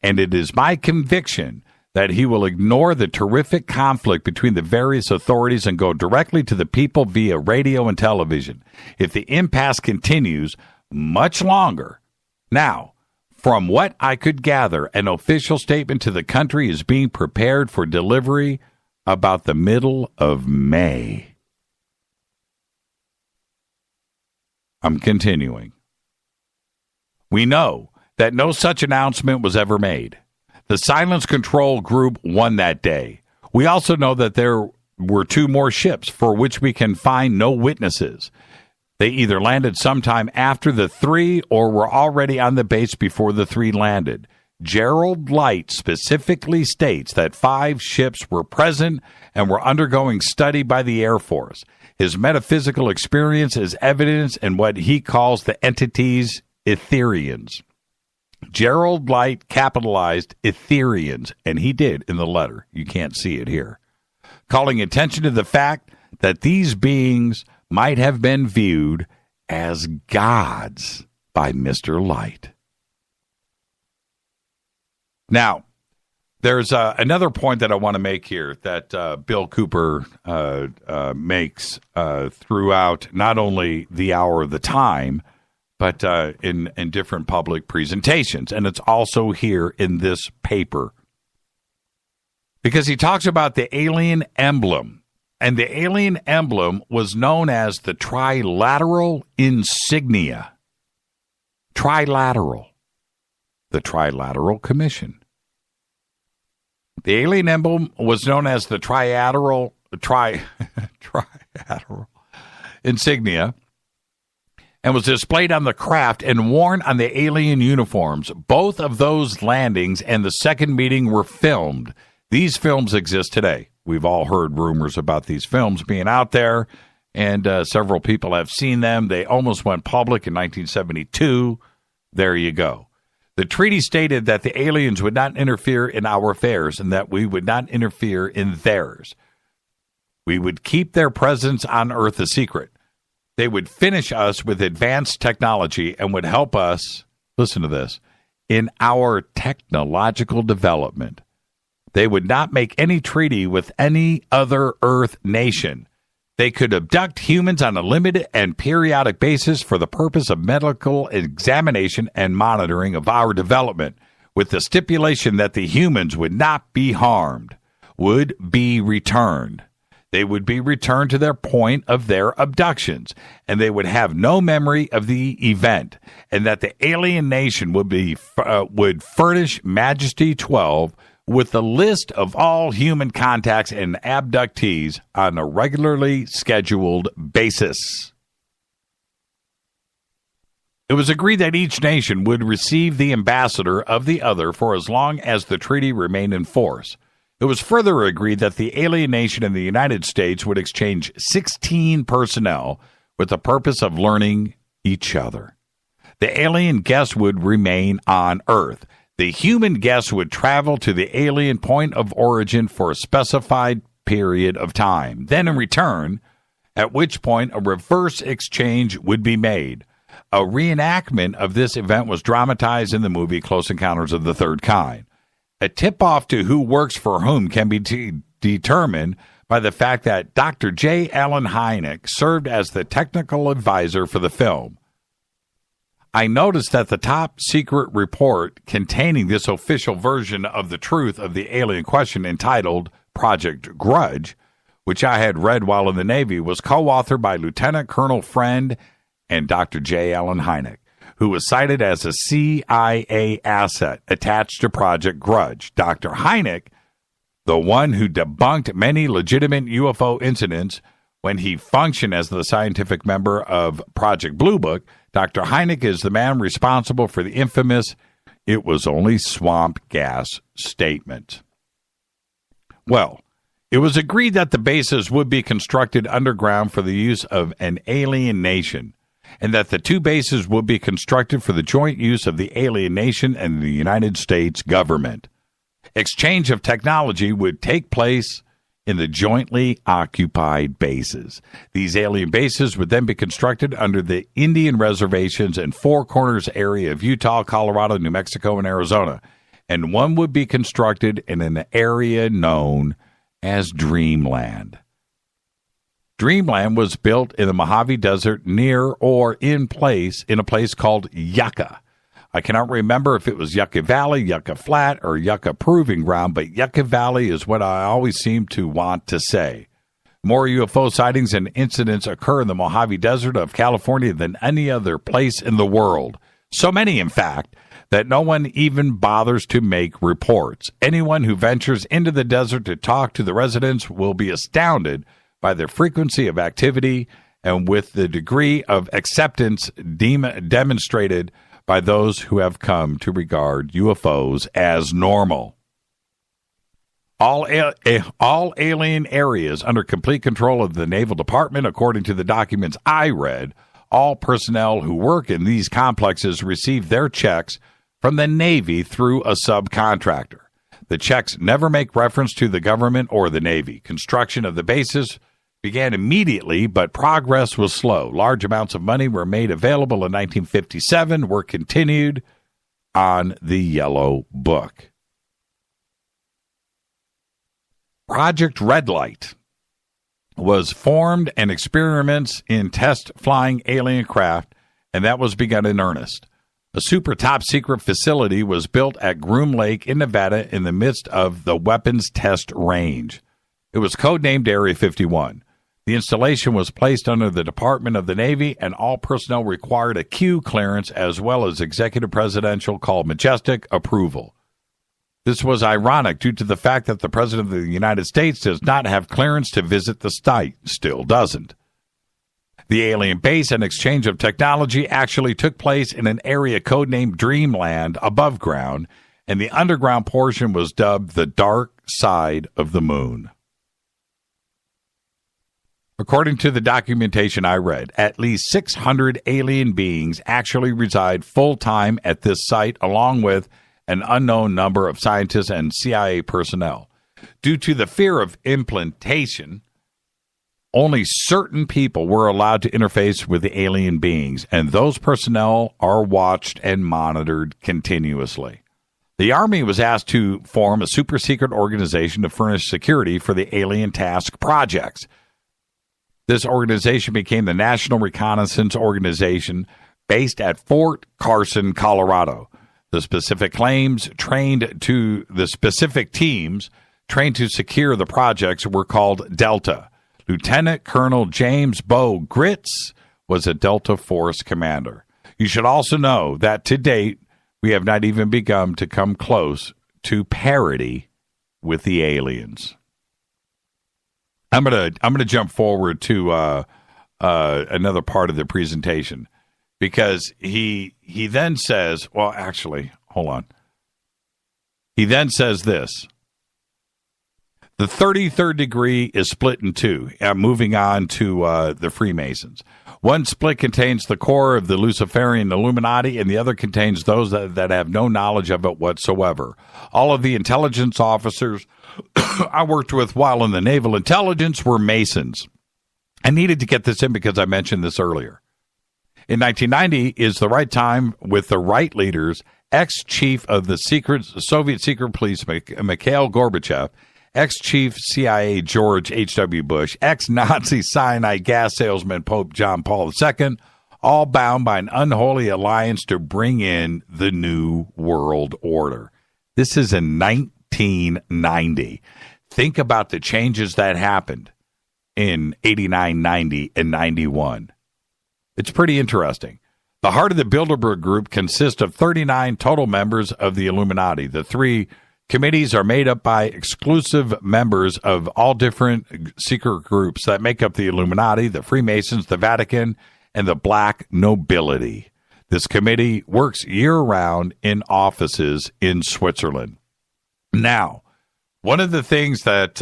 And it is my conviction that he will ignore the terrific conflict between the various authorities and go directly to the people via radio and television. If the impasse continues much longer. Now, from what I could gather, an official statement to the country is being prepared for delivery about the middle of May. I'm continuing. We know that no such announcement was ever made. The Silence Control Group won that day. We also know that there were 2 more ships for which we can find no witnesses. They either landed sometime after the 3 or were already on the base before the 3 landed. Gerald Light specifically states that 5 ships were present and were undergoing study by the Air Force. His metaphysical experience is evidence in what he calls the entities Etherians. Gerald Light capitalized Etherians, and he did in the letter. You can't see it here. Calling attention to the fact that these beings might have been viewed as gods by Mr. Light. Now, there's another point that I want to make here that Bill Cooper makes throughout not only the hour of the time, but in different public presentations. And it's also here in this paper. Because he talks about the alien emblem. And the alien emblem was known as the trilateral insignia. Trilateral. The Trilateral Commission. The alien emblem was known as the trilateral insignia and was displayed on the craft and worn on the alien uniforms. Both of those landings and the second meeting were filmed. These films exist today. We've all heard rumors about these films being out there, and several people have seen them. They almost went public in 1972. There you go. The treaty stated that the aliens would not interfere in our affairs and that we would not interfere in theirs. We would keep their presence on Earth a secret. They would finish us with advanced technology and would help us, listen to this, in our technological development. They would not make any treaty with any other Earth nation. They could abduct humans on a limited and periodic basis for the purpose of medical examination and monitoring of our development, with the stipulation that the humans would not be harmed, would be returned. They would be returned to their point of their abductions, and they would have no memory of the event, and that the alien nation would furnish Majesty 12 with the list of all human contacts and abductees on a regularly scheduled basis. It was agreed that each nation would receive the ambassador of the other for as long as the treaty remained in force. It was further agreed that the alien nation and the United States would exchange 16 personnel with the purpose of learning each other. The alien guests would remain on Earth. The human guest would travel to the alien point of origin for a specified period of time, then in return, at which point a reverse exchange would be made. A reenactment of this event was dramatized in the movie Close Encounters of the Third Kind. A tip-off to who works for whom can be determined by the fact that Dr. J. Allen Hynek served as the technical advisor for the film. I noticed that the top secret report containing this official version of the truth of the alien question, entitled Project Grudge, which I had read while in the Navy, was co-authored by Lieutenant Colonel Friend and Dr. J. Allen Hynek, who was cited as a CIA asset attached to Project Grudge. Dr. Hynek, the one who debunked many legitimate UFO incidents when he functioned as the scientific member of Project Blue Book, Dr. Hynek is the man responsible for the infamous "it was only swamp gas" statement. Well, it was agreed that the bases would be constructed underground for the use of an alien nation, and that the two bases would be constructed for the joint use of the alien nation and the United States government. Exchange of technology would take place in the jointly occupied bases. These alien bases would then be constructed under the Indian reservations and Four Corners area of Utah, Colorado, New Mexico, and Arizona, and one would be constructed in an area known as Dreamland. Dreamland was built in the Mojave Desert near or in a place called Yucca. I cannot remember if it was Yucca Valley, Yucca Flat, or Yucca Proving Ground, but Yucca Valley is what I always seem to want to say. More UFO sightings and incidents occur in the Mojave Desert of California than any other place in the world. So many, in fact, that no one even bothers to make reports. Anyone who ventures into the desert to talk to the residents will be astounded by the frequency of activity and with the degree of acceptance demonstrated by those who have come to regard UFOs as normal. All alien areas under complete control of the Naval Department, according to the documents I read. All personnel who work in these complexes receive their checks from the Navy through a subcontractor. The checks never make reference to the government or the Navy. Construction of the bases began immediately, but progress was slow. Large amounts of money were made available in 1957, were continued on the Yellow Book. Project Red Light was formed and experiments in test flying alien craft, and that was begun in earnest. A super top secret facility was built at Groom Lake in Nevada in the midst of the weapons test range. It was codenamed Area 51. The installation was placed under the Department of the Navy, and all personnel required a Q clearance as well as executive presidential called Majestic approval. This was ironic due to the fact that the President of the United States does not have clearance to visit the site, still doesn't. The alien base and exchange of technology actually took place in an area codenamed Dreamland above ground, and the underground portion was dubbed the Dark Side of the Moon. According to the documentation I read, at least 600 alien beings actually reside full-time at this site, along with an unknown number of scientists and CIA personnel. Due to the fear of implantation, only certain people were allowed to interface with the alien beings, and those personnel are watched and monitored continuously. The Army was asked to form a super-secret organization to furnish security for the alien task projects. This organization became the National Reconnaissance Organization, based at Fort Carson, Colorado. The specific teams trained to secure the projects were called Delta. Lieutenant Colonel James Bo Gritz was a Delta Force commander. You should also know that to date, we have not even begun to come close to parity with the aliens. I'm gonna jump forward to another part of the presentation, because he then says, well, actually, hold on. He then says this. The 33rd degree is split in two. Moving on to the Freemasons. One split contains the core of the Luciferian Illuminati, and the other contains those that have no knowledge of it whatsoever. All of the intelligence officers I worked with while in the Naval Intelligence were Masons. I needed to get this in because I mentioned this earlier. In 1990 is the right time with the right leaders, ex-chief of the Soviet secret police, Mikhail Gorbachev, ex-chief CIA George H.W. Bush, ex-Nazi cyanide gas salesman Pope John Paul II, all bound by an unholy alliance to bring in the New World Order. This is in 1990. Think about the changes that happened in 89, 90, and 91. It's pretty interesting. The heart of the Bilderberg Group consists of 39 total members of the Illuminati. The three committees are made up by exclusive members of all different secret groups that make up the Illuminati, the Freemasons, the Vatican, and the Black Nobility. This committee works year-round in offices in Switzerland. Now, one of the things that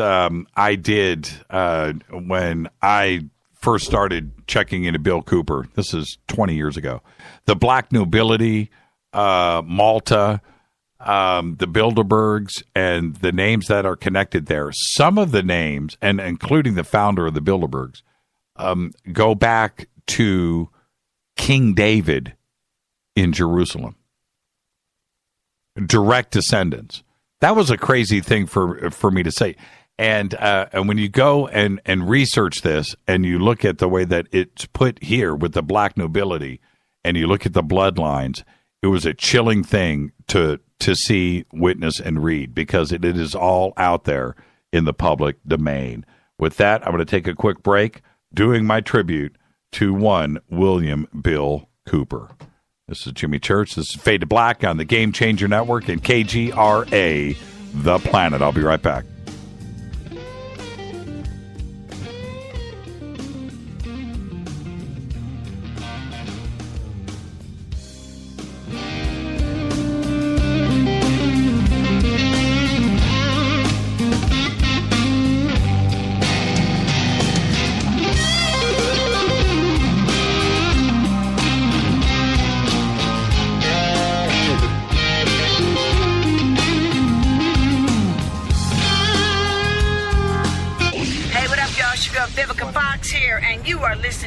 I did when I first started checking into Bill Cooper, this is 20 years ago, the Black Nobility, Malta, the Bilderbergs, and the names that are connected there. Some of the names, and including the founder of the Bilderbergs, go back to King David in Jerusalem. Direct descendants. That was a crazy thing for me to say. And when you go and research this, and you look at the way that it's put here with the Black Nobility, and you look at the bloodlines, it was a chilling thing to see, witness, and read, because it is all out there in the public domain. With that, I'm going to take a quick break, doing my tribute to one William Bill Cooper. This is Jimmy Church. This is Fade to Black on the Game Changer Network and KGRA, The Planet. I'll be right back.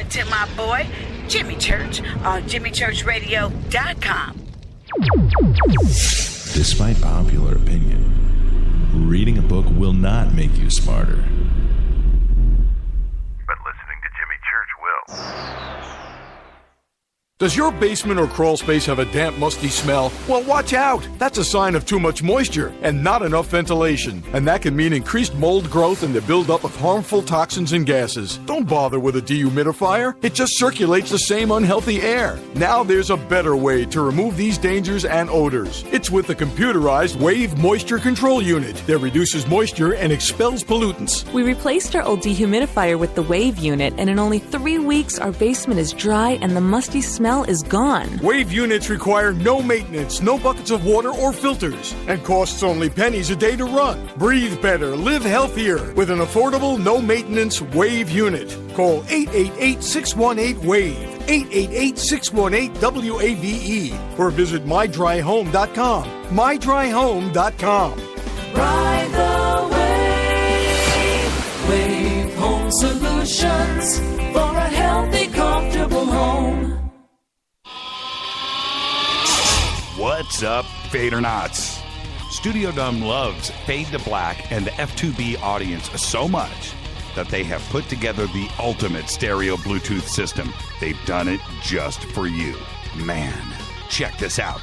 To my boy, Jimmy Church, on jimmychurchradio.com. Despite popular opinion, reading a book will not make you smarter. But listening to Jimmy Church will. Does your basement or crawl space have a damp, musty smell? Well, watch out! That's a sign of too much moisture and not enough ventilation. And that can mean increased mold growth and the buildup of harmful toxins and gases. Don't bother with a dehumidifier. It just circulates the same unhealthy air. Now there's a better way to remove these dangers and odors. It's with the computerized Wave Moisture Control Unit that reduces moisture and expels pollutants. We replaced our old dehumidifier with the Wave unit, and in only 3 weeks, our basement is dry and the musty smell is gone. Wave units require no maintenance, no buckets of water or filters, and costs only pennies a day to run. Breathe better, live healthier with an affordable, no-maintenance Wave unit. Call 888-618-WAVE, 888-618-WAVE, or visit mydryhome.com. mydryhome.com. Ride the wave. Wave Home Solutions for a healthy, comfortable home. What's up, Fadernauts? Studio Dome loves Fade to Black and the F2B audience so much that they have put together the ultimate stereo Bluetooth system. They've done it just for you. Man, check this out.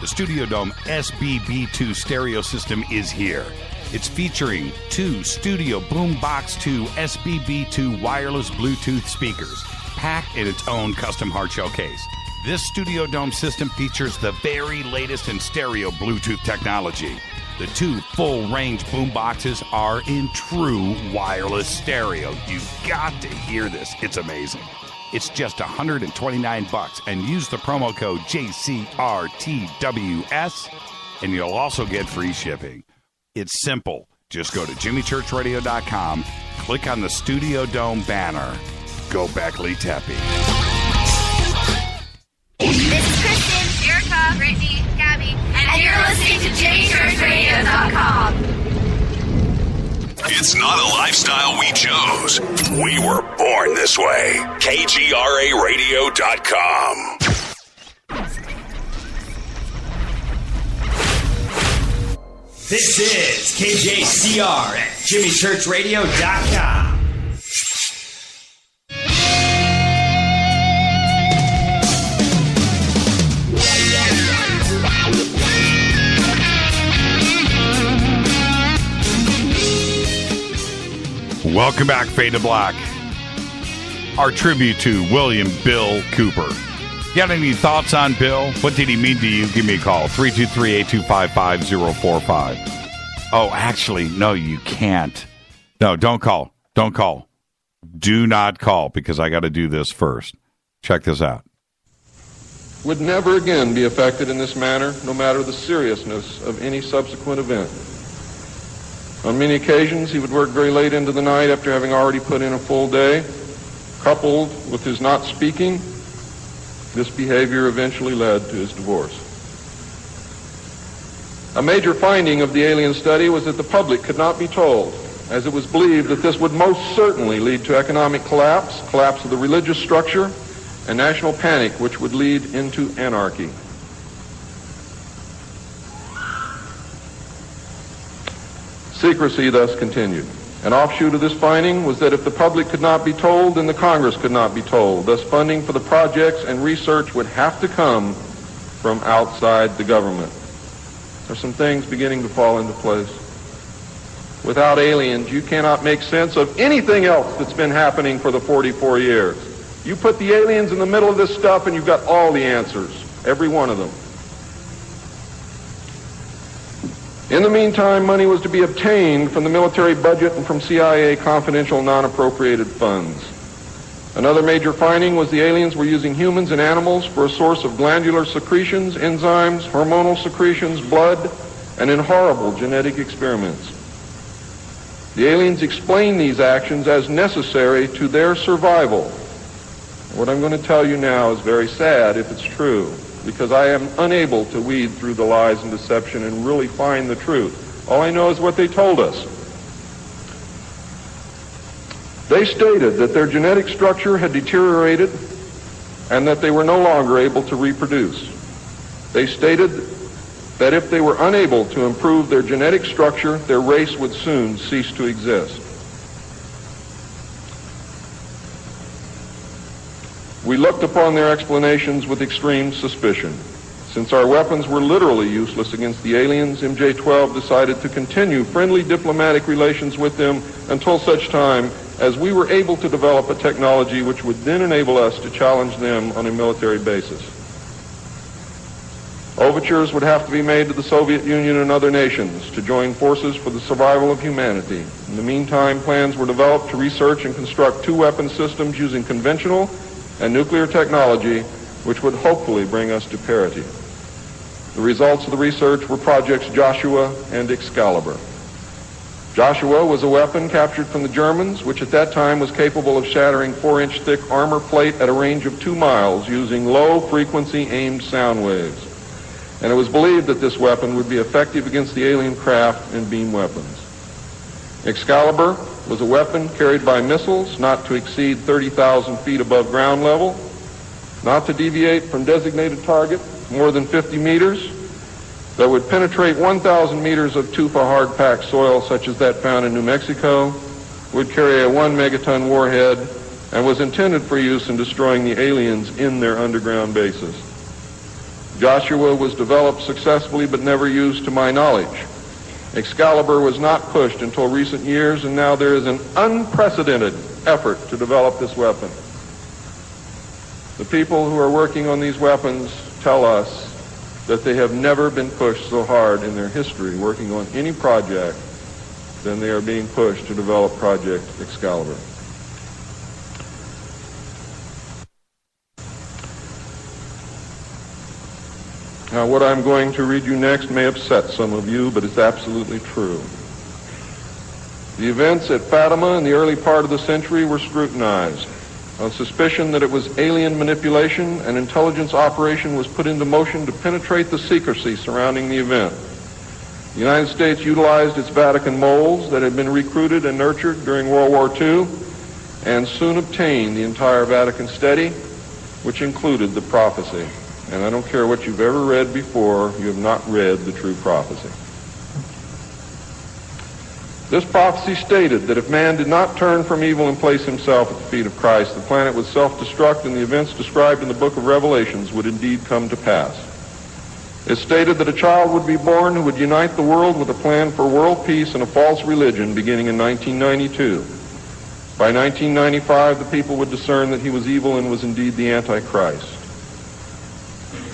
The Studio Dome SBB2 stereo system is here. It's featuring 2 Studio Boombox 2 SBB2 wireless Bluetooth speakers, packed in its own custom hardshell case. This Studio Dome system features the very latest in stereo Bluetooth technology. The 2 full-range boomboxes are in true wireless stereo. You've got to hear this. It's amazing. It's just $129, and use the promo code JCRTWS, and you'll also get free shipping. It's simple. Just go to jimmychurchradio.com, click on the Studio Dome banner. Go Beckley Tepe. This is Kristen, Erica, Brittany, Gabby, and you're listening to jimmychurchradio.com. It's not a lifestyle we chose. We were born this way. KGRARadio.com. This is KJCR at jimmychurchradio.com. Welcome back, Fade to Black. Our tribute to William Bill Cooper. You got any thoughts on Bill? What did he mean to you? Give me a call, 323-825-5045. Oh, actually, no, you can't. No, don't call. Don't call. Do not call, because I got to do this first. Check this out. Would never again be affected in this manner, no matter the seriousness of any subsequent event. On many occasions, he would work very late into the night after having already put in a full day. Coupled with his not speaking, this behavior eventually led to his divorce. A major finding of the alien study was that the public could not be told, as it was believed that this would most certainly lead to economic collapse of the religious structure, and national panic, which would lead into anarchy. Secrecy thus continued. An offshoot of this finding was that if the public could not be told, then the Congress could not be told. Thus, funding for the projects and research would have to come from outside the government. There's some things beginning to fall into place. Without aliens, you cannot make sense of anything else that's been happening for the 44 years. You put the aliens in the middle of this stuff and you've got all the answers, every one of them. In the meantime, money was to be obtained from the military budget and from CIA confidential non-appropriated funds. Another major finding was the aliens were using humans and animals for a source of glandular secretions, enzymes, hormonal secretions, blood, and in horrible genetic experiments. The aliens explained these actions as necessary to their survival. What I'm going to tell you now is very sad if it's true, because I am unable to weed through the lies and deception and really find the truth. All I know is what they told us. They stated that their genetic structure had deteriorated and that they were no longer able to reproduce. They stated that if they were unable to improve their genetic structure, their race would soon cease to exist. We looked upon their explanations with extreme suspicion. Since our weapons were literally useless against the aliens, MJ-12 decided to continue friendly diplomatic relations with them until such time as we were able to develop a technology which would then enable us to challenge them on a military basis. Overtures would have to be made to the Soviet Union and other nations to join forces for the survival of humanity. In the meantime, plans were developed to research and construct two weapon systems using conventional and nuclear technology, which would hopefully bring us to parity. The results of the research were projects Joshua and Excalibur. Joshua was a weapon captured from the Germans, which at that time was capable of shattering 4-inch thick armor plate at a range of 2 miles using low-frequency aimed sound waves. And it was believed that this weapon would be effective against the alien craft and beam weapons. Excalibur was a weapon carried by missiles not to exceed 30,000 feet above ground level, not to deviate from designated target more than 50 meters, that would penetrate 1,000 meters of tufa hard-packed soil such as that found in New Mexico, would carry a 1 megaton warhead, and was intended for use in destroying the aliens in their underground bases. Joshua was developed successfully but never used to my knowledge. Excalibur was not pushed until recent years, and now there is an unprecedented effort to develop this weapon. The people who are working on these weapons tell us that they have never been pushed so hard in their history working on any project than they are being pushed to develop Project Excalibur. Now, what I'm going to read you next may upset some of you, but it's absolutely true. The events at Fatima in the early part of the century were scrutinized. On suspicion that it was alien manipulation, an intelligence operation was put into motion to penetrate the secrecy surrounding the event. The United States utilized its Vatican moles that had been recruited and nurtured during World War II and soon obtained the entire Vatican study, which included the prophecy. And I don't care what you've ever read before, you have not read the true prophecy. This prophecy stated that if man did not turn from evil and place himself at the feet of Christ, the planet would self-destruct and the events described in the book of Revelations would indeed come to pass. It stated that a child would be born who would unite the world with a plan for world peace and a false religion beginning in 1992. By 1995, the people would discern that he was evil and was indeed the Antichrist.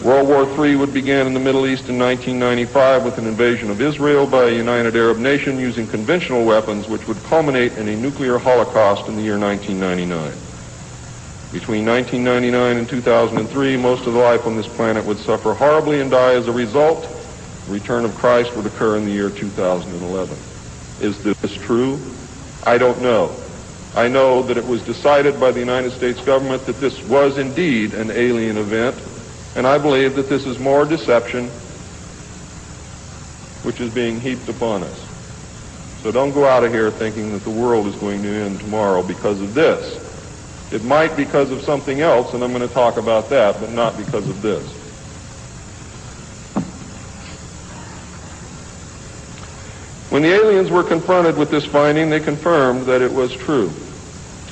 World War III would begin in the Middle East in 1995 with an invasion of Israel by a united Arab nation using conventional weapons, which would culminate in a nuclear holocaust in the year 1999. Between 1999 and 2003, most of the life on this planet would suffer horribly and die as a result. The return of Christ would occur in the year 2011. Is this true? I don't know. I know that it was decided by the United States government that this was indeed an alien event, and I believe that this is more deception which is being heaped upon us. So don't go out of here thinking that the world is going to end tomorrow because of this. It might because of something else, and I'm going to talk about that, but not because of this. When the aliens were confronted with this finding, they confirmed that it was true.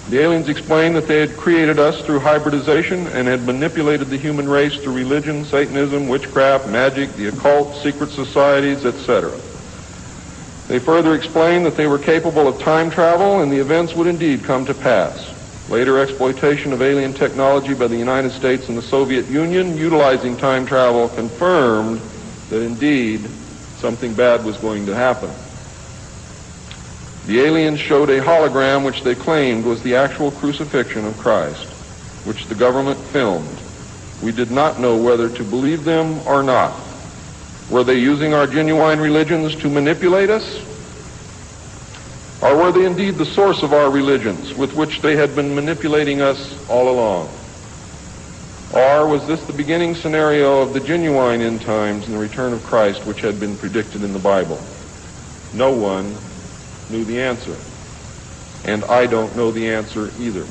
The aliens explained that they had created us through hybridization and had manipulated the human race through religion, Satanism, witchcraft, magic, the occult, secret societies, etc. They further explained that they were capable of time travel and the events would indeed come to pass. Later exploitation of alien technology by the United States and the Soviet Union utilizing time travel confirmed that indeed something bad was going to happen. The aliens showed a hologram which they claimed was the actual crucifixion of Christ, which the government filmed. We did not know whether to believe them or not. Were they using our genuine religions to manipulate us? Or were they indeed the source of our religions with which they had been manipulating us all along? Or was this the beginning scenario of the genuine end times and the return of Christ which had been predicted in the Bible? No one knew the answer, and I don't know the answer either.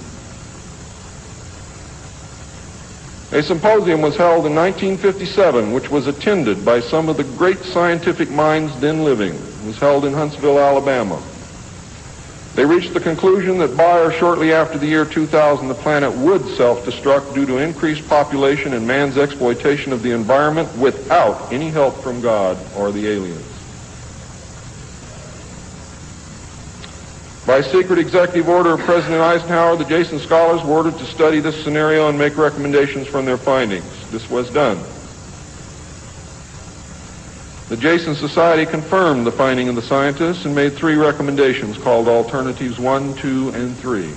A symposium was held in 1957, which was attended by some of the great scientific minds then living. It was held in Huntsville, Alabama. They reached the conclusion that by or shortly after the year 2000, the planet would self-destruct due to increased population and man's exploitation of the environment without any help from God or the aliens. By secret executive order of President Eisenhower, the Jason scholars were ordered to study this scenario and make recommendations from their findings. This was done. The Jason Society confirmed the finding of the scientists and made 3 recommendations called Alternatives 1, 2, and 3.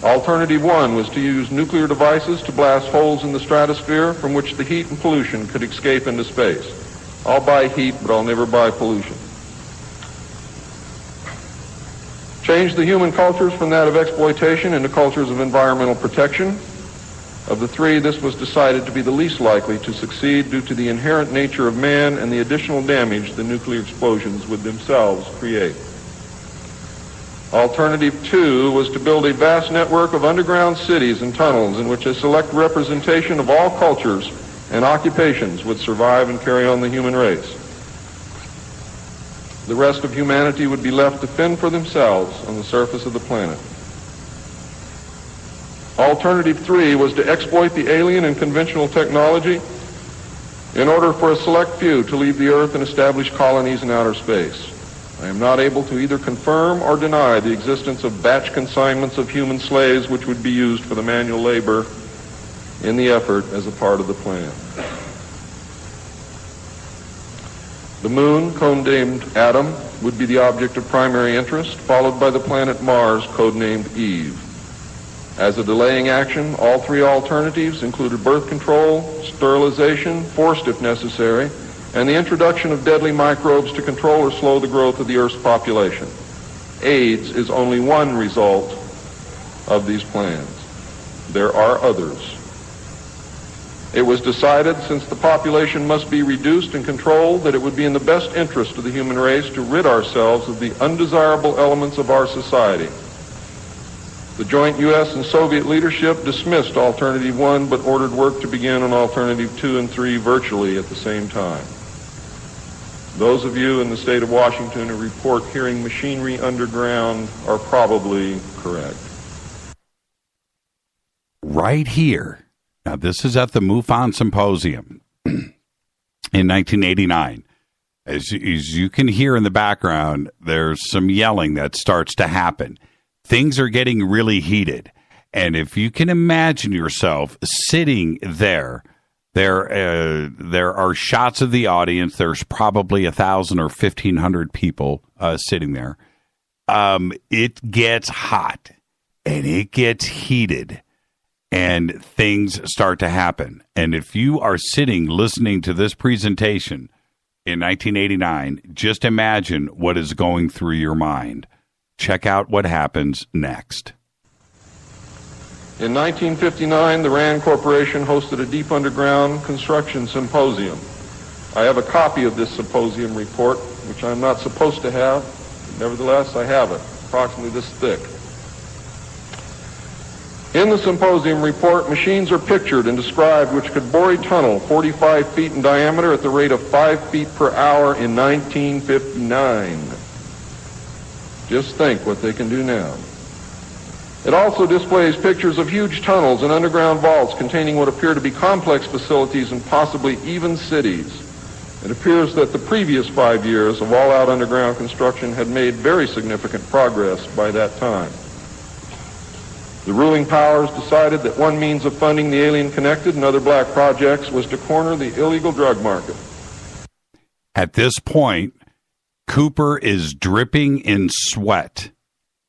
Alternative 1 was to use nuclear devices to blast holes in the stratosphere from which the heat and pollution could escape into space. I'll buy heat, but I'll never buy pollution. Change the human cultures from that of exploitation into cultures of environmental protection. Of the 3, this was decided to be the least likely to succeed due to the inherent nature of man and the additional damage the nuclear explosions would themselves create. Alternative 2 was to build a vast network of underground cities and tunnels in which a select representation of all cultures and occupations would survive and carry on the human race. The rest of humanity would be left to fend for themselves on the surface of the planet. Alternative 3 was to exploit the alien and conventional technology in order for a select few to leave the Earth and establish colonies in outer space. I am not able to either confirm or deny the existence of batch consignments of human slaves which would be used for the manual labor in the effort as a part of the plan. The moon, codenamed Adam, would be the object of primary interest, followed by the planet Mars, codenamed Eve. As a delaying action, all 3 alternatives included birth control, sterilization, forced if necessary, and the introduction of deadly microbes to control or slow the growth of the Earth's population. AIDS is only one result of these plans. There are others. It was decided, since the population must be reduced and controlled, that it would be in the best interest of the human race to rid ourselves of the undesirable elements of our society. The joint U.S. and Soviet leadership dismissed Alternative 1, but ordered work to begin on Alternative 2 and 3 virtually at the same time. Those of you in the state of Washington who report hearing machinery underground are probably correct. Right here. Now, this is at the MUFON Symposium in 1989. As you can hear in the background, there's some yelling that starts to happen. Things are getting really heated. And if you can imagine yourself sitting there, there are shots of the audience. There's probably 1,000 or 1,500 people sitting there. It gets hot and it gets heated. And things start to happen. And if you are sitting listening to this presentation in 1989, just imagine what is going through your mind. Check out what happens next. In 1959, the RAND Corporation hosted a deep underground construction symposium. I have a copy of this symposium report, which I'm not supposed to have. Nevertheless, I have it, approximately this thick. In the symposium report, machines are pictured and described which could bore a tunnel 45 feet in diameter at the rate of 5 feet per hour in 1959. Just think what they can do now. It also displays pictures of huge tunnels and underground vaults containing what appear to be complex facilities and possibly even cities. It appears that the previous 5 years of all-out underground construction had made very significant progress by that time. The ruling powers decided that one means of funding the alien-connected and other black projects was to corner the illegal drug market. At this point, Cooper is dripping in sweat.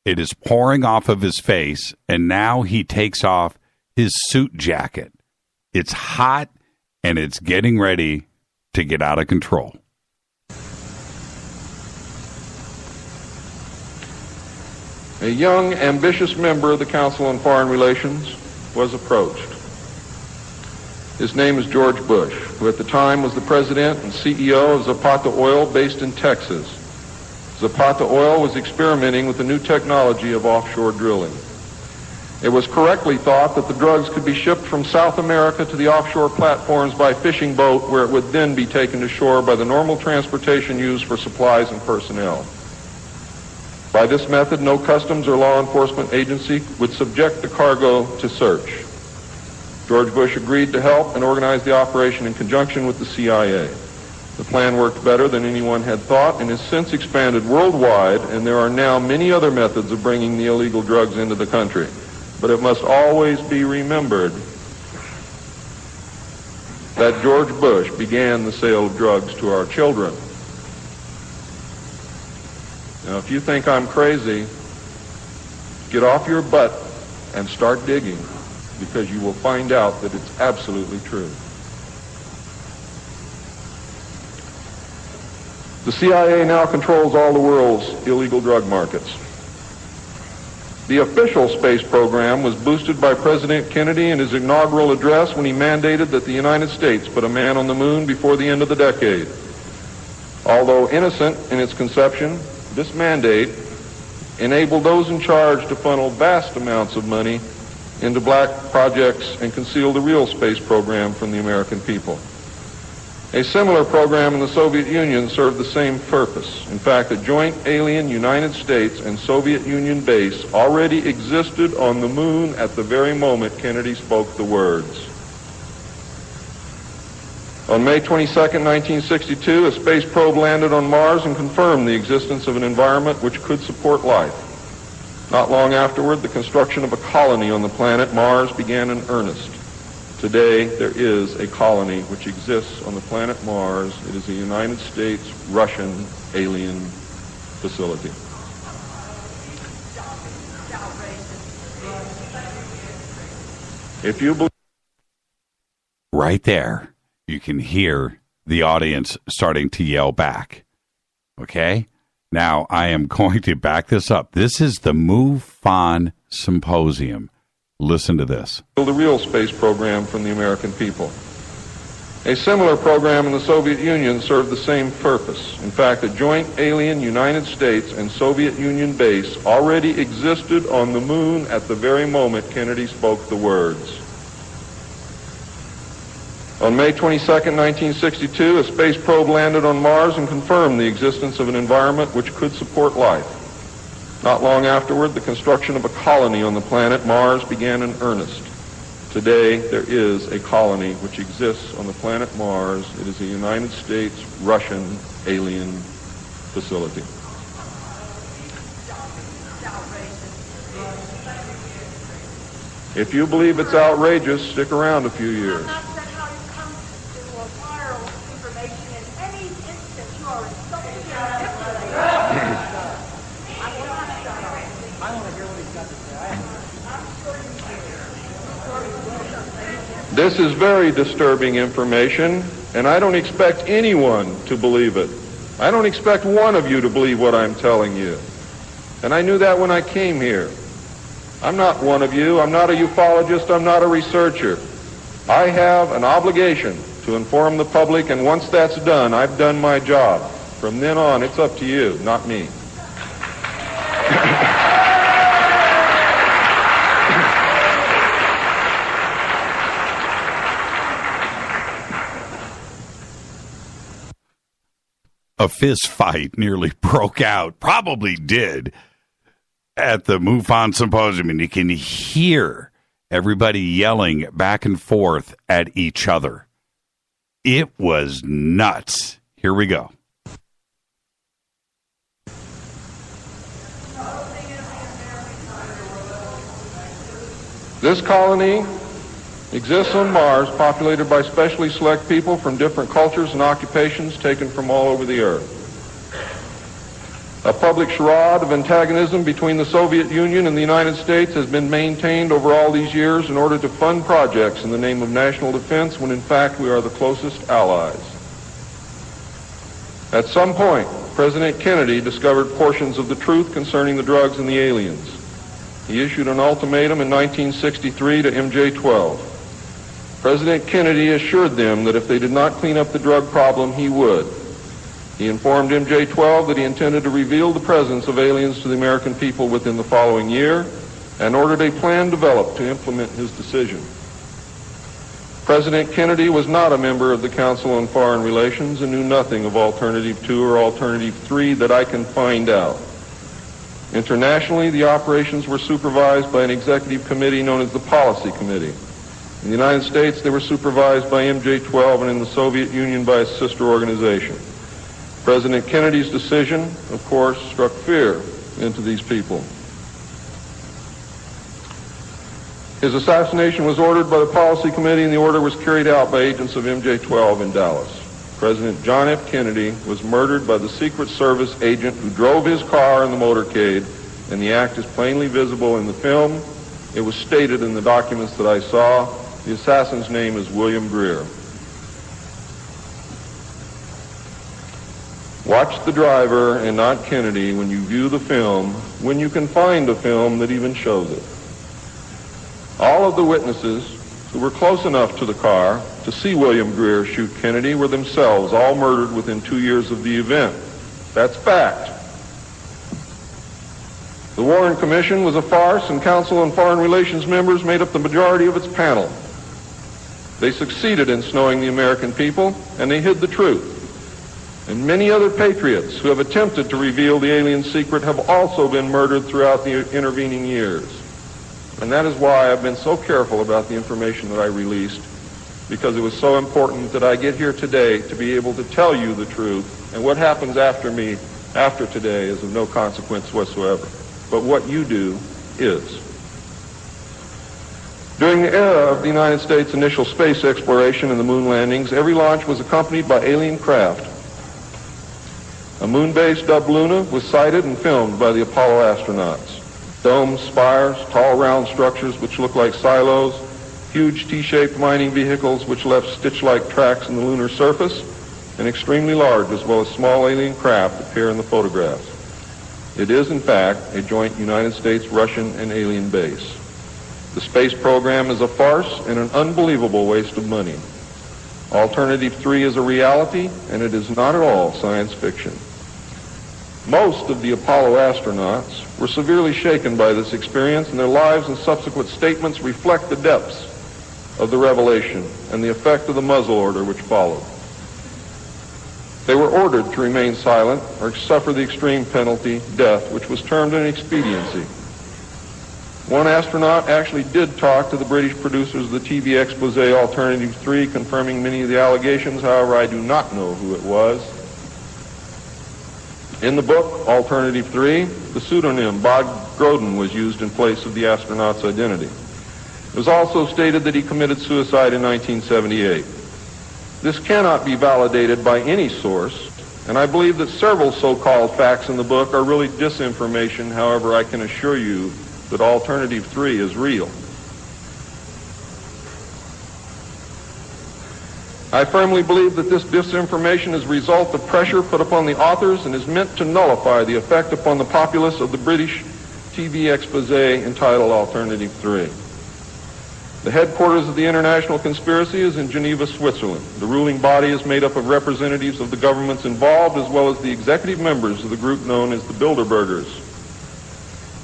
It is pouring off of his face, and now he takes off his suit jacket. It's hot, and it's getting ready to get out of control. A young, ambitious member of the Council on Foreign Relations was approached. His name is George Bush, who at the time was the president and CEO of Zapata Oil based in Texas. Zapata Oil was experimenting with the new technology of offshore drilling. It was correctly thought that the drugs could be shipped from South America to the offshore platforms by fishing boat, where it would then be taken to shore by the normal transportation used for supplies and personnel. By this method, no customs or law enforcement agency would subject the cargo to search. George Bush agreed to help and organize the operation in conjunction with the CIA. The plan worked better than anyone had thought and has since expanded worldwide, and there are now many other methods of bringing the illegal drugs into the country. But it must always be remembered that George Bush began the sale of drugs to our children. Now, if you think I'm crazy, get off your butt and start digging, because you will find out that it's absolutely true. The CIA now controls all the world's illegal drug markets. The official space program was boosted by President Kennedy in his inaugural address when he mandated that the United States put a man on the moon before the end of the decade. Although innocent in its conception, this mandate enabled those in charge to funnel vast amounts of money into black projects and conceal the real space program from the American people. A similar program in the Soviet Union served the same purpose. In fact, a joint alien United States and Soviet Union base already existed on the moon at the very moment Kennedy spoke the words. On May 22, 1962, a space probe landed on Mars and confirmed the existence of an environment which could support life. Not long afterward, the construction of a colony on the planet Mars began in earnest. Today, there is a colony which exists on the planet Mars. It is a United States-Russian alien facility. If you believe... Right there, you can hear the audience starting to yell back. Okay? Now, I am going to back this up. This is the MUFON Symposium. Listen to this. The real space program from the American people. A similar program in the Soviet Union served the same purpose. In fact, a joint alien United States and Soviet Union base already existed on the moon at the very moment Kennedy spoke the words. On May 22, 1962, a space probe landed on Mars and confirmed the existence of an environment which could support life. Not long afterward, the construction of a colony on the planet Mars began in earnest. Today, there is a colony which exists on the planet Mars. It is a United States-Russian alien facility. If you believe it's outrageous, stick around a few years. This is very disturbing information, and I don't expect anyone to believe it. I don't expect one of you to believe what I'm telling you. And I knew that when I came here. I'm not one of you. I'm not a ufologist. I'm not a researcher. I have an obligation to inform the public, and once that's done, I've done my job. From then on, it's up to you, not me. A fist fight nearly broke out, probably did, at the MUFON Symposium, and you can hear everybody yelling back and forth at each other. It was nuts. Here we go. This colony exists on Mars, populated by specially select people from different cultures and occupations taken from all over the earth. A public charade of antagonism between the Soviet Union and the United States has been maintained over all these years in order to fund projects in the name of national defense, when in fact we are the closest allies. At some point, President Kennedy discovered portions of the truth concerning the drugs and the aliens. He issued an ultimatum in 1963 to MJ-12. President Kennedy assured them that if they did not clean up the drug problem, he would. He informed MJ-12 that he intended to reveal the presence of aliens to the American people within the following year, and ordered a plan developed to implement his decision. President Kennedy was not a member of the Council on Foreign Relations and knew nothing of Alternative 2 or Alternative 3 that I can find out. Internationally, the operations were supervised by an executive committee known as the Policy Committee. In the United States, they were supervised by MJ-12, and in the Soviet Union by a sister organization. President Kennedy's decision, of course, struck fear into these people. His assassination was ordered by the Policy Committee, and the order was carried out by agents of MJ-12 in Dallas. President John F. Kennedy was murdered by the Secret Service agent who drove his car in the motorcade, and the act is plainly visible in the film. It was stated in the documents that I saw. The assassin's name is William Greer. Watch the driver and not Kennedy when you view the film, when you can find a film that even shows it. All of the witnesses who were close enough to the car to see William Greer shoot Kennedy were themselves all murdered within 2 years of the event. That's fact. The Warren Commission was a farce, and Council on Foreign Relations members made up the majority of its panel. They succeeded in snowing the American people, and they hid the truth. And many other patriots who have attempted to reveal the alien secret have also been murdered throughout the intervening years. And that is why I've been so careful about the information that I released, because it was so important that I get here today to be able to tell you the truth. And what happens after me, after today, is of no consequence whatsoever. But what you do is. During the era of the United States' initial space exploration and the moon landings, every launch was accompanied by alien craft. A moon base dubbed Luna was sighted and filmed by the Apollo astronauts. Domes, spires, tall round structures which look like silos, huge T-shaped mining vehicles which left stitch-like tracks in the lunar surface, and extremely large, as well as small alien craft, appear in the photographs. It is, in fact, a joint United States, Russian, and alien base. The space program is a farce and an unbelievable waste of money. Alternative 3 is a reality, and it is not at all science fiction. Most of the Apollo astronauts were severely shaken by this experience, and their lives and subsequent statements reflect the depths of the revelation and the effect of the muzzle order which followed. They were ordered to remain silent or suffer the extreme penalty, death, which was termed an expediency. One astronaut actually did talk to the British producers of the TV expose Alternative 3, confirming many of the allegations. However, I do not know who it was. In the book, Alternative 3, the pseudonym Bob Groden was used in place of the astronaut's identity. It was also stated that he committed suicide in 1978. This cannot be validated by any source, and I believe that several so-called facts in the book are really disinformation. However, I can assure you that Alternative 3 is real. I firmly believe that this disinformation is a result of pressure put upon the authors and is meant to nullify the effect upon the populace of the British TV expose entitled Alternative 3. The headquarters of the international conspiracy is in Geneva, Switzerland. The ruling body is made up of representatives of the governments involved, as well as the executive members of the group known as the Bilderbergers.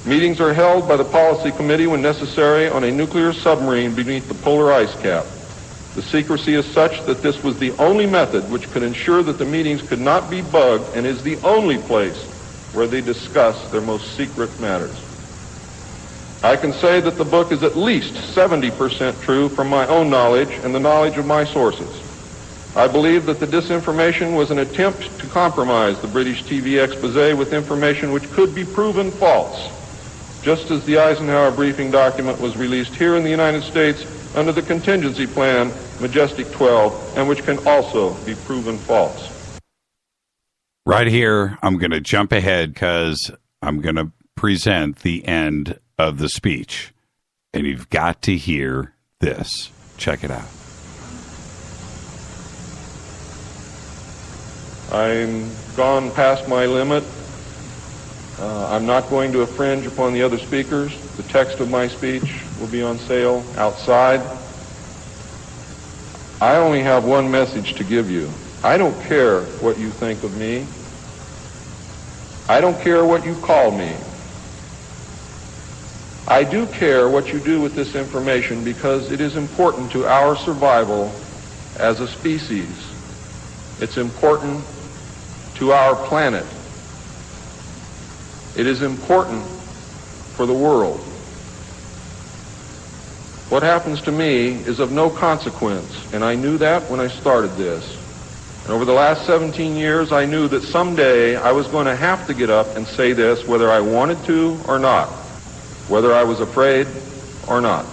Meetings are held by the policy committee when necessary on a nuclear submarine beneath the polar ice cap. The secrecy is such that this was the only method which could ensure that the meetings could not be bugged, and is the only place where they discuss their most secret matters. I can say that the book is at least 70% true from my own knowledge and the knowledge of my sources. I believe that the disinformation was an attempt to compromise the British TV expose with information which could be proven false, just as the Eisenhower briefing document was released here in the United States under the contingency plan Majestic 12, and which can also be proven false. Right here, I'm going to jump ahead because I'm going to present the end of the speech. And you've got to hear this. Check it out. I'm gone past my limit. I'm not going to infringe upon the other speakers. The text of my speech will be on sale outside. I only have one message to give you. I don't care what you think of me. I don't care what you call me. I do care what you do with this information, because it is important to our survival as a species. It's important to our planet. It is important for the world. What happens to me is of no consequence, and I knew that when I started this. And over the last 17 years, I knew that someday I was going to have to get up and say this, whether I wanted to or not, whether I was afraid or not.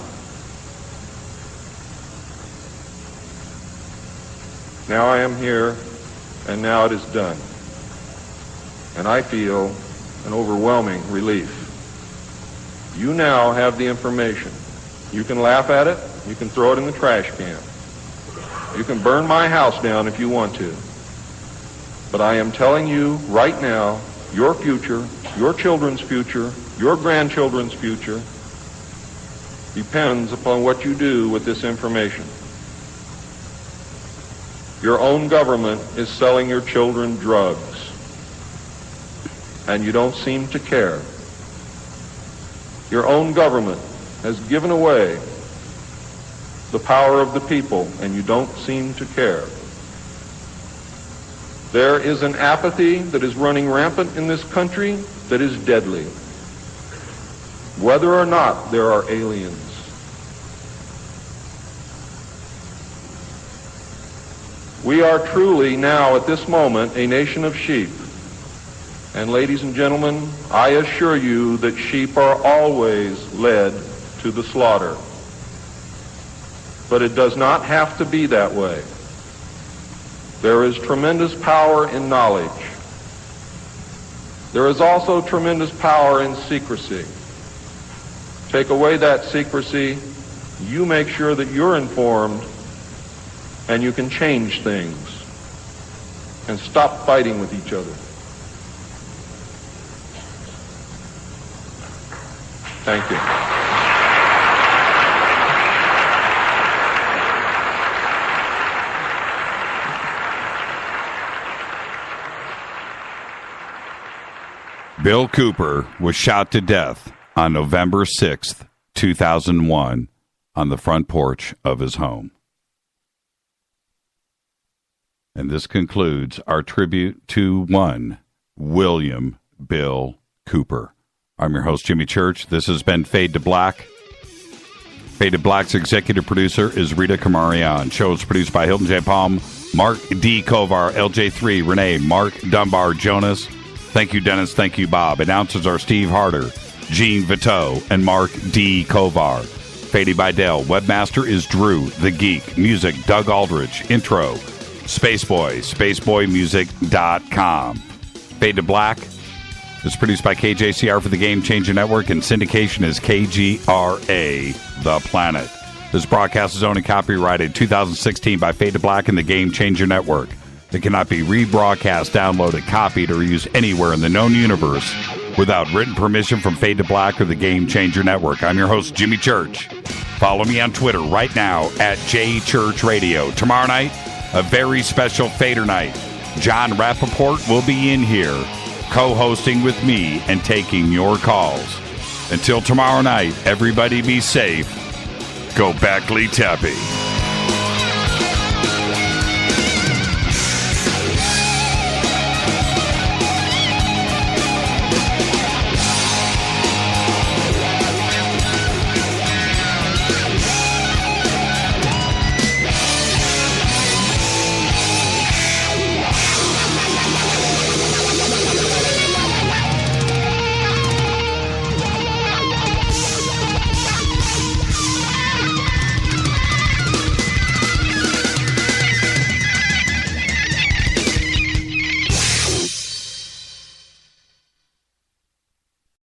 Now I am here, and now it is done. And I feel an overwhelming relief. You now have the information. You can laugh at it. You can throw it in the trash can. You can burn my house down if you want to. But I am telling you right now, your future, your children's future, your grandchildren's future depends upon what you do with this information. Your own government is selling your children drugs, and you don't seem to care. Your own government has given away the power of the people, and you don't seem to care. There is an apathy that is running rampant in this country that is deadly, whether or not there are aliens. We are truly now at this moment a nation of sheep. And ladies and gentlemen, I assure you that sheep are always led to the slaughter. But it does not have to be that way. There is tremendous power in knowledge. There is also tremendous power in secrecy. Take away that secrecy, you make sure that you're informed, and you can change things. and stop fighting with each other. Thank you. Bill Cooper was shot to death on November 6th, 2001, on the front porch of his home. And this concludes our tribute to one William Bill Cooper. I'm your host, Jimmy Church. This has been Fade to Black. Fade to Black's executive producer is Rita Kamarian. Show is produced by Hilton J. Palm, Mark D. Kovar, LJ3, Renee, Mark Dunbar, Jonas. Thank you, Dennis. Thank you, Bob. Announcers are Steve Harder, Gene Viteau, and Mark D. Kovar. Faded by Dell. Webmaster is Drew, the Geek. Music, Doug Aldrich. Intro, Spaceboy, spaceboymusic.com. Fade to Black is produced by KJCR for the Game Changer Network, and syndication is KGRA, The Planet. This broadcast is owned and copyrighted 2016 by Fade to Black and the Game Changer Network. It cannot be rebroadcast, downloaded, copied, or used anywhere in the known universe without written permission from Fade to Black or the Game Changer Network. I'm your host, Jimmy Church. Follow me on Twitter right now at JChurchRadio. Tomorrow night, a very special Fader night. John Rappaport will be in here co-hosting with me and taking your calls. Until tomorrow night, everybody be safe. Go Backley Tappy.